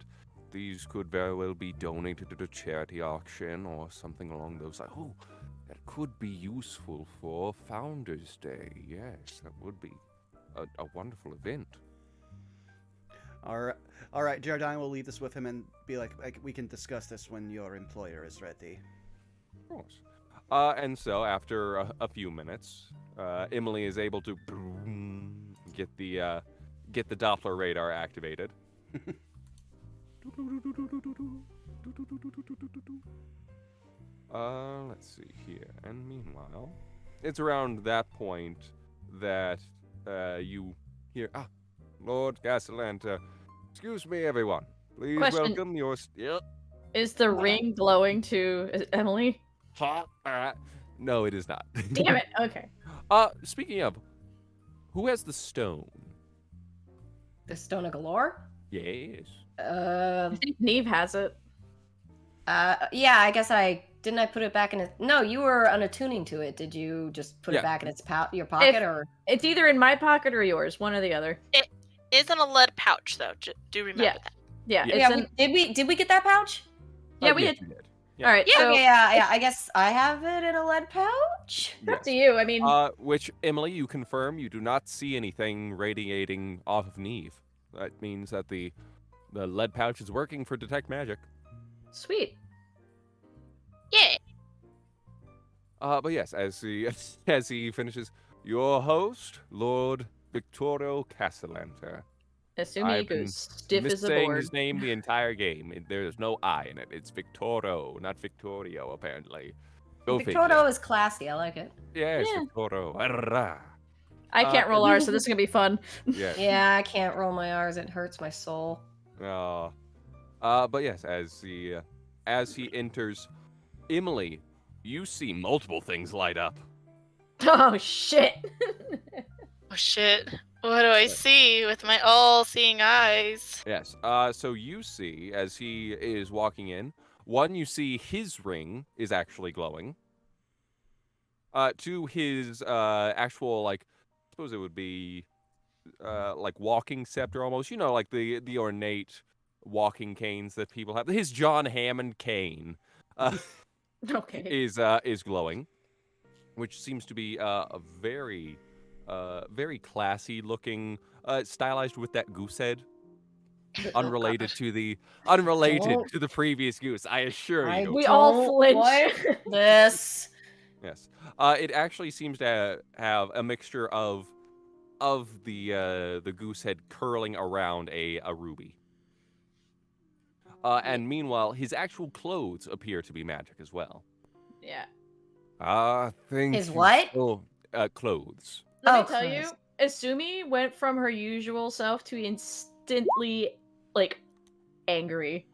these could very well be donated at a charity auction or something along those lines. Oh, that could be useful for Founders Day. Yes, that would be a wonderful event. All right, Giordano will leave this with him and be like, we can discuss this when your employer is ready. Of course. And so, after a few minutes, Emily is able to get the Doppler radar activated. Let's see here. And meanwhile, it's around that point that you hear, Lord Castalanter. Excuse me, everyone. Please welcome your... Yep. Is the ring glowing to Emily? No, it is not. Damn it, okay. Speaking of, who has the stone? The Stone of Golor? Yes. I think Neve has it. Yeah, I guess I put it back in it. No, you were unattuning to it. Did you just put it back in its your pocket, or? It's either in my pocket or yours, one or the other. It is in a lead pouch, though. Do remember that. Yeah. Did we get that pouch? Yeah, we yes, did. you did. Yeah. All right. Yeah, So, okay, yeah. I guess I have it in a lead pouch. it's up to you. I mean, Which, Emily, you confirm you do not see anything radiating off of Neve. That means that the lead pouch is working for detect magic. sweet. Yeah. But yes, as he finishes, your host, Lord Victorio Castalanter. Esumi I've been goes stiff as a Missaying board. his name the entire game. There's no I in it. It's Victoro, not Victorio, apparently. Go Victorio figure. is classy. I like it. Yes, Yeah. Victoro. Arrah. I can't roll R, so this is gonna be fun. Yes. Yeah, I can't roll my R's. It hurts my soul. But yes, as he enters, Emily, you see multiple things light up. Oh shit. Oh shit. What do I see with my all-seeing eyes? Yes. So you see, as he is walking in, one, you see his ring is actually glowing. Two, his actual, like, I suppose it would be like walking scepter almost. You know, like the ornate walking canes that people have. His John Hammond cane Okay. is glowing, which seems to be a very very classy looking, stylized with that goose head. Unrelated to the Don't- to the previous goose, I assure I you. We all don't flinch. want this. Yes. It actually seems to have a mixture of the goose head curling around a ruby. And meanwhile, his actual clothes appear to be magic as well. Yeah. Thank His you. what? so- Clothes. Let Oh, me tell you, Esumi went from her usual self to instantly, like, angry.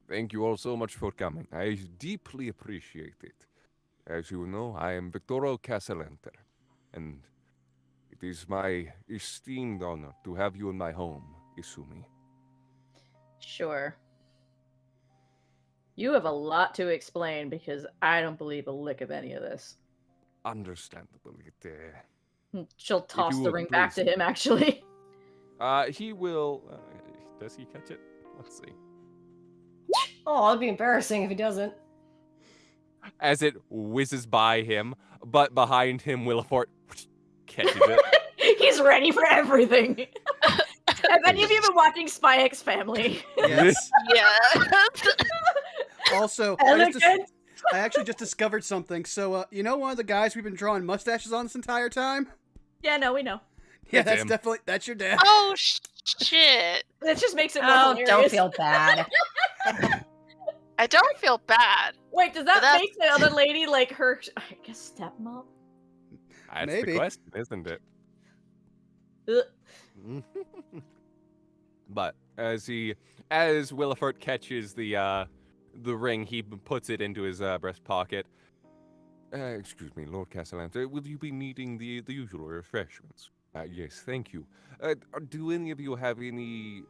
Thank you all so much for coming. I deeply appreciate it. As you know, I am Victorio Castalanter, and it is my esteemed honor to have you in my home, Esumi. Sure. You have a lot to explain because I don't believe a lick of any of this. Understandable. She'll toss you the would ring back to please. him, actually. He will. Does he catch it? Let's see. Oh, it'd be embarrassing if he doesn't. As it whizzes by him, but behind him, Willifort catches it. He's ready for everything. Have any of you been watching Spy X Family? Yes. Yeah. Also, Elegant. I actually just discovered something. So, you know one of the guys we've been drawing mustaches on this entire time? Yeah, no, we know. Yeah, That's him. that's your dad. Oh shit. That just makes it more Oh, hilarious. don't feel bad. I don't feel bad. Wait, does that But that's- make the other lady like her, I guess, stepmom? That's Maybe. the question, isn't it? Ugh. But as Willifort catches the ring, he puts it into his breast pocket. Excuse me, Lord Castalanter, will you be needing the usual refreshments? Yes, thank you. Do any of you have any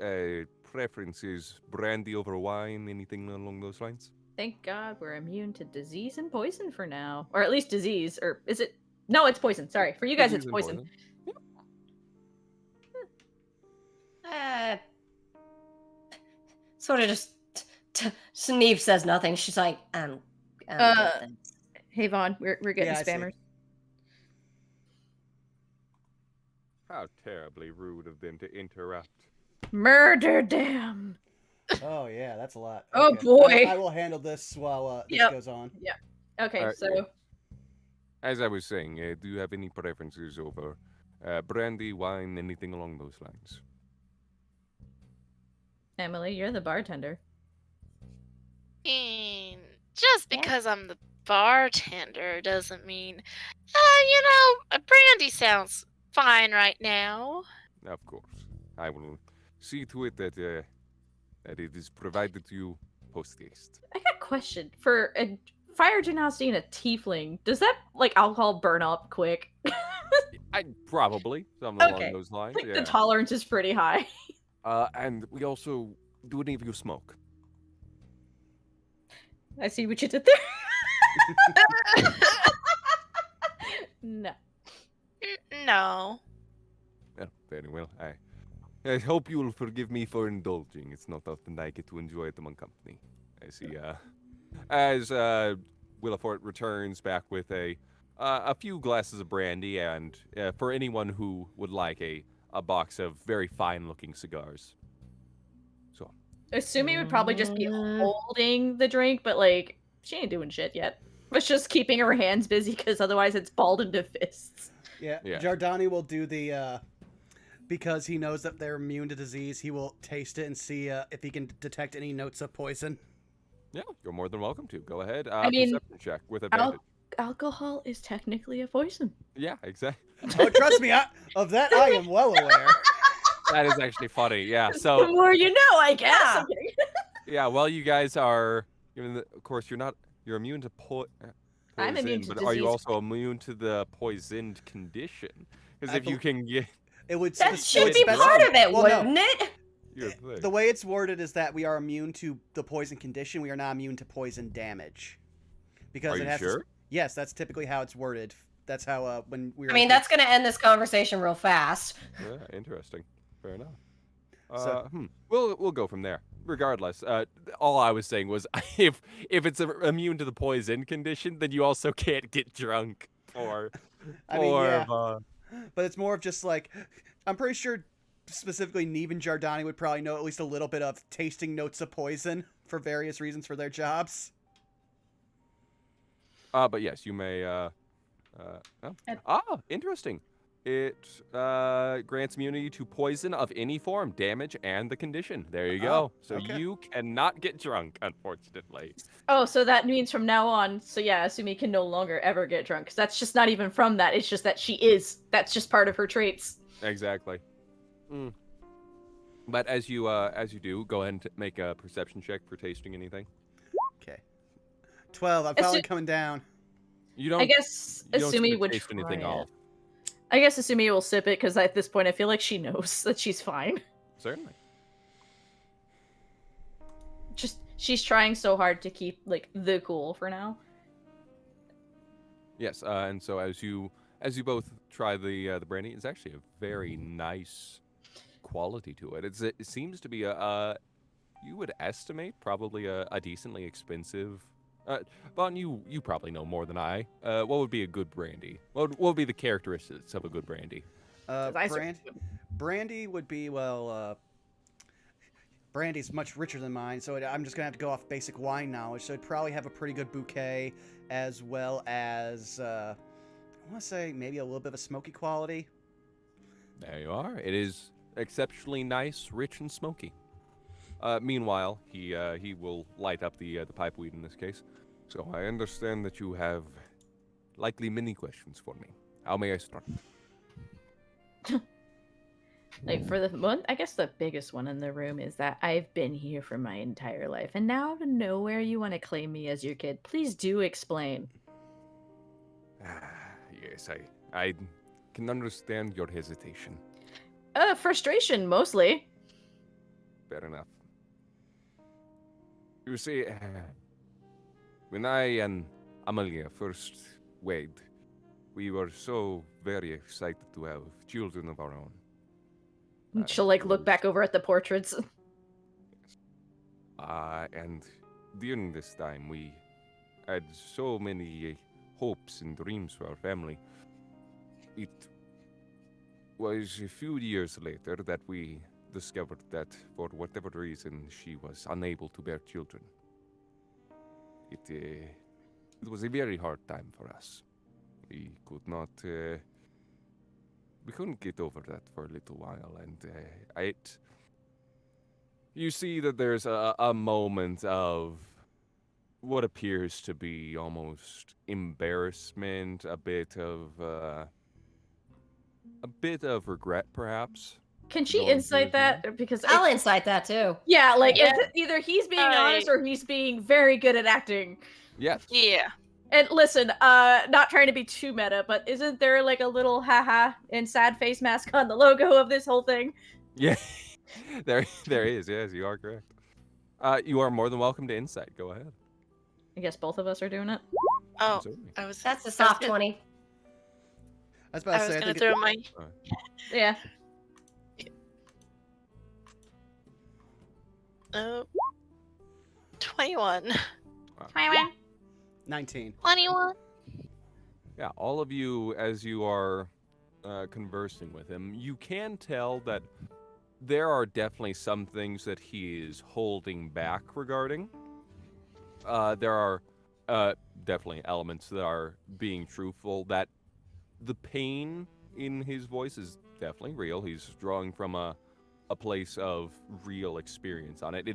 preferences, brandy over wine, anything along those lines? Thank God we're immune to disease and poison for now. Or at least disease. Or is it? No, it's poison. Sorry. For you guys, it's Disease and poison. Sort of just. Neve says nothing. She's like, I'm good, thanks. Hey, Vaughn, we're getting Yeah, I see. spammers. How terribly rude of them to interrupt. Murder them. Oh, yeah, that's a lot. Oh, Okay. boy. I will handle this while this Yep. goes on. Okay, Alright, so As I was saying, do you have any preferences over brandy, wine, anything along those lines? Emily, you're the bartender. Just Yeah. because I'm the bartender doesn't mean, a brandy sounds fine right now. Of course. I will see to it that that it is provided to you post-haste. I got a question. For a fire genasi and a tiefling, does that, like, alcohol burn up quick? Probably something Okay. along those lines. Like, Yeah. the tolerance is pretty high. And we also, do any of you smoke? I see what you did there. No. No. Oh, very well. I hope you will forgive me for indulging. It's not often I get to enjoy it among company. I see. As Willifort returns back with a few glasses of brandy, and for anyone who would like a box of very fine-looking cigars. So, Assuming would probably just be holding the drink, but, like, she ain't doing shit yet. But just keeping her hands busy because otherwise it's balled into fists. Yeah, Yeah. Giordani will do the, because he knows that they're immune to disease, he will taste it and see if he can detect any notes of poison. yeah, you're more than welcome to. Go ahead. I mean, Perception check with advantage. Alcohol is technically a poison. Yeah, exactly. Oh, trust me, of that I am well aware. That is actually funny. Yeah. The So more you know, I guess. Yeah. I'm kidding. yeah, well, you guys are. Of course, you're immune to I'm immune poison, to but are you disease. also immune to the poisoned condition? Because I if you can get, It would That spec- should would be spec- part of it, well, no. wouldn't it? you're the The way it's worded is that we are immune to the poison condition. We are not immune to poison damage. Because Are it you has to- sure? yes, that's typically how it's worded. That's how when we were. I mean, that's going to end this conversation real fast. Yeah, interesting. Fair enough. So- We'll go from there. Regardless, all I was saying was if it's immune to the poison condition, then you also can't get drunk. Or, I mean, yeah. uh, But it's more of just like, I'm pretty sure specifically Neve and Giordani would probably know at least a little bit of tasting notes of poison for various reasons for their jobs. but yes, you may. Interesting. It grants immunity to poison of any form, damage, and the condition. There you go. So okay. you cannot get drunk, unfortunately. Oh, so that means from now on, so yeah, Asumi can no longer ever get drunk. Because that's just not even from that. It's just that she is. That's just part of her traits. Exactly. But as you do, go ahead and make a perception check for tasting anything. Okay. 12. I'm probably coming down. You don't. I guess you don't seem Asumi to would taste try anything it. off. I guess Asumi will sip it because at this point I feel like she knows that she's fine. Certainly. Just she's trying so hard to keep like the cool for now. Yes. And so as you both try the brandy, it's actually a very nice quality to it. It seems to be you would estimate probably a decently expensive. Vaughn, you probably know more than I. What would be a good brandy? What would be the characteristics of a good brandy? Brandy would be, well, brandy's much richer than mine, so I'm just going to have to go off basic wine knowledge. So it'd probably have a pretty good bouquet, as well as, I want to say maybe a little bit of a smoky quality. There you are. It is exceptionally nice, rich, and smoky. Meanwhile, he will light up the pipe weed in this case. So I understand that you have likely many questions for me. How may I start? Like for the one, I guess the biggest one in the room is that I've been here for my entire life, and now out of nowhere you want to claim me as your kid. Please do explain. Yes, I can understand your hesitation. Frustration mostly. Fair enough. You see, when I and Amalia first wed, we were so very excited to have children of our own. She'll like look back over at the portraits. And during this time, we had so many hopes and dreams for our family. It was a few years later that we discovered that for whatever reason she was unable to bear children. It was a very hard time for us. We could not we couldn't get over that for a little while, and You see that there's a moment of what appears to be almost embarrassment, a bit of regret, perhaps. Can she Going through insight his that? Because I'll insight that too. yeah, like Yeah. either he's being Right. honest or he's being very good at acting. Yes. Yeah. And listen, not trying to be too meta, but isn't there like a little haha and sad face mask on the logo of this whole thing? Yeah. there is. Yes, you are correct. You are more than welcome to insight. Go ahead. I guess both of us are doing it. Oh, Certainly. I was. That's a I was soft gonna- 20. I was about I to was say, gonna I think throw my. Yeah. Oh. 21. 19. 21. Yeah, all of you, as you are conversing with him, you can tell that there are definitely some things that he is holding back regarding. There are definitely elements that are being truthful. That the pain in his voice is definitely real. He's drawing from a place of real experience on it.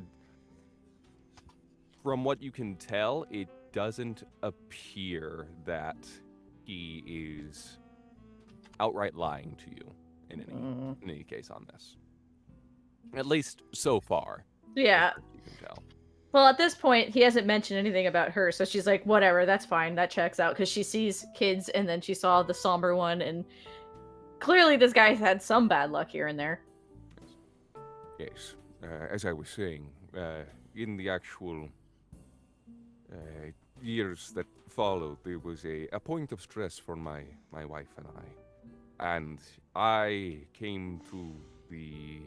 From what you can tell, it doesn't appear that he is outright lying to you in any case on this. At least so far. Yeah. As far as you can tell. Well, at this point, he hasn't mentioned anything about her, so she's like, whatever, that's fine, that checks out, because she sees kids, and then she saw the somber one, and clearly this guy's had some bad luck here and there. Yes. As I was saying, in the actual years that followed, there was a point of stress for my wife and I. And I came to the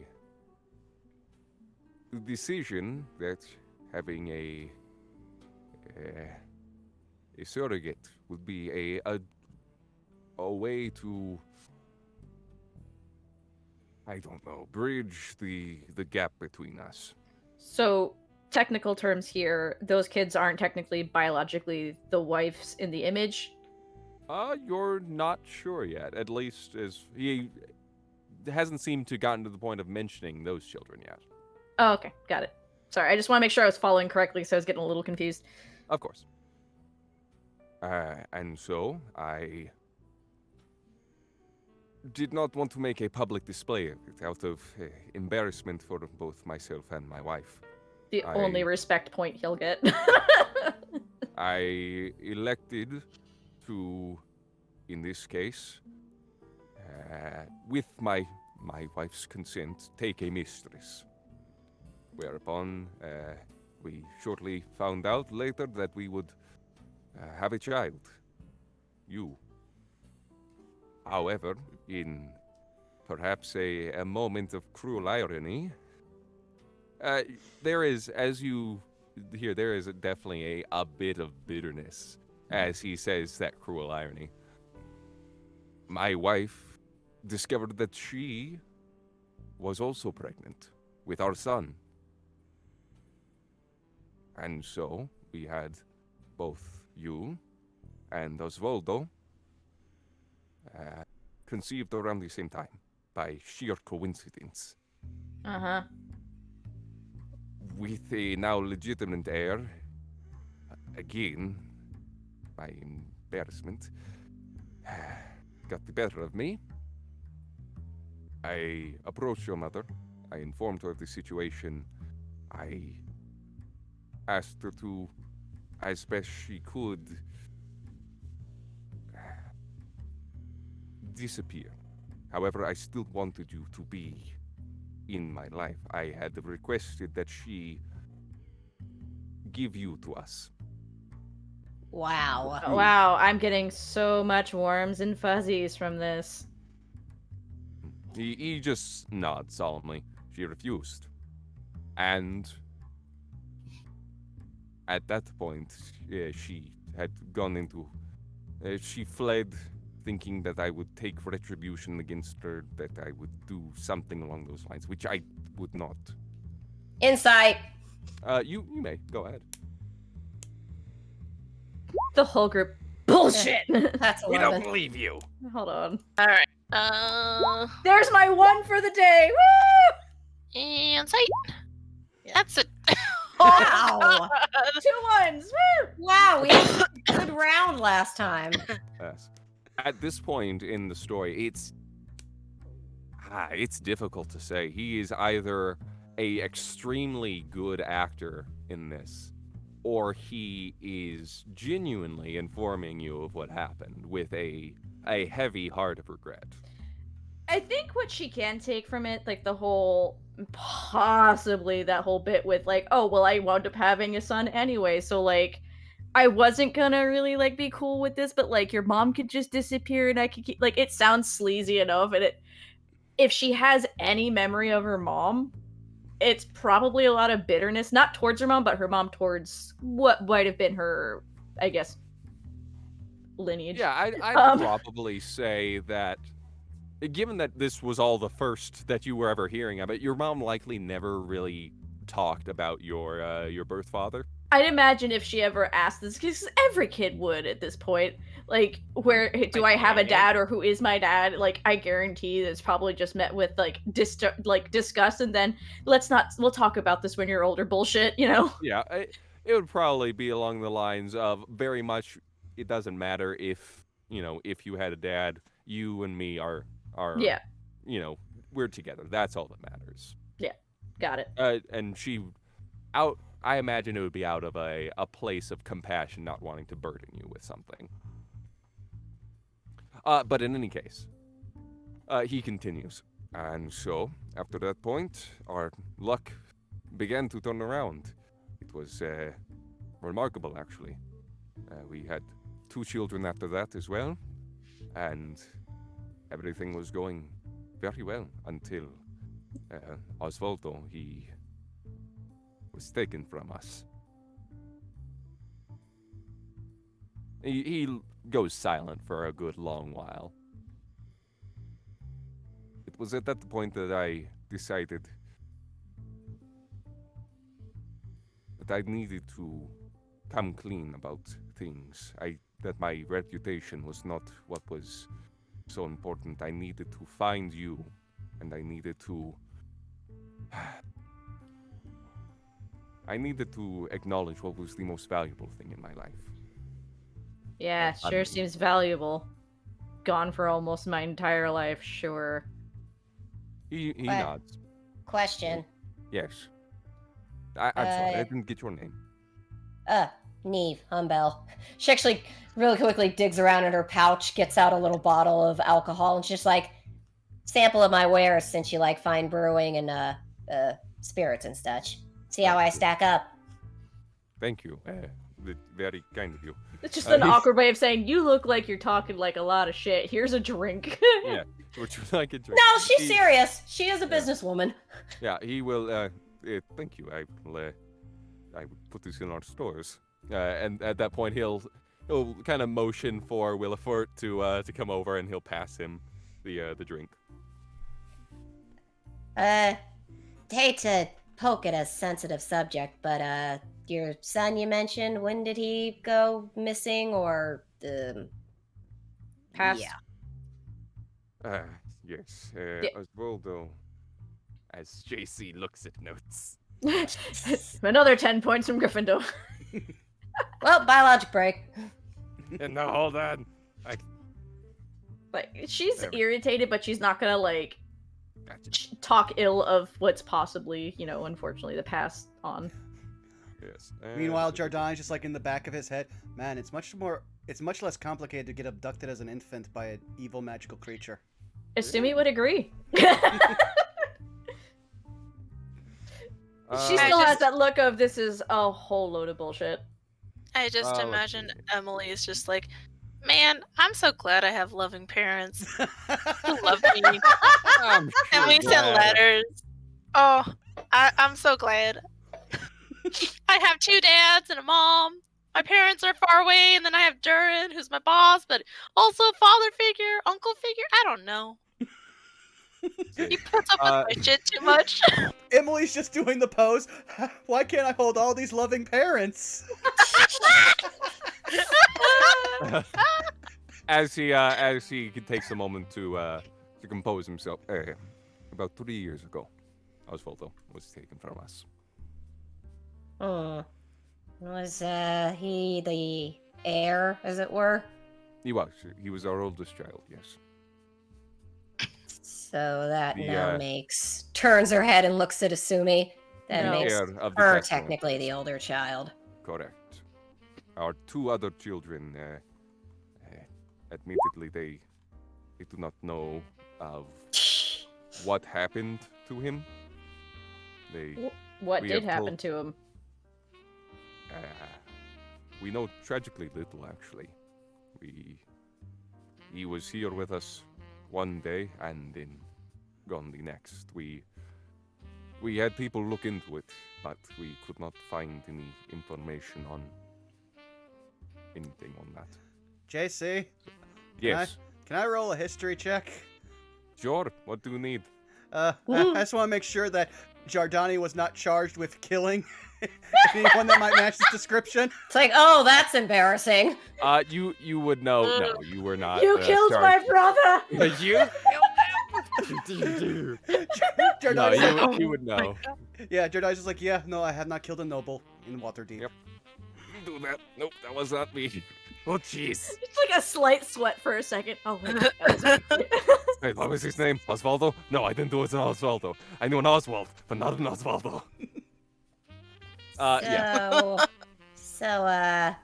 decision that having a surrogate would be a way to, I don't know, bridge the gap between us. So, technical terms here, those kids aren't technically biologically the wife's in the image. You're not sure yet. At least as he hasn't seemed to gotten to the point of mentioning those children yet. Oh, okay, got it. Sorry, I just want to make sure I was following correctly, so I was getting a little confused. Of course. And so I did not want to make a public display of it out of embarrassment for both myself and my wife. The only respect point he'll get. I elected to, in this case, with my wife's consent, take a mistress. Whereupon we shortly found out later that we would have a child. You. However, in perhaps a moment of cruel irony, there is, as you hear, there is definitely a bit of bitterness as he says that cruel irony. My wife discovered that she was also pregnant with our son. And so we had both you and Osvaldo conceived around the same time by sheer coincidence. Uh-huh. With a now legitimate heir, again, my embarrassment got the better of me. I approached your mother. I informed her of the situation. I asked her to, as best she could, disappear. However, I still wanted you to be in my life. I had requested that she give you to us. Wow. Wow, I'm getting so much warms and fuzzies from this. He just nods solemnly. She refused. And at that point, she had gone into... she fled thinking that I would take retribution against her, that I would do something along those lines, which I would not. Insight. You may. Go ahead. The whole group. Bullshit! That's We 11. don't believe you. Hold on. All right. There's my one for the day! Woo! Insight. That's it. Wow. 2 ones! Woo! Wow, we had a good round last time. Yes. At this point in the story, it's difficult to say. He is either a extremely good actor in this, or he is genuinely informing you of what happened with a heavy heart of regret. I think what she can take from it, like the whole, possibly that whole bit with like, oh, well, I wound up having a son anyway, so like, I wasn't gonna really like be cool with this, but like your mom could just disappear and I could keep, like, it sounds sleazy enough, and if she has any memory of her mom, it's probably a lot of bitterness, not towards her mom, but her mom towards what might have been her, I guess, lineage. Yeah, I'd probably say that, given that this was all the first that you were ever hearing of it, your mom likely never really talked about your birth father. I'd imagine if she ever asked this, because every kid would at this point, like, where do I have a dad or who is my dad? Like, I guarantee it's probably just met with like disgust, and then we'll talk about this when you're older bullshit, you know? Yeah, it would probably be along the lines of very much. It doesn't matter if you had a dad. You and me are Yeah. we're together. That's all that matters. Yeah. Got it. And I imagine it would be out of a place of compassion, not wanting to burden you with something. But in any case, he continues. And so, after that point, our luck began to turn around. It was remarkable, actually. We had 2 children after that as well, and everything was going very well until Osvaldo, he was taken from us. He goes silent for a good long while. It was at that point that I decided that I needed to come clean about things. That my reputation was not what was so important. I needed to find you, and I needed to acknowledge what was the most valuable thing in my life. Yeah, sure seems valuable. Gone for almost my entire life, sure. He But- nods. Question. Yes. I'm sorry, I didn't get your name. Neve, Humbel. She actually really quickly digs around in her pouch, gets out a little bottle of alcohol, and she's just like, sample of my wares since you like fine brewing and spirits and such. See how I stack up. Thank you. Very kind of you. It's just an awkward way of saying, you look like you're talking like a lot of shit. Here's a drink. Yeah. Would you like a drink? No, she's serious. She is a businesswoman. Yeah, he will. Thank you. I will put this in our stores. And at that point, he'll kind of motion for Willifort to come over, and he'll pass him the drink. Hate to poke at a sensitive subject, but your son you mentioned, when did he go missing or Pass. Yeah. Yes. Osvaldo, as JC looks at notes. Another 10 points from Gryffindor. Well, biologic break. And now hold on. Like, she's Whatever. irritated, but she's not gonna, like, Gotcha. talk ill of what's possibly, unfortunately, the past on. Yes. Meanwhile, Jardani's just like in the back of his head. Man, it's much less complicated to get abducted as an infant by an evil magical creature. Esumi would agree. She I still has just- that look of, this is a whole load of bullshit. I just let's imagine see. Emily is just like, man, I'm so glad I have loving parents who love me. I'm And we send glad. letters. Oh, I'm so glad. I have 2 dads and a mom. My parents are far away, and then I have Durin, who's my boss, but also a father figure, uncle figure. I don't know. He puts up with my shit too much. Emily's just doing the pose. Why can't I hold all these loving parents? As he takes a moment to compose himself. About 3 years ago, Osvaldo was taken from us. Was he the heir, as it were? He was our oldest child. Yes. So that The, now turns her head and looks at Asumi. That No. makes Heir of the her Castalanter. technically the older child. Correct. Our 2 other children, admittedly, they do not know of what happened to him. What We did have happen told- to him? We know tragically little, actually. He was here with us one day and then gone the next. We had people look into it, but we could not find any information on anything on that. JC, Yes, can I roll a history check? sure. What do you need? I just want to make sure that Jardani was not charged with killing anyone that might match this description. It's like, oh, that's embarrassing. You would know. No, you were not. You killed my charged. brother! You no, Jardani's like, you would know. yeah, Jardani's just like, yeah, no, I have not killed a noble in Waterdeep. Yep. Do that. Nope, that was not me. Oh, jeez. It's like a slight sweat for a second. Oh, wait, that was me. Wait, what was his name? Osvaldo? No, I didn't do it as Osvaldo. I knew an Oswald, but not an Osvaldo. Yeah. So,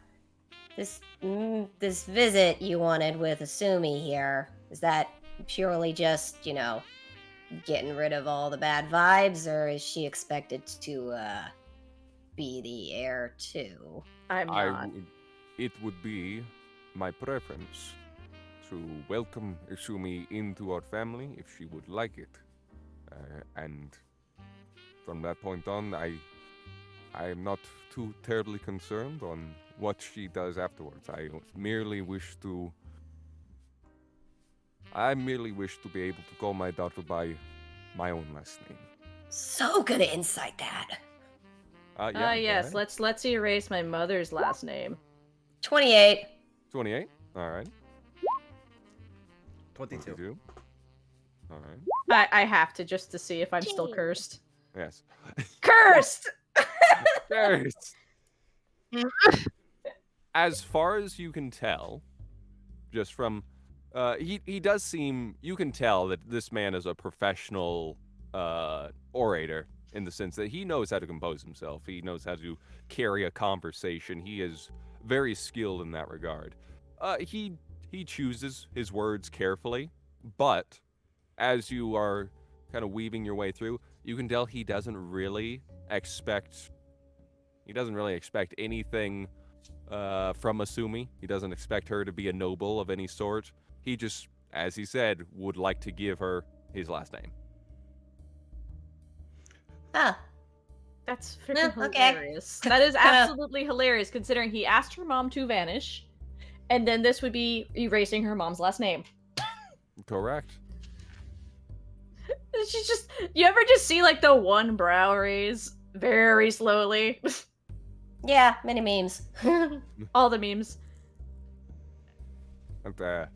this visit you wanted with Asumi here, is that purely just, getting rid of all the bad vibes, or is she expected to, be the heir too? I'm not. It would be my preference to welcome Esumi into our family if she would like it. And from that point on, I am not too terribly concerned on what she does afterwards. I merely wish to be able to call my daughter by my own last name. So good insight, Dad. Yeah. Yes. alright. Let's erase my mother's last name. 28. 28. All right. 22. 22. All right. I have to just to see if I'm still cursed. Yes. Cursed! Yes. As far as you can tell, just from he does seem, you can tell that this man is a professional orator in the sense that he knows how to compose himself. He knows how to carry a conversation. He is very skilled in that regard. He chooses his words carefully, but as you are kind of weaving your way through, you can tell he doesn't really expect anything from Asumi. He doesn't expect her to be a noble of any sort. He just, as he said, would like to give her his last name. Huh. That's freaking okay. hilarious. That is absolutely hilarious, considering he asked her mom to vanish, and then this would be erasing her mom's last name. Correct. She's just. You ever just see like the one brow raise very slowly? Yeah, many memes. All the memes. And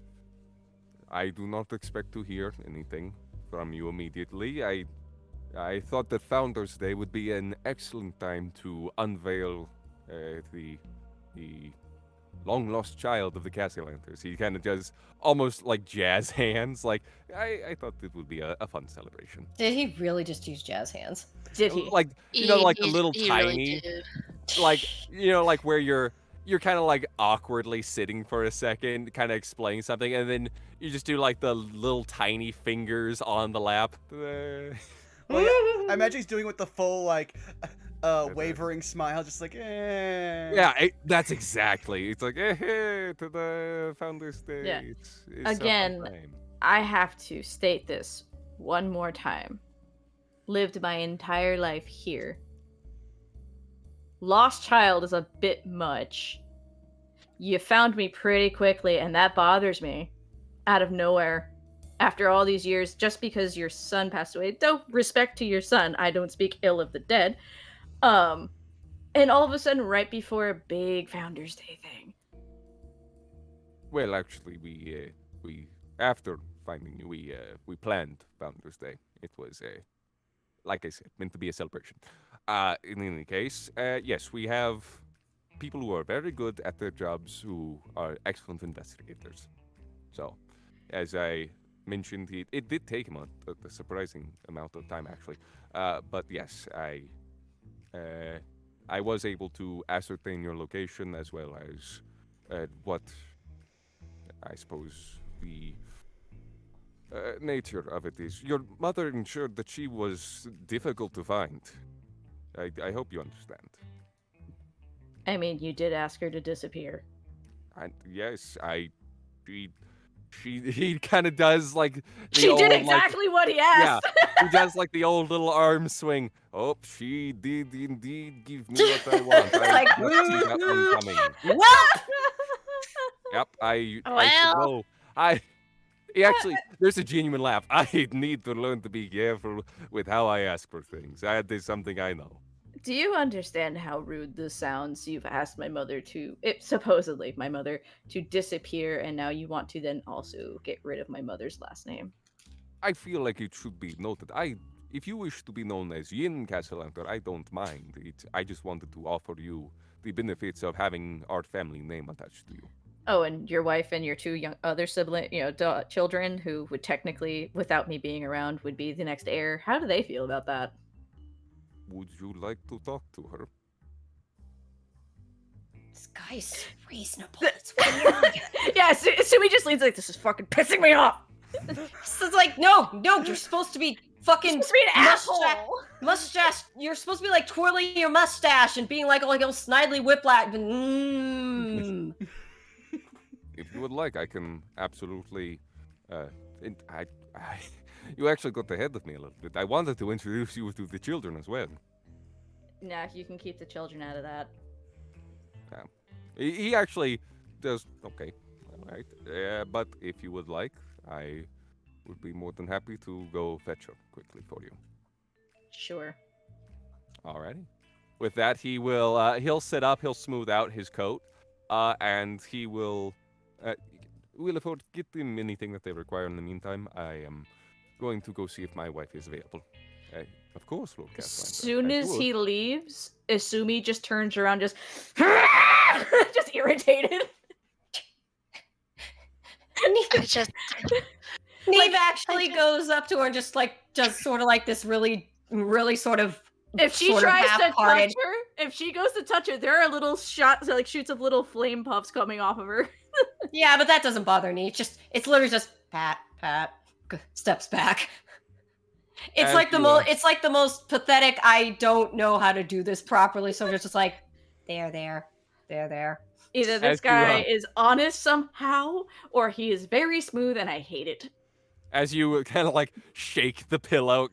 I do not expect to hear anything from you immediately. I thought that Founders Day would be an excellent time to unveil the long lost child of the Castellanters. He kind of does almost like jazz hands. Like I thought it would be a fun celebration. Did he really just use jazz hands? Did he? Like like the little he tiny, really did. like like where you're kind of like awkwardly sitting for a second, kind of explaining something, and then you just do like the little tiny fingers on the lap. Well, yeah, I imagine he's doing it with the full like wavering smile, just like eh. Yeah, that's exactly. It's like to the Founders Day. Yeah. It's Again, a fun time. I have to state this one more time. Lived my entire life here. Lost child is a bit much. You found me pretty quickly, and that bothers me. Out of nowhere. After all these years, just because your son passed away. Though, respect to your son, I don't speak ill of the dead. And all of a sudden, right before a big Founders Day thing. Well, actually, we after finding you, we planned Founders Day. It was like I said, meant to be a celebration. In any case, yes, we have people who are very good at their jobs who are excellent investigators. So, as I mentioned, it did take him a surprising amount of time, actually. But yes, I was able to ascertain your location as well as what I suppose the nature of it is. Your mother ensured that she was difficult to find. I hope you understand. I mean, you did ask her to disappear. And yes, he kind of does like the She old, did like, exactly what he asked! he does like the old little arm swing. Oh, she did indeed give me what I want. I Like, did not see that one coming. What? Yep, I should Well. know. Actually, there's a genuine laugh. I need to learn to be careful with how I ask for things. That is something I know. Do you understand how rude this sounds? You've asked my mother supposedly my mother, to disappear, and now you want to then also get rid of my mother's last name. I feel like it should be noted. If you wish to be known as Yin Castalanter, I don't mind. I just wanted to offer you the benefits of having our family name attached to you. Oh, and your wife and your 2 other children who would technically, without me being around, would be the next heir. How do they feel about that? Would you like to talk to her? This guy's so reasonable. It's weird. Yeah, Sumi just leans like, this is fucking pissing me off. So it's like, no, you're supposed to be fucking You're supposed to be an asshole. mustache. You're supposed to be like twirling your mustache and being like a snidely whiplash. If you would like, I can absolutely. You actually got ahead of me a little bit. I wanted to introduce you to the children as well. Nah, you can keep the children out of that. He actually does. Okay, all right. But if you would like, I would be more than happy to go fetch her quickly for you. Sure. Alrighty. With that, he'll sit up. He'll smooth out his coat, and he will. We'll afford get them anything that they require in the meantime. I am going to go see if my wife is available. Of course, Lord As Castalanter. soon I as would. he leaves, Esumi just turns around, just just irritated. I just Neve actually goes up to her and just like does sort of like this really sort of If she sort of tries to touch half-hearted- her, if she goes to touch her, there are little shoots of little flame puffs coming off of her. Yeah, but that doesn't bother me. It's literally just pat, steps back. It's As like you, it's like the most pathetic. I don't know how to do this properly, so it's just like there. Either this As you, guy is honest somehow, or he is very smooth, and I hate it. As you kind of like shake the pillow,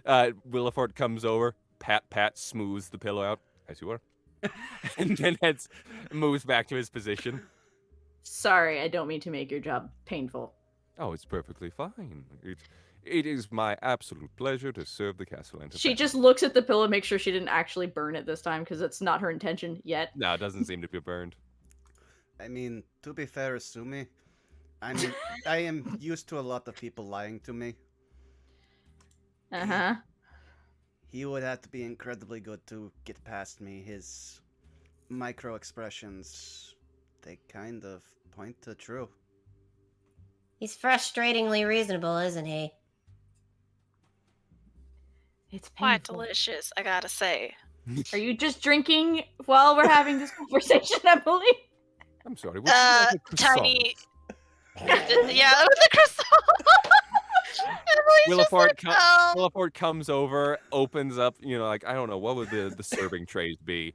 Willifort comes over, pat smooths the pillow out, as you are, and then moves back to his position. Sorry, I don't mean to make your job painful. Oh, it's perfectly fine. It is my absolute pleasure to serve the Castalanter. She just looks at the pillow, make sure she didn't actually burn it this time, because it's not her intention yet. No, it doesn't seem to be burned. I mean, to be fair, Asumi, I am used to a lot of people lying to me. Uh-huh. He would have to be incredibly good to get past me. His micro expressions, they kind of point to true. He's frustratingly reasonable, isn't he? It's quite painful. delicious, I gotta say. Are you just drinking while we're having this conversation, Emily? I'm sorry. Would you like a croissant? Tiny. Yeah, with the croissant. Emily's just like, Willifort comes over, opens up, like, I don't know, what would the serving trays be?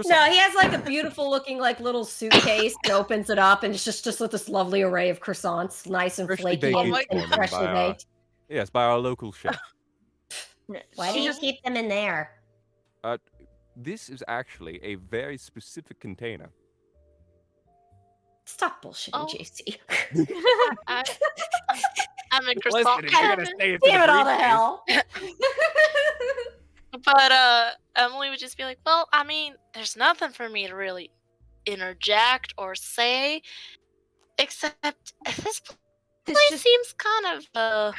No, he has like a beautiful looking like little suitcase. He opens it up and it's just with this lovely array of croissants, nice and Freshly flaky baked and for them freshly by baked. Yes, by our local chef. Why do you keep them in there? This is actually a very specific container. Stop bullshitting, Oh. JC. I'm a croissant. Listen, if you're gonna say it's in Damn it a all to briefcase- hell. But Emily would just be like, well, I mean, there's nothing for me to really interject or say, except this place seems kind of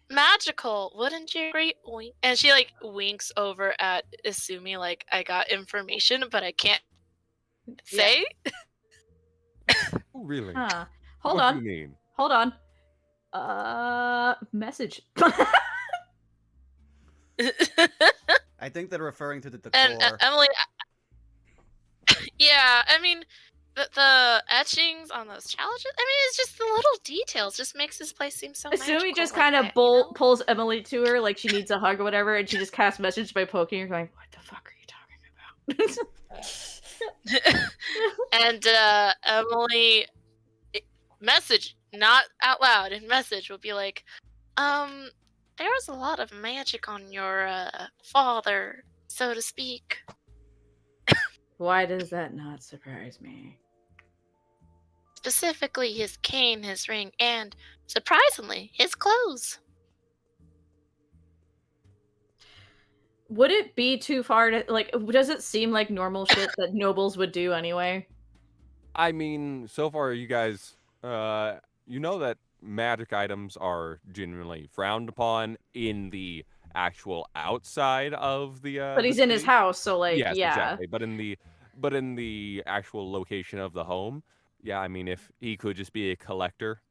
magical. Wouldn't you agree? Wink. And she like winks over at Esumi like, I got information, but I can't say. Oh, really? Huh. Hold What on. do you mean? Hold on. Message. I think they're referring to the decor. And Emily, yeah, I mean, the etchings on those challenges. I mean, it's just the little details. Just makes this place seem so magical. Asumi just like kind of that, you know? pulls Emily to her like she needs a hug or whatever, and she just casts message by poking her, going, "What the fuck are you talking about?" And Emily, message, not out loud, in message will be like, there was a lot of magic on your father, so to speak. Why does that not surprise me? Specifically his cane, his ring, and, surprisingly, his clothes. Would it be too far to like? Does it seem like normal shit that nobles would do anyway? I mean, so far you guys, you know that magic items are generally frowned upon in the actual outside of the. But he's the in his city. house, so like, Yes, yeah. exactly. But in the actual location of the home, Yeah, I mean, if he could just be a collector.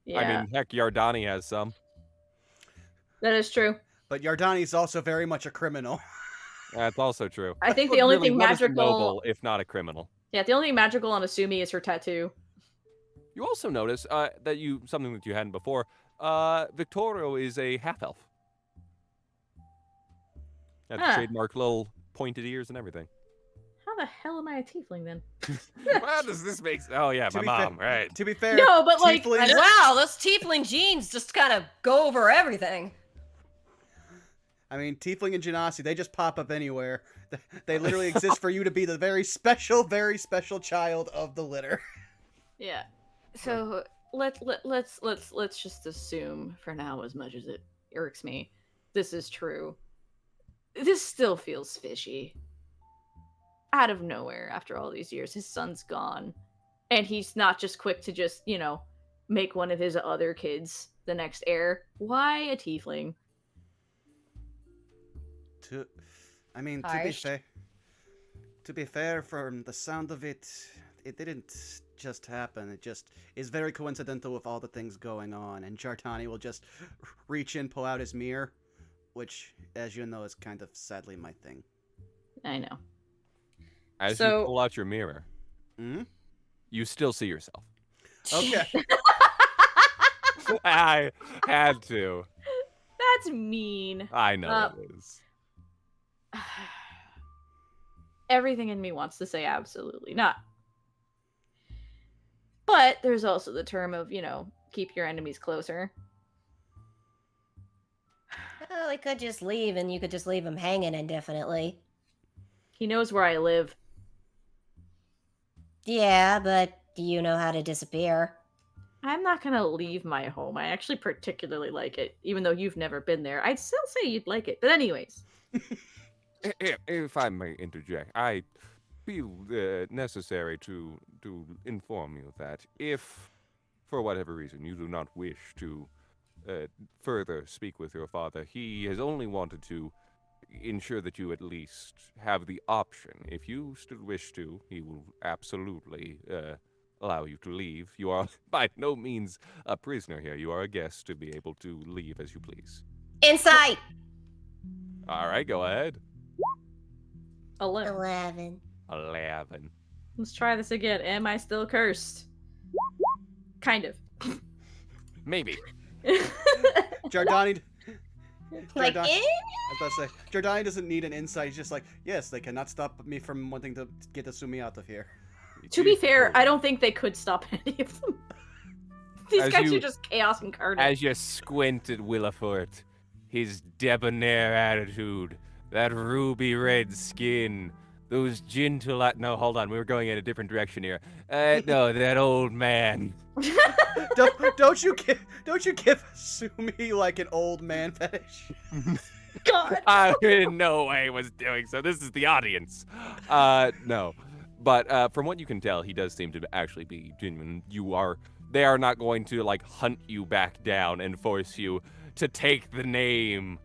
Yeah, I mean, heck, Yardani has some. that is true. But Yardani's also very much a criminal. That's also true. I think But the only really, thing what is a magical. noble if not a criminal? Yeah, the only thing magical on Asumi is her tattoo. You also notice that something that you hadn't before. Victorio is a half elf. Has Huh. trademark little pointed ears and everything. How the hell am I a tiefling then? What does this make? Oh yeah, To my be fair- mom, right? To be fair, No, but like, tieflings- Wow, those tiefling genes just kind of go over everything. I mean, Tiefling and Genasi, they just pop up anywhere. They literally exist for you to be the very special child of the litter. yeah. So let's just assume for now, as much as it irks me, this is true. This still feels fishy. Out of nowhere, after all these years, his son's gone, and he's not just quick to just make one of his other kids the next heir. Why a tiefling? To be Harsh. fair, from the sound of it, it didn't just happen. It just is very coincidental with all the things going on. And Jartani will just reach in, pull out his mirror, which, as you know, is kind of sadly my thing. I know. As So- you pull out your mirror, Hmm? you still see yourself. Okay. I had to. That's mean. I know it is. Everything in me wants to say absolutely not. But there's also the term of, keep your enemies closer. Well, he could just leave, and you could just leave him hanging indefinitely. He knows where I live. Yeah, but do you know how to disappear? I'm not gonna leave my home. I actually particularly like it, even though you've never been there. I'd still say you'd like it. But anyways. If I may interject, I feel necessary to inform you that if, for whatever reason, you do not wish to further speak with your father, he has only wanted to ensure that you at least have the option. If you still wish to, he will absolutely allow you to leave. You are by no means a prisoner here. You are a guest to be able to leave as you please. Insight! All right, go ahead. 11. 11. Let's try this again. Am I still cursed? Kind of. Maybe. Jardani. Like, Jardani- eh? I was about to say, Jardani doesn't need an insight. He's just like, yes, they cannot stop me from wanting to get Asumi out of here. To be fair, I don't think they could stop any of them. These As guys you- are just chaos incarnate. As you squint at Willifort, his debonair attitude, that ruby red skin, those gentle... No, hold on, we were going in a different direction here. No, that old man. don't you give Asumi like an old man fetish? God. I in no way was doing so. This is the audience. No. But from what you can tell, he does seem to actually be genuine. They are not going to, like, hunt you back down and force you to take the name.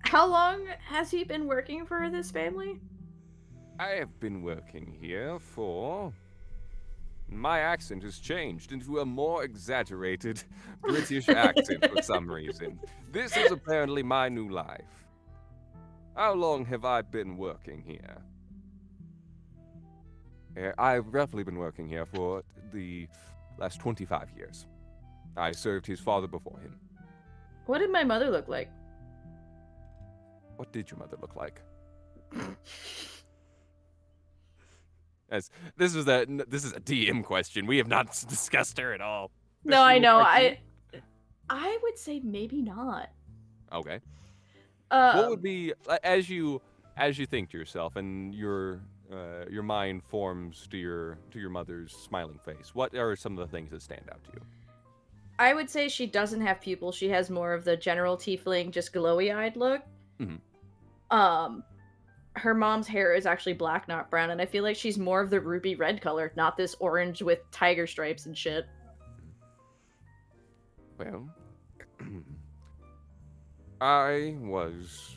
How long has he been working for this family? I have been working here for... My accent has changed into a more exaggerated British accent for some reason. This is apparently my new life. How long have I been working here? I've roughly been working here for the last 25 years. I served his father before him. What did my mother look like? What did your mother look like? As this is a DM question. We have not discussed her at all. No, I know. I would say maybe not. Okay. What Um, would be as you think to yourself and your mind forms to your mother's smiling face? What are some of the things that stand out to you? I would say she doesn't have pupils. She has more of the general tiefling, just glowy-eyed look. Mhm. Her mom's hair is actually black, not brown, and I feel like she's more of the ruby red color, not this orange with tiger stripes and shit. Well, I was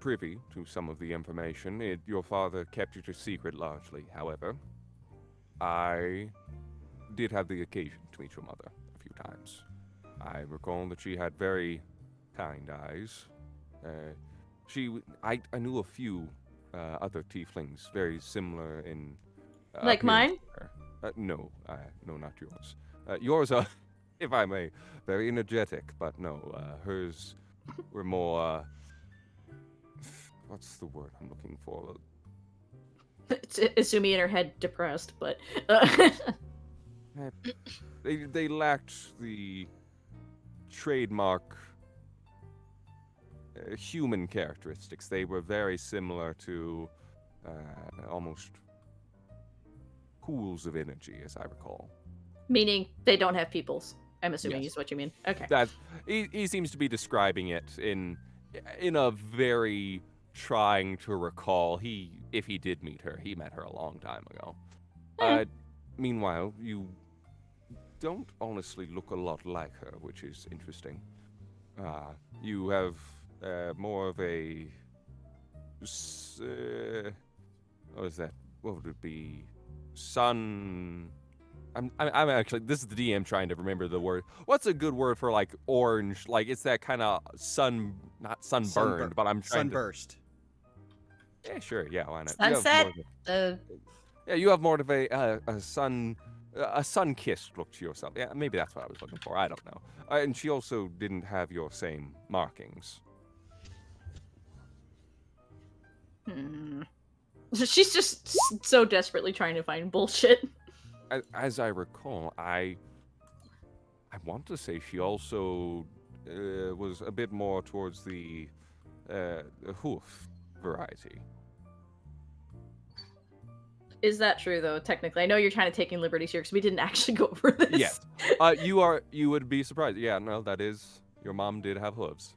privy to some of the information. Your father kept it a secret largely. However, I did have the occasion to meet your mother a few times. I recall that she had very kind eyes. I knew a few other tieflings very similar in Like appearance mine? to her. No, not yours. Yours are, if I may, very energetic, but no, hers were more. What's the word I'm looking for? It's Esumi in her head depressed, but They lacked the trademark human characteristics. They were very similar to almost pools of energy, as I recall. meaning they don't have peoples. I'm assuming Yes. is what you mean. Okay. He seems to be describing it in a very trying to recall. If he did meet her, he met her a long time ago. Meanwhile, you don't honestly look a lot like her, which is interesting. You have more of a what is that? What would it be? Sun. I'm actually. This is the DM trying to remember the word. What's a good word for like orange? Like it's that kind of not sunburned, but I'm trying Sunburst. Yeah, sure. Yeah, why not? Sunset. You have more of a sun-kissed look to yourself. Yeah, maybe that's what I was looking for. I don't know. And she also didn't have your same markings. She's just so desperately trying to find bullshit. As I recall, I want to say she also was a bit more towards the hoof variety. Is that true though? Technically, I know you're kind of taking liberties here because we didn't actually go over this. Yes. You would be surprised. Yeah, no, that is. Your mom did have hooves.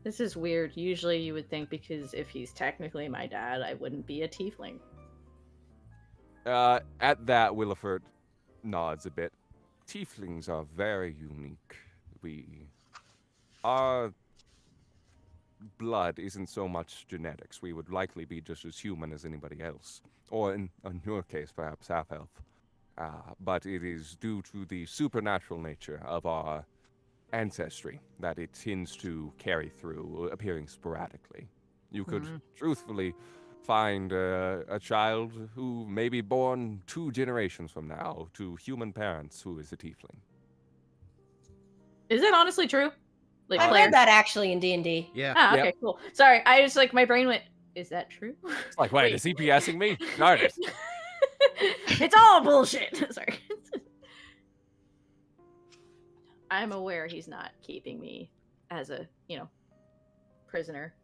This is weird. Usually, you would think because if he's technically my dad, I wouldn't be a tiefling. At that, Williford nods a bit. Tieflings are very unique. Our blood isn't so much genetics. We would likely be just as human as anybody else. Or in your case, perhaps half-elf. But it is due to the supernatural nature of our ancestry that it tends to carry through, appearing sporadically. You could truthfully find a child who may be born 2 generations from now to human parents who is a tiefling. Is it honestly true? Like, I Claire? read that actually in D&D. Yeah. Ah, okay, Yep. cool. Sorry, I was like, my brain went, is that true? It's like, wait, is he BSing me? No, it is. It's all bullshit. Sorry. I'm aware he's not keeping me as a, prisoner.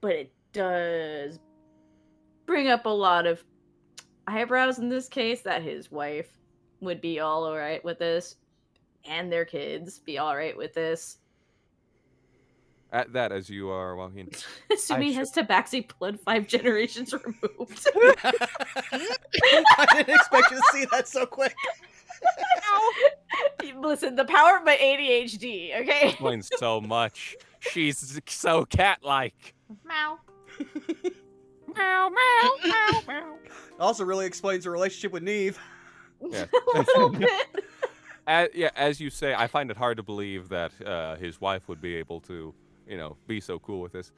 But it does bring up a lot of eyebrows in this case that his wife would be all alright with this. And their kids be alright with this. At that, as you are walking. Assuming has tabaxi blood 5 generations removed. I didn't expect you to see that so quick. Listen, the power of my ADHD, okay? Explains so much. She's so cat-like. Meow. Meow, meow, meow, meow. Also really explains the relationship with Neve. Yeah. A little bit. As you say, I find it hard to believe that his wife would be able to, be so cool with this.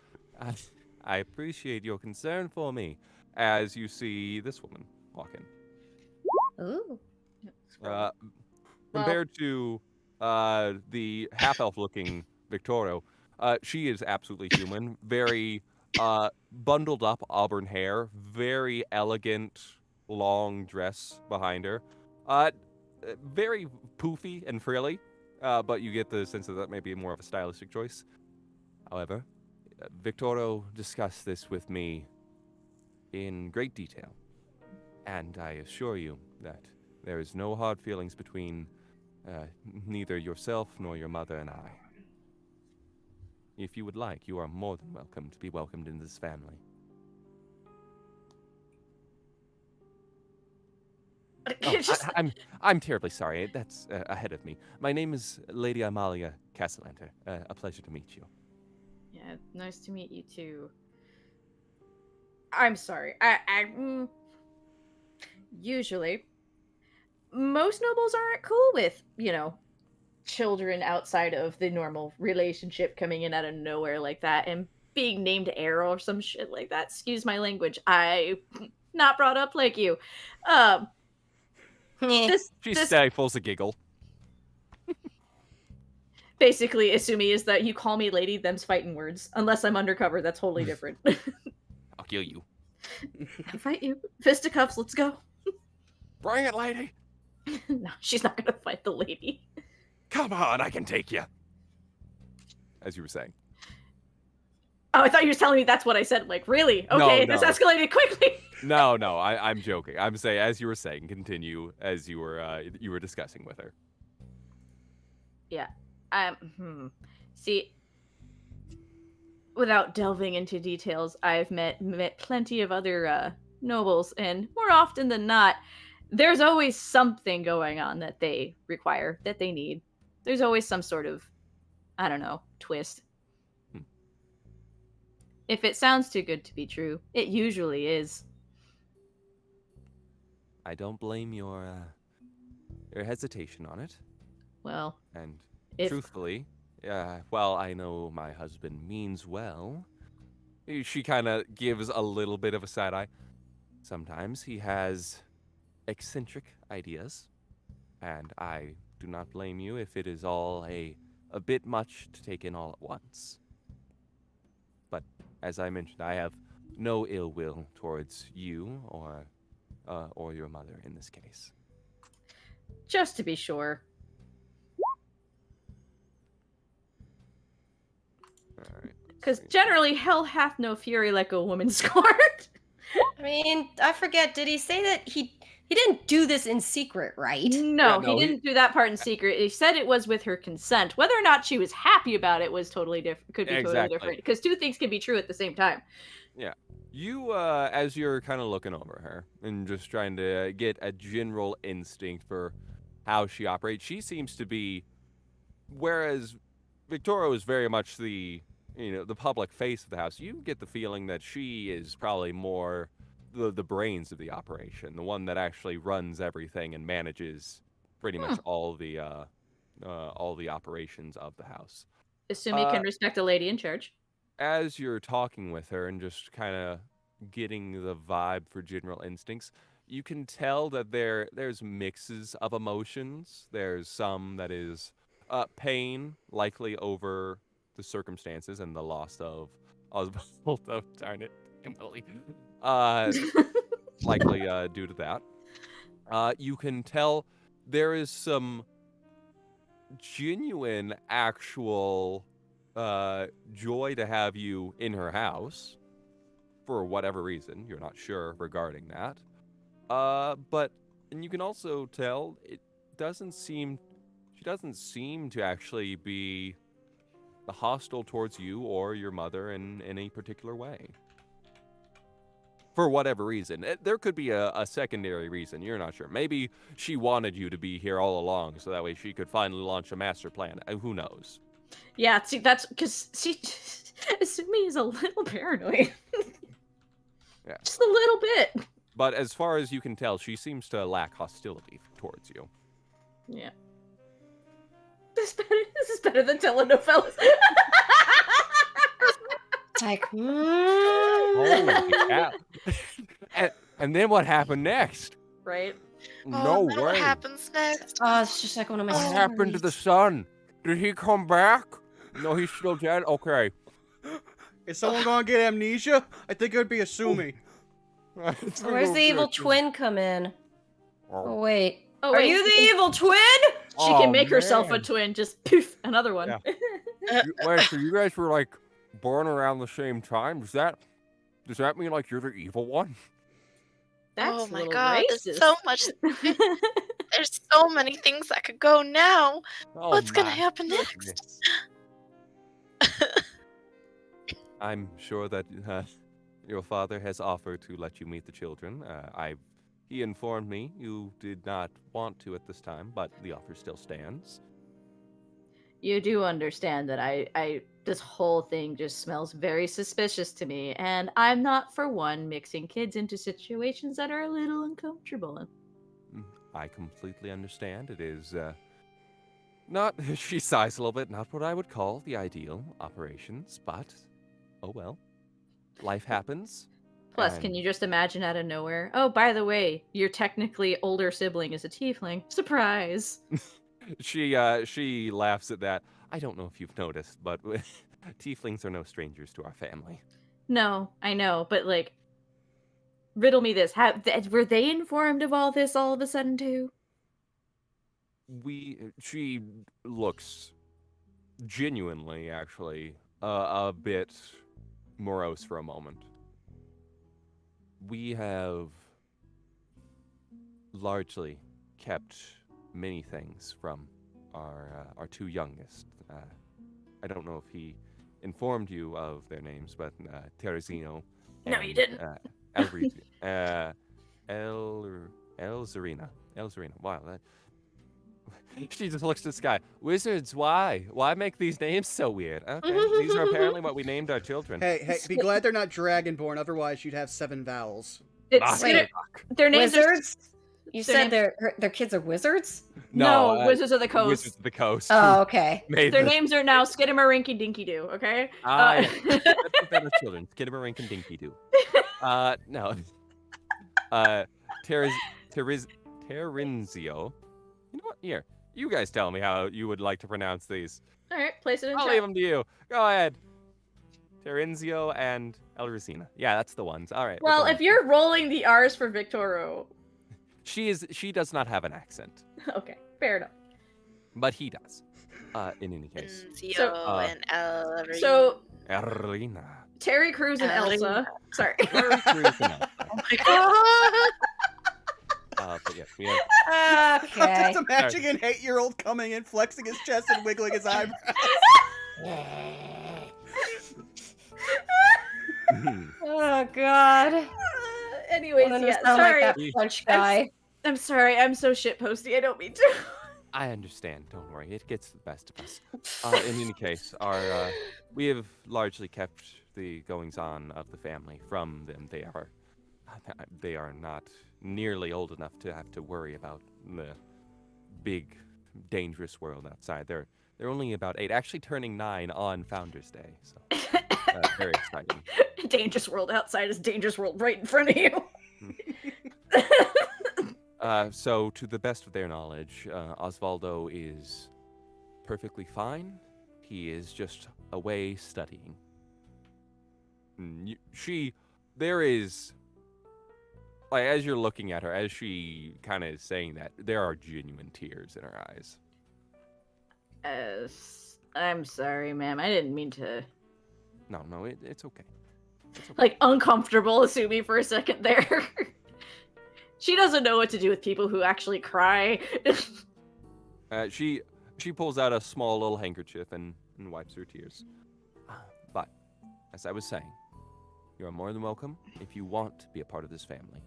I appreciate your concern for me. As you see this woman walk in. Ooh. Compared to the half-elf-looking Victorio, she is absolutely human. Very bundled up auburn hair, very elegant long dress behind her. Very poofy and frilly, but you get the sense that may be more of a stylistic choice. However, Victorio discussed this with me in great detail, and I assure you that there is no hard feelings between neither yourself nor your mother and I. If you would like, you are more than welcome to be welcomed into this family. I'm terribly sorry. That's ahead of me. My name is Lady Amalia Castalanter. A pleasure to meet you. Yeah, Nice to meet you too. I'm sorry. Usually, most nobles aren't cool with, children outside of the normal relationship coming in out of nowhere like that and being named Arrow or some shit like that. Excuse my language. I not brought up like you. Um, this She this stifles a giggle. basically Esumi is that you call me lady, them's fighting words. Unless I'm undercover, that's totally different. I'll kill you. I fight you. Fisticuffs, let's go. Bring it, lady. No, she's not gonna fight the lady. Come on, I can take you. As you were saying. Oh, I thought you were telling me that's what I said. Like, really? Okay, No. this escalated quickly. No, I'm joking. I'm saying, as you were saying, continue as you were discussing with her. Yeah. See, without delving into details, I've met plenty of other nobles, and more often than not, there's always something going on that they require, that they need. There's always some sort of, I don't know, twist. If it sounds too good to be true, it usually is. I don't blame your hesitation on it. Well, And if truthfully, while I know my husband means well, she kind of gives a little bit of a side eye. Sometimes he has eccentric ideas, and I do not blame you if it is all a bit much to take in all at once. But as I mentioned, I have no ill will towards you or your mother in this case. just to be sure. All right. Because generally, hell hath no fury like a woman scorned. I mean, I forget. Did he say that he didn't do this in secret, right? No, Yeah, no, he didn't do that part in secret. He said it was with her consent. Whether or not she was happy about it was totally different. Could be totally Exactly. different. Because two things can be true at the same time. You, as you're kind of looking over her and just trying to get a general instinct for how she operates, she seems to be, whereas Victoria is very much the public face of the house, you get the feeling that she is probably more the brains of the operation, the one that actually runs everything and manages pretty much all the operations of the house. Assuming can respect a lady in charge. As you're talking with her and just kind of getting the vibe for general instincts, you can tell that there's mixes of emotions. There's some that is pain, likely over the circumstances and the loss of Oswald. Oh, darn it, Emily. Likely due to that. You can tell there is some genuine, actual joy to have you in her house for whatever reason. You're not sure regarding that. And you can also tell she doesn't seem to actually be hostile towards you or your mother in any particular way. For whatever reason. There could be a secondary reason. You're not sure. Maybe she wanted you to be here all along so that way she could finally launch a master plan. Who knows? Yeah, see, that's because Asumi is a little paranoid. Yeah. Just a little bit. But as far as you can tell, she seems to lack hostility towards you. Yeah. This is better than telenovelas. It's like, Holy cow. And then what happened next? Right? No now way. What happens next? oh, it's just like one of my What stories. happened to the son? Did he come back? No, he's still dead? Okay. Is someone gonna get amnesia? I think it would be Asumi. So where's the evil twin come in? Oh, wait. Oh, Are wait. you the evil twin? She can Oh, make herself a man. twin. Just poof, another one. Yeah. Wait, so you guys were like born around the same time? Does that mean like you're the evil one? That's Oh a my little god, racist. there's so much. There's so many things that could go now. Oh, What's gonna my happen next? goodness. I'm sure that your father has offered to let you meet the children. He informed me you did not want to at this time, but the offer still stands. You do understand that this whole thing just smells very suspicious to me, and I'm not for one mixing kids into situations that are a little uncomfortable. I completely understand. It is not, she sighs a little bit, not what I would call the ideal operations, but oh well. Life happens. Plus, can you just imagine out of nowhere? Oh, by the way, your technically older sibling is a tiefling. Surprise! She laughs at that. I don't know if you've noticed, but tieflings are no strangers to our family. No, I know, but like, riddle me this: were they informed of all this all of a sudden too? She looks genuinely, actually, a bit morose for a moment. We have largely kept many things from our two youngest. I don't know if he informed you of their names, but Teresino. No, you didn't. Elzarina. Wow, that. She just looks to the sky. Wizards, why? Why make these names so weird? Okay, these are apparently what we named our children. Hey, be glad they're not dragonborn. Otherwise, you'd have 7 vowels. It's Wait, their names Wizards? You their said names- their kids are wizards? No, Wizards of the Coast. Wizards of the Coast. Oh, okay. Made Their this. names are now Skidamarinky Dinky Doo. Okay. Yeah. That's what that is, children. Skidmarink and Dinky Doo. No. Terinzio. You know what? Here, you guys tell me how you would like to pronounce these. All right, place it in I'll chat. leave them to you. Go ahead. Terinzio and Elricina. Yeah, that's the ones. All right. Well, if you're rolling the R's for Victoro, she does not have an accent, okay, fair enough. but he does. In any case, Zio and Ellery. So Erlina. Terry Crews and Elsa. Sorry. Very true to know. Oh my god. But yeah, we have. Okay. Just imagining an 8-year-old coming in, flexing his chest and wiggling his eyebrows. Oh God. Anyways, I'm gonna yeah. sound Sorry. like that French guy. I'm sorry. I'm so shitposty. I don't mean to. I understand. Don't worry. It gets the best of us. In any case, we have largely kept the goings on of the family from them. They are not nearly old enough to have to worry about the big, dangerous world outside. They're only about 8, actually turning 9 on Founders Day. So very exciting. Dangerous world outside is dangerous world right in front of you. So, to the best of their knowledge, Osvaldo is perfectly fine. He is just away studying. There is, like, as you're looking at her, as she kind of is saying that, there are genuine tears in her eyes. I'm sorry, ma'am. I didn't mean to. No, it's okay. It's okay. Like, uncomfortable, Esumi, for a second there. She doesn't know what to do with people who actually cry. She pulls out a small little handkerchief and wipes her tears. But, as I was saying, you are more than welcome if you want to be a part of this family.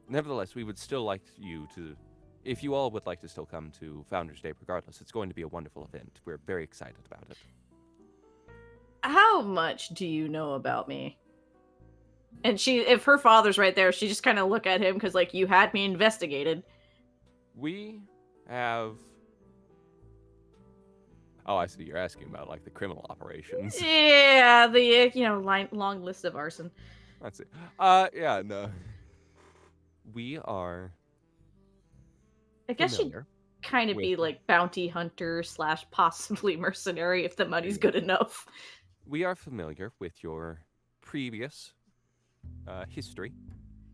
Nevertheless, we would still like you to, if you all would like to still come to Founders Day regardless, it's going to be a wonderful event. We're very excited about it. How much do you know about me? And if her father's right there, she just kind of look at him because, like, you had me investigated. We have... Oh, I see. You're asking about, like, the criminal operations. Yeah, the, long list of arson. That's it. Yeah, no. We are I guess she'd familiar. kind of be with- like bounty hunter / possibly mercenary if the money's good enough. We are familiar with your previous history.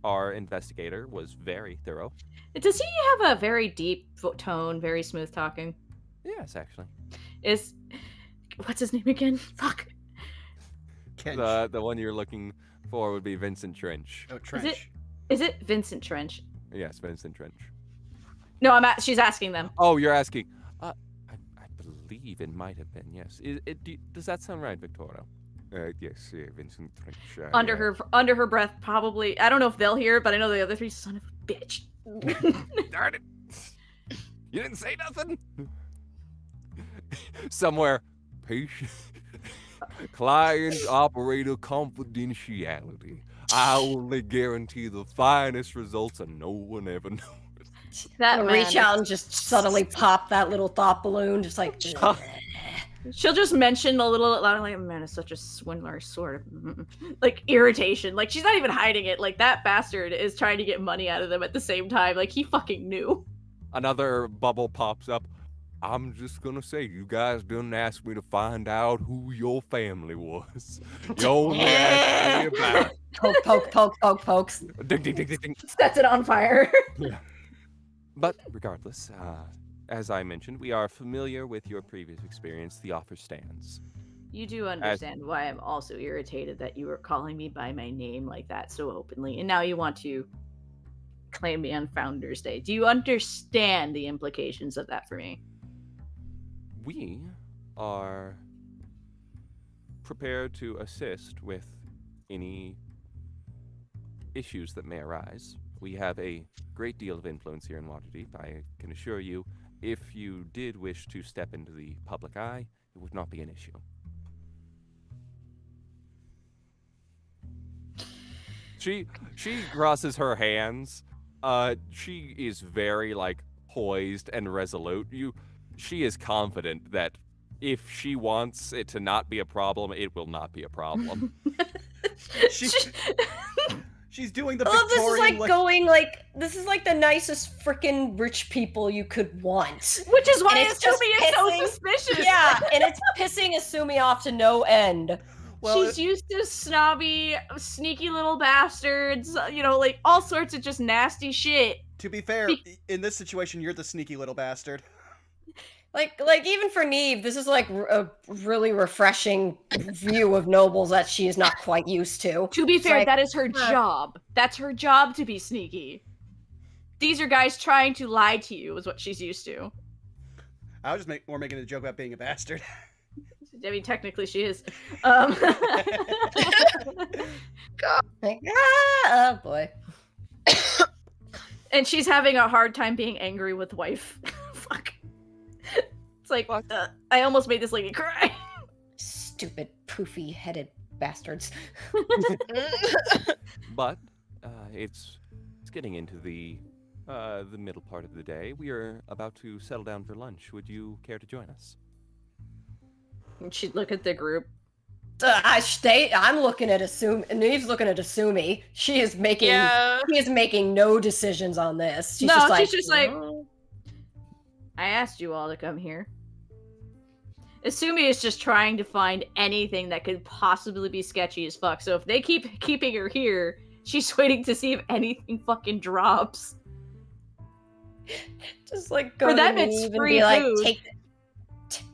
Our investigator was very thorough. Does he have a very deep tone, very smooth talking? Yes, actually. What's his name again? Fuck. Kench. The one you're looking for would be Vincent Trench. Oh, Trench. Is it Vincent Trench? Yes, Vincent Trench. No, she's asking them. Oh, you're asking. I believe it might have been, yes. Does that sound right, Victoria? Yes, Vincent Trench. Under her breath, probably. I don't know if they'll hear it, but I know the other three. Son of a bitch. Darn it! You didn't say nothing. Somewhere, patient. Client operator confidentiality. I only guarantee the finest results, and no one ever knows. That I'll man reach out and just subtly pop that little thought balloon, just like. She'll just mention a little loud, like, man is such a swindler, sort of, like, irritation. Like, she's not even hiding it. Like, that bastard is trying to get money out of them at the same time. Like, he fucking knew. Another bubble pops up. I'm just gonna say, you guys didn't ask me to find out who your family was. You only asked me about. Pokes. Ding, ding, ding, ding, ding. Sets it on fire. But regardless, as I mentioned, we are familiar with your previous experience. The offer stands. You do understand why I'm also irritated that you were calling me by my name like that so openly, and now you want to claim me on Founders Day. Do you understand the implications of that for me? We are prepared to assist with any issues that may arise. We have a great deal of influence here in Waterdeep. I can assure you, if you did wish to step into the public eye, it would not be an issue. She crosses her hands. She is very poised and resolute. She is confident that if she wants it to not be a problem, it will not be a problem. She's doing the I love Victorian. this is like the nicest freaking rich people you could want. Which is why And it's just Esumi is so pissing- suspicious. Yeah, and it's pissing Esumi off to no end. Well, She's used to snobby, sneaky little bastards, all sorts of just nasty shit. to be fair, in this situation, you're the sneaky little bastard. Like even for Neve, this is like a really refreshing view of nobles that she is not quite used to. To be It's fair, like, that is her job. That's her job to be sneaky. These are guys trying to lie to you, is what she's used to. I was just making a joke about being a bastard. I mean, technically she is. like, oh boy. And she's having a hard time being angry with wife. Fuck. It's like, I almost made this lady cry. Stupid poofy-headed bastards. But it's getting into the middle part of the day. We are about to settle down for lunch. Would you care to join us? And she'd look at the group. I'm looking at Esumi. Neve's looking at Esumi. She is making no decisions on this. She's just like, I asked you all to come here. Esumi is just trying to find anything that could possibly be sketchy as fuck. So if they keep keeping her here, she's waiting to see if anything fucking drops. just like go For to them, Neve it's and free be like, food.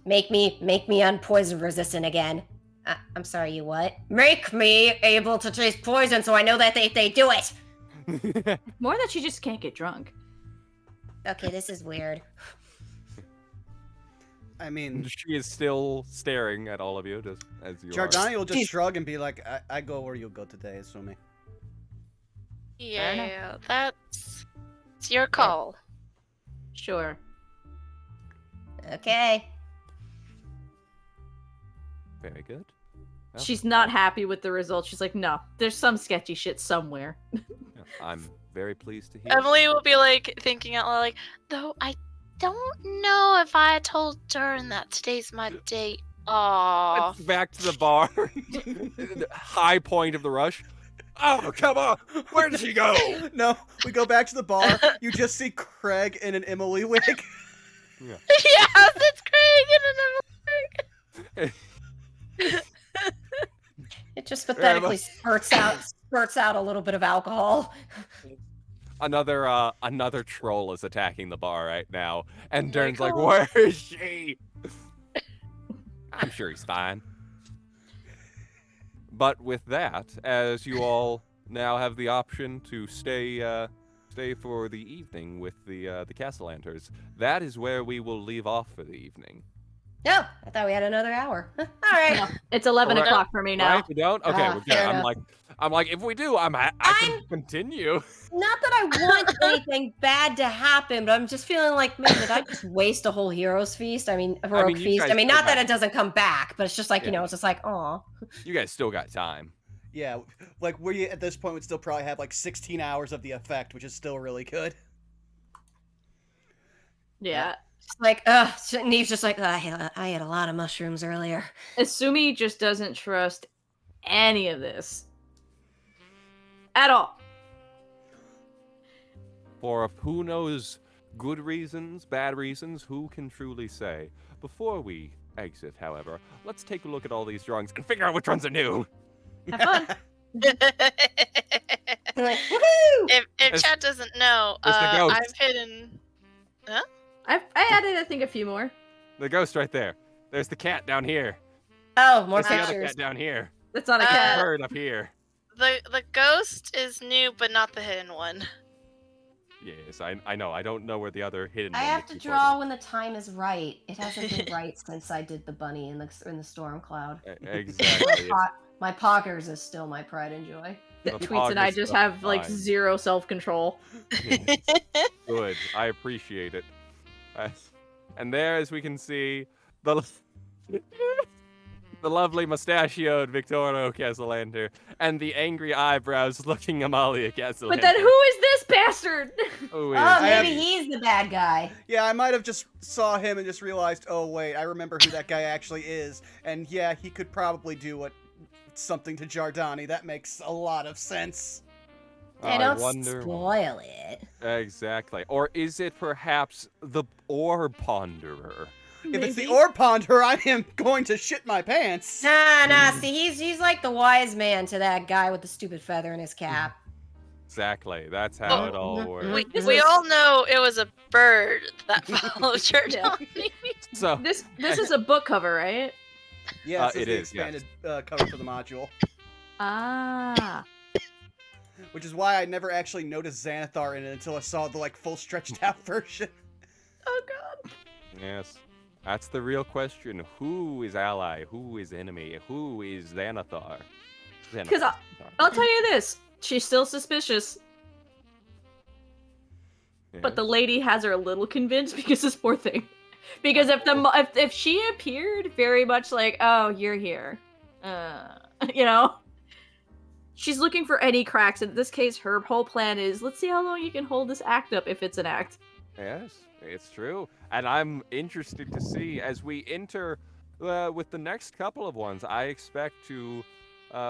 make me unpoison resistant again. I'm sorry, you what? Make me able to taste poison so I know that they do it. More that she just can't get drunk. Okay, this is weird. I mean, She is still staring at all of you, just as you are. Jardani will just shrug and be like, I go where you go today, Esumi. Yeah, it's your call. Sure. Okay. Very good. Well, She's not happy with the results. She's like, no, there's some sketchy shit somewhere. yeah, I'm very pleased to hear. Emily will be thinking out loud, though I don't know if I told Durin that today's my date. Aww. Back to the bar. High point of the rush. Oh, come on. Where did she go? No, we go back to the bar. You just see Craig in an Emily wig. Yeah. Yes, it's Craig and It just pathetically spurts out a little bit of alcohol. Another troll is attacking the bar right now, and Dern's like, God. "Where is she?" I'm sure he's fine. But with that, as you all now have the option to stay for the evening with the Castalanters, that is where we will leave off for the evening. No, thought we had another hour. All right. No, it's 11 Alright. o'clock for me now. Right? We don't? Okay, Ah, we're good. fair I'm enough. like, if we do, I can continue. Not that I want anything bad to happen, but I'm just feeling like, man, did I just waste a whole hero's feast? I mean, heroic you feast. guys I mean, still not that have- it doesn't come back, but it's just like, Yeah. it's just like, aw. You guys still got time. Yeah, like we at this point would still probably have like 16 hours of the effect, which is still really good. Yeah. Just like, Neve's just like, I had a lot of mushrooms earlier. Esumi just doesn't trust any of this. At all. For who knows good reasons, bad reasons, who can truly say? Before we exit, however, let's take a look at all these drawings and figure out which ones are new. Have fun. I'm like, woohoo! If It's- chat doesn't know, it's the ghost. I've hidden. I added, I think, a few more. The ghost right there. There's the cat down here. Oh, more There's the other pictures. cat down here. That's not a Uh, The cat. bird up here. The ghost is new, but not the hidden one. Yes, I know. I don't know where the other hidden I one have that to you draw photoed- when the time is right. It hasn't been right since I did the bunny in the storm cloud. Exactly. My poggers is still my pride and joy. The Tweets and I August just of have like time. zero self-control. Yes. Good. I appreciate it. And there, as we can see, the lovely mustachioed Victorio Castalanter and the angry eyebrows looking Amalia Castalanter. But then who is this bastard? Who is? Oh, have- maybe he's the bad guy. Yeah, I might have just saw him and just realized, oh wait, I remember who that guy actually is. And yeah, he could probably do something to Jardani. That makes a lot of sense. Hey, I don't wonder. spoil it. Exactly. Or is it perhaps the Ore Ponderer? If it's the Maybe. Ore Ponder, I am going to shit my pants. Nah, see, he's like the wise man to that guy with the stupid feather in his cap. Exactly. That's how it all Mhm. works. We all know it was a bird that followed Jardani. So This is a book cover, right? Yeah, this it the is, yes. expanded cover for the module. Ah. Which is why I never actually noticed Xanathar in it until I saw the full stretched out version. Oh god. yes, that's the real question. Who is ally? Who is enemy? Who is Xanathar? 'Cause I'll tell you this. She's still suspicious, but the lady has her a little convinced because this poor thing. Because if she appeared very much like, oh, you're here, she's looking for any cracks. In this case, her whole plan is, let's see how long you can hold this act up if it's an act. Yes, it's true. And I'm interested to see as we enter with the next couple of ones. I expect to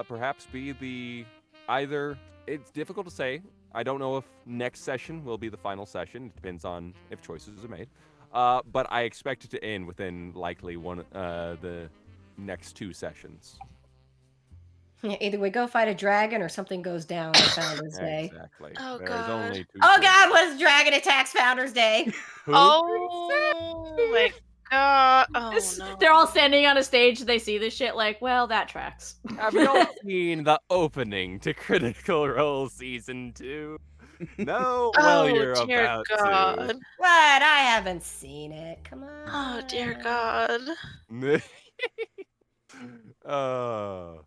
perhaps be either. It's difficult to say. I don't know if next session will be the final session. It depends on if choices are made. But I expect it to end within likely the next 2 sessions. Yeah, either we go fight a dragon or something goes down on Founders Day. Exactly. Oh, There's God. only 2 Oh choices. god, what if dragon attacks Founders Day? Who? Oh my god. Oh no. They're all standing on a stage. They see this shit like, well, that tracks. Have you all seen the opening to Critical Role Season 2? No? Well, Oh you're dear about god. What? I haven't seen it. Come on. Oh dear god. to. Oh.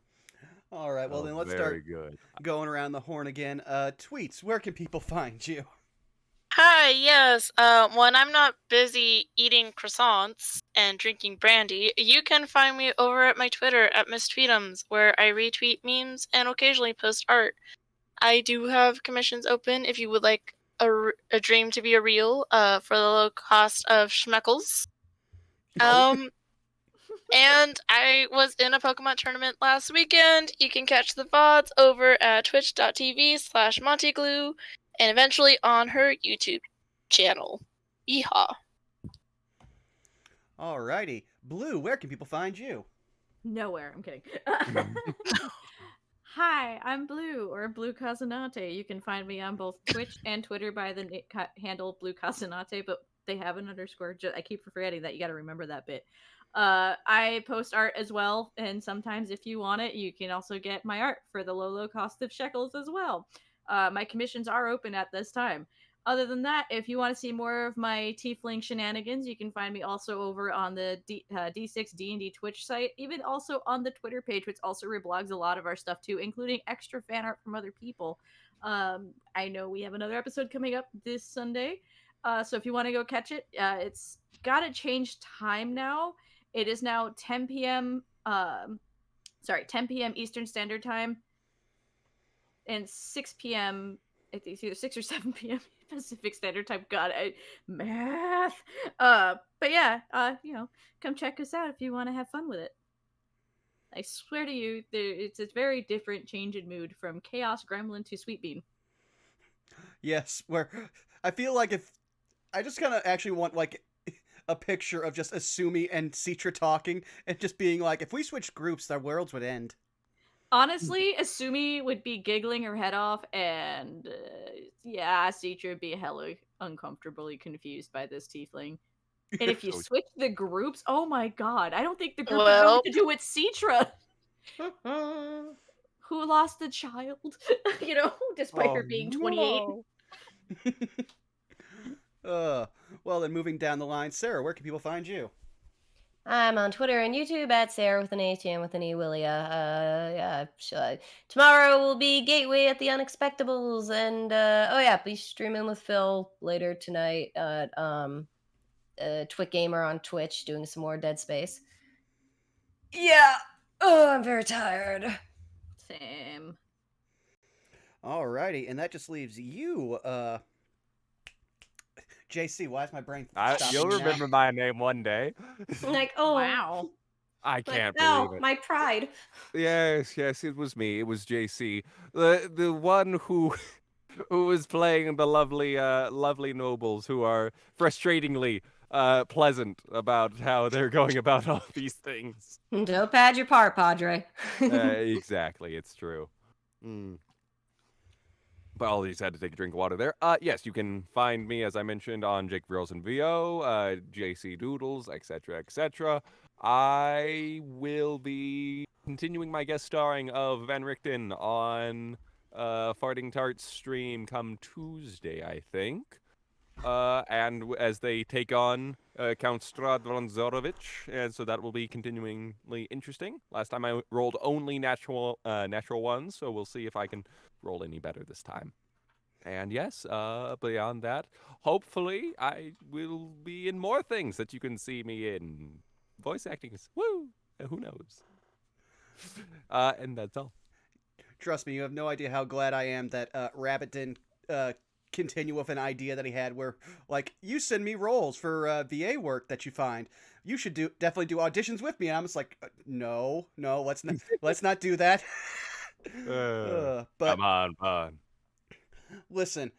All right, well oh, then let's very start good. going around the horn again. Tweets, where can people find you? Hi, yes. When I'm not busy eating croissants and drinking brandy, you can find me over at my Twitter at Miss Tweetums, where I retweet memes and occasionally post art. I do have commissions open if you would like a dream to be a real, for the low cost of schmeckles. And I was in a Pokemon tournament last weekend. You can catch the VODs over at twitch.tv/MontyGlue and eventually on her YouTube channel. Yeehaw. Alrighty. Blue, where can people find you? Nowhere. I'm kidding. Hi, I'm Blue, or Blue Casanate. You can find me on both Twitch and Twitter by the handle Blue Casanate, but they have an underscore. I keep forgetting that. You got to remember that bit. I post art as well, and sometimes if you want it, you can also get my art for the low cost of shekels as well. My commissions are open at this time. Other than that, if you want to see more of my tiefling shenanigans, you can find me also over on the D6 D&D Twitch site, even also on the Twitter page, which also reblogs a lot of our stuff too, including extra fan art from other people. I know we have another episode coming up this Sunday, so if you want to go catch it, it's got to change time now. It is now 10 p.m. 10 p.m. Eastern Standard Time, and 6 p.m. I think it's either 6 or 7 p.m. Pacific Standard Time. God, math. But yeah, come check us out if you want to have fun with it. I swear to you, it's a very different change in mood from Chaos Gremlin to Sweet Bean. Yes, where I feel like if I just kind of actually want like a picture of just Esumi and Citra talking and just being like, if we switched groups, our worlds would end. Honestly, Esumi would be giggling her head off, and Citra would be hella uncomfortably confused by this tiefling. And if you switch the groups, oh my god, I don't think the group would know what to do with Citra. Who lost a child, despite her being 28. Well, then moving down the line, Sarah, where can people find you? I'm on Twitter and YouTube at Sarah with an H and with an E Willia. Tomorrow will be Gateway at the Unexpectables, and be streaming with Phil later tonight at Twit Gamer on Twitch, doing some more Dead Space. Yeah. Oh, I'm very tired. Same. Alrighty, and that just leaves you, JC. Why is my brain? You'll remember my name one day. Like, oh wow. I can't believe it. My pride. Yes, it was me. It was JC, the one who was playing the lovely nobles who are frustratingly pleasant about how they're going about all these things. Don't pad your part, Padre. Exactly, it's true. But all these had to take a drink of water there. Yes, you can find me, as I mentioned, on Jake Virals and VO, JC Doodles, etc., etc. I will be continuing my guest starring of Van Richten on Farting Tart's stream come Tuesday, I think. And as they take on Count Stradvan Zorovich, and so that will be continuingly interesting. Last time I rolled only natural ones, so we'll see if I can roll any better this time. And yes, beyond that, hopefully I will be in more things that you can see me in. Voice acting is woo. Who knows? And that's all. Trust me, you have no idea how glad I am that Rabbit didn't continue with an idea that he had where, like, you send me roles for VA work that you find. You should definitely do auditions with me. And I'm just like, no, let's not do that. But come on. Listen,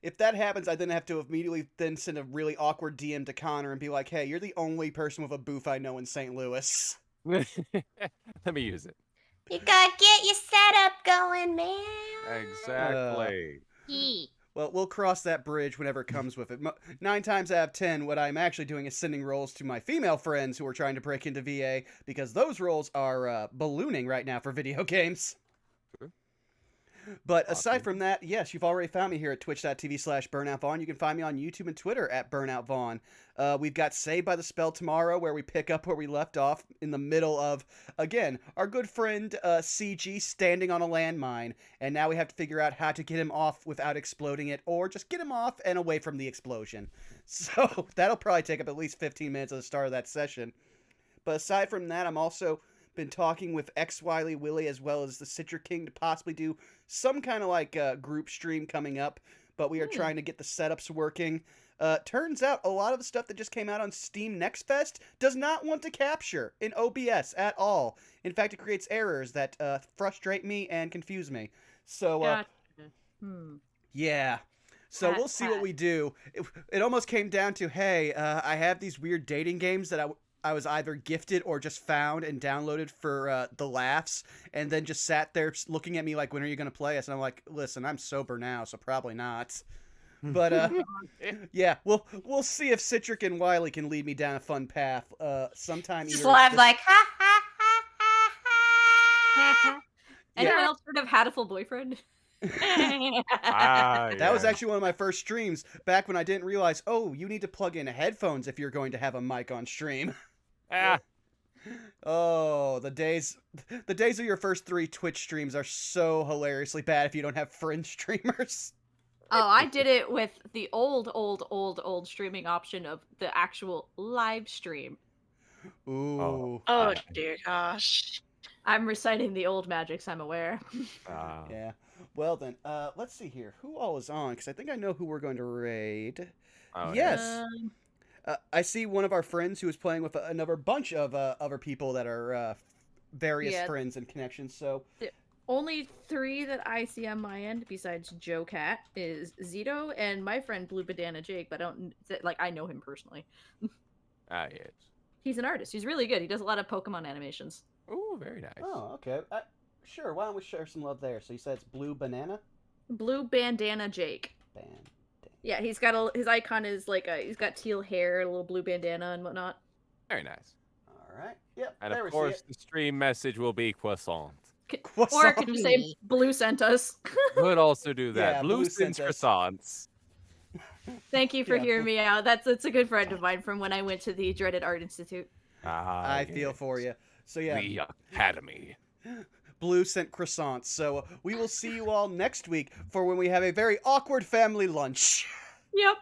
if that happens, I then have to immediately then send a really awkward DM to Connor and be like, hey, you're the only person with a booth I know in St. Louis. Let me use it. You gotta get your setup going, man. Exactly. Well, we'll cross that bridge whenever it comes with it. 9 times out of 10, what I'm actually doing is sending roles to my female friends who are trying to break into VA, because those roles are ballooning right now for video games. Sure. But aside from that, yes, you've already found me here at twitch.tv/BurnoutVaughn. You can find me on YouTube and Twitter at BurnoutVaughn. We've got Saved by the Spell tomorrow, where we pick up where we left off in the middle of, again, our good friend CG standing on a landmine. And now we have to figure out how to get him off without exploding it, or just get him off and away from the explosion. So that'll probably take up at least 15 minutes at the start of that session. But aside from that, I'm also been talking with X Wiley Willie as well as the Citric King to possibly do some kind of like group stream coming up, but we are trying to get the setups working. Turns out a lot of the stuff that just came out on Steam Next Fest does not want to capture in OBS at all. In fact, it creates errors that frustrate me and confuse me. So yeah. So we'll see what we do. It almost came down to, hey, I have these weird dating games that I was either gifted or just found and downloaded for the laughs, and then just sat there looking at me like, when are you going to play us? And I'm like, listen, I'm sober now, so probably not. But yeah, we'll see if Citric and Wiley can lead me down a fun path sometime. Just laugh like, ha ha ha ha ha. Anyone else heard of Hatful Boyfriend? That was yeah. actually one of my first streams back when I didn't realize, oh, you need to plug in headphones if you're going to have a mic on stream. Ah, Oh, the days of your first 3 Twitch streams are so hilariously bad if you don't have fringe streamers. Oh, I did it with the old streaming option of the actual live stream. Ooh. Oh dear gosh. I'm reciting the old magics, I'm aware. Yeah. Well then, let's see here. Who all is on? Because I think I know who we're going to raid. oh, Yes. I see one of our friends who is playing with another bunch of other people that are various Yeah. friends and connections. So Only 3 that I see on my end, besides Joe Cat, is Zito and my friend Blue Bandana Jake, but I know him personally. Yes. He's an artist. He's really good. He does a lot of Pokemon animations. Oh, very nice. oh, okay. Sure. Why don't we share some love there? So you said it's Blue Banana Blue Bandana Jake. Band. Yeah, he's got his icon is he's got teal hair, a little blue bandana and whatnot. Very nice. All right. Yep. And there of we course, see the stream message will be croissant. Or it could just say Me. Blue sent us. Could also do that. Yeah, Blue Blue sends sent us. croissants. Thank you for Yeah. hearing me out. That's a good friend of mine from when I went to the dreaded Art Institute. I feel for you. So yeah, The Academy. Blue sent croissants. So we will see you all next week for when we have a very awkward family lunch. Yep.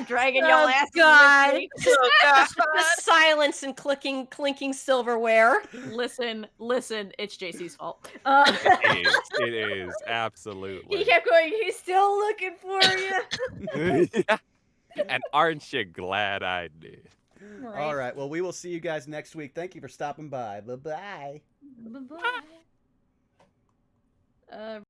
Dragging Oh, y'all ass. God. Oh gosh. The silence and clinking silverware. Listen, it's JC's fault. It is, absolutely. He kept going, he's still looking for you. Yeah. And aren't you glad I did? All right. Well, we will see you guys next week. Thank you for stopping by. Bye bye. Bye-bye.